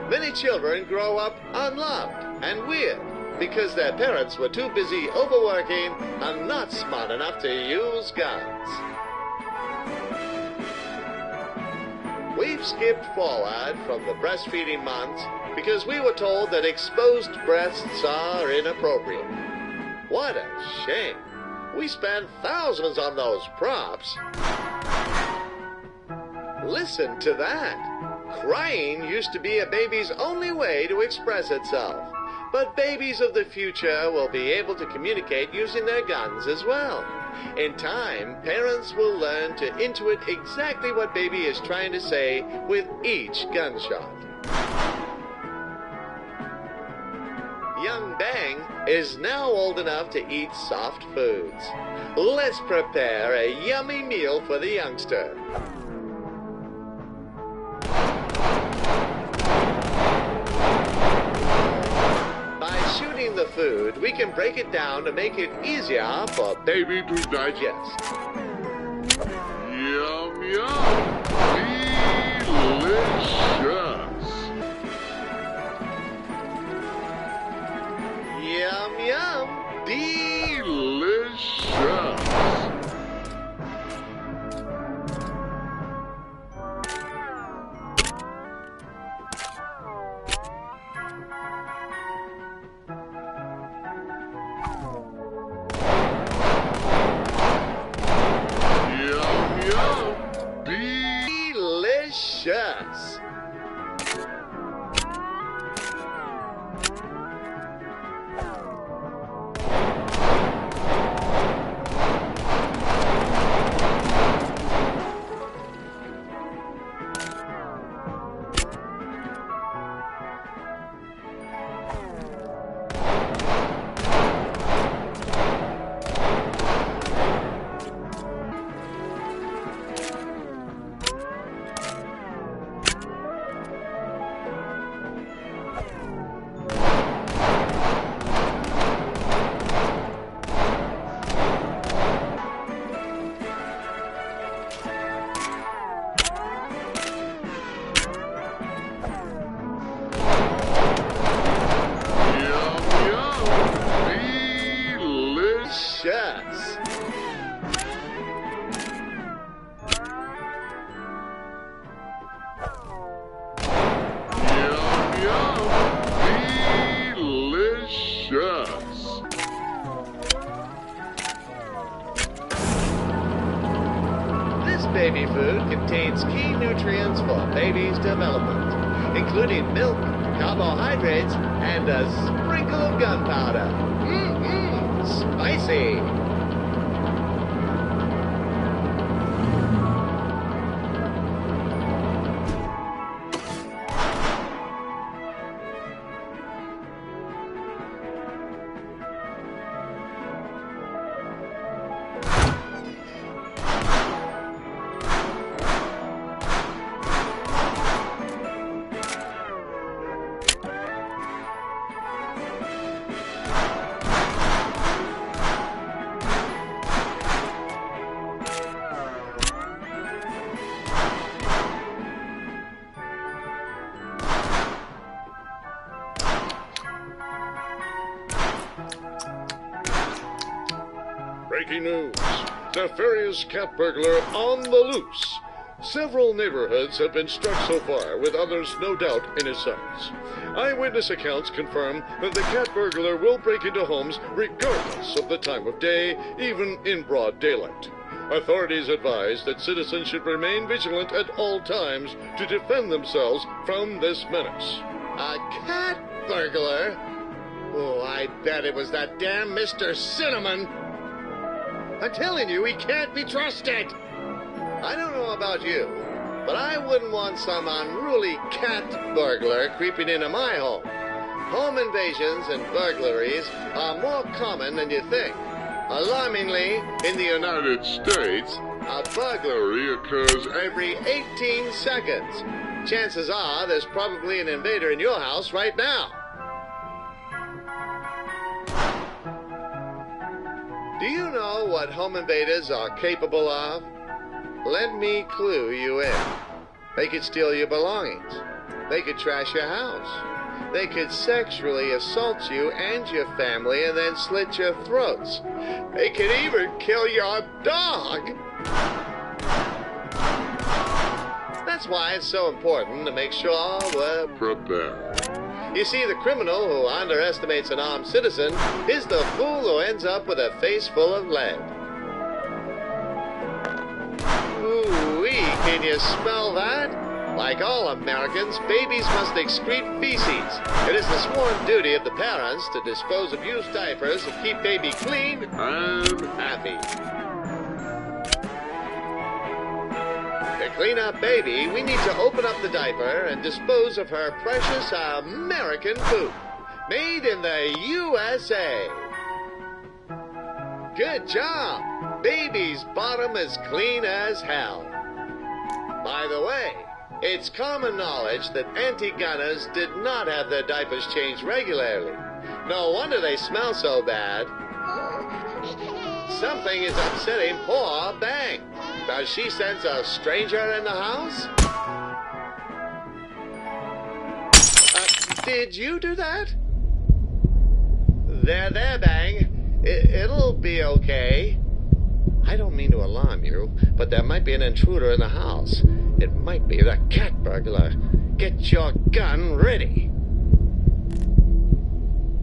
Many children grow up unloved and weird because their parents were too busy overworking and not smart enough to use guns. We've skipped forward from the breastfeeding months because we were told that exposed breasts are inappropriate. What a shame. We spent thousands on those props. Listen to that. Crying used to be a baby's only way to express itself. But babies of the future will be able to communicate using their guns as well. In time, parents will learn to intuit exactly what baby is trying to say with each gunshot. Young Bang is now old enough to eat soft foods. Let's prepare a yummy meal for the youngster. By shooting the food, we can break it down to make it easier for baby to digest. Yum, yum. Delicious. Yum, yum. Delicious. Yum, yum. Delicious. Delicious. Yum, yum. Delicious. This baby food contains key nutrients for baby's development, including milk, carbohydrates, and a sprinkle of gunpowder. Spicy. Breaking news. Nefarious cat burglar on the loose. Several neighborhoods have been struck so far, with others no doubt in his sights. Eyewitness accounts confirm that the cat burglar will break into homes regardless of the time of day, even in broad daylight. Authorities advise that citizens should remain vigilant at all times to defend themselves from this menace. A cat burglar? Oh, I bet it was that damn Mr. Cinnamon. I'm telling you, he can't be trusted. I don't know about you, but I wouldn't want some unruly cat burglar creeping into my home. Home invasions and burglaries are more common than you think. Alarmingly, in the United States, a burglary occurs every 18 seconds. Chances are there's probably an invader in your house right now. Do you know what home invaders are capable of? Let me clue you in. They could steal your belongings. They could trash your house. They could sexually assault you and your family and then slit your throats. They could even kill your dog. That's why it's so important to make sure we're Prepare. You see, the criminal who underestimates an armed citizen is the fool who ends up with a face full of lead. Ooh-wee, can you smell that? Like all Americans, babies must excrete feces. It is the sworn duty of the parents to dispose of used diapers and keep baby clean and happy. To clean up baby, we need to open up the diaper and dispose of her precious American poop, made in the USA. Good job! Baby's bottom is clean as hell. By the way, it's common knowledge that anti-gunners did not have their diapers changed regularly. No wonder they smell so bad. Something is upsetting poor Bang. Does she sense a stranger in the house? Did you do that? There, Bang. It'll be okay. I don't mean to alarm you, but there might be an intruder in the house. It might be the cat burglar. Get your gun ready.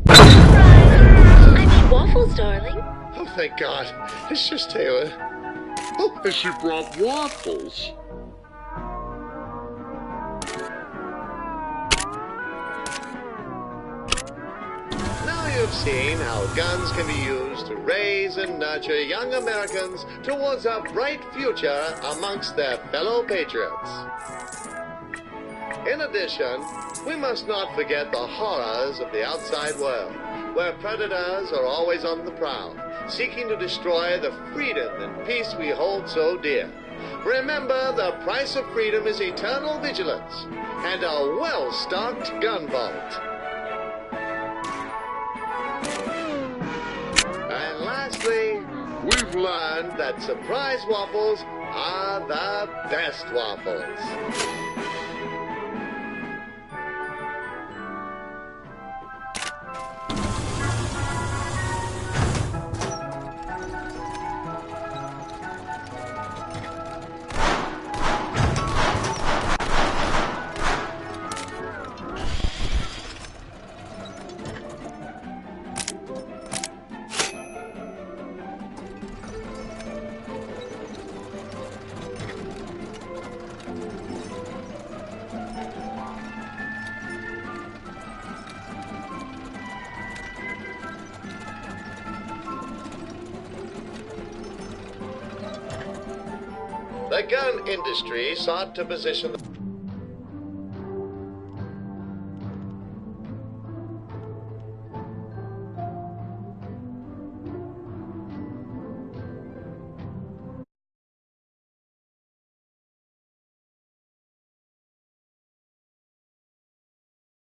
I made waffles, darling. Oh, thank God. It's just Taylor. Oh, and she brought waffles. Now you've seen how guns can be used to raise and nurture young Americans towards a bright future amongst their fellow patriots. In addition, we must not forget the horrors of the outside world, where predators are always on the prowl, seeking to destroy the freedom and peace we hold so dear. Remember, the price of freedom is eternal vigilance and a well-stocked gun vault. And lastly, we've learned that surprise waffles are the best waffles. The gun industry sought to position the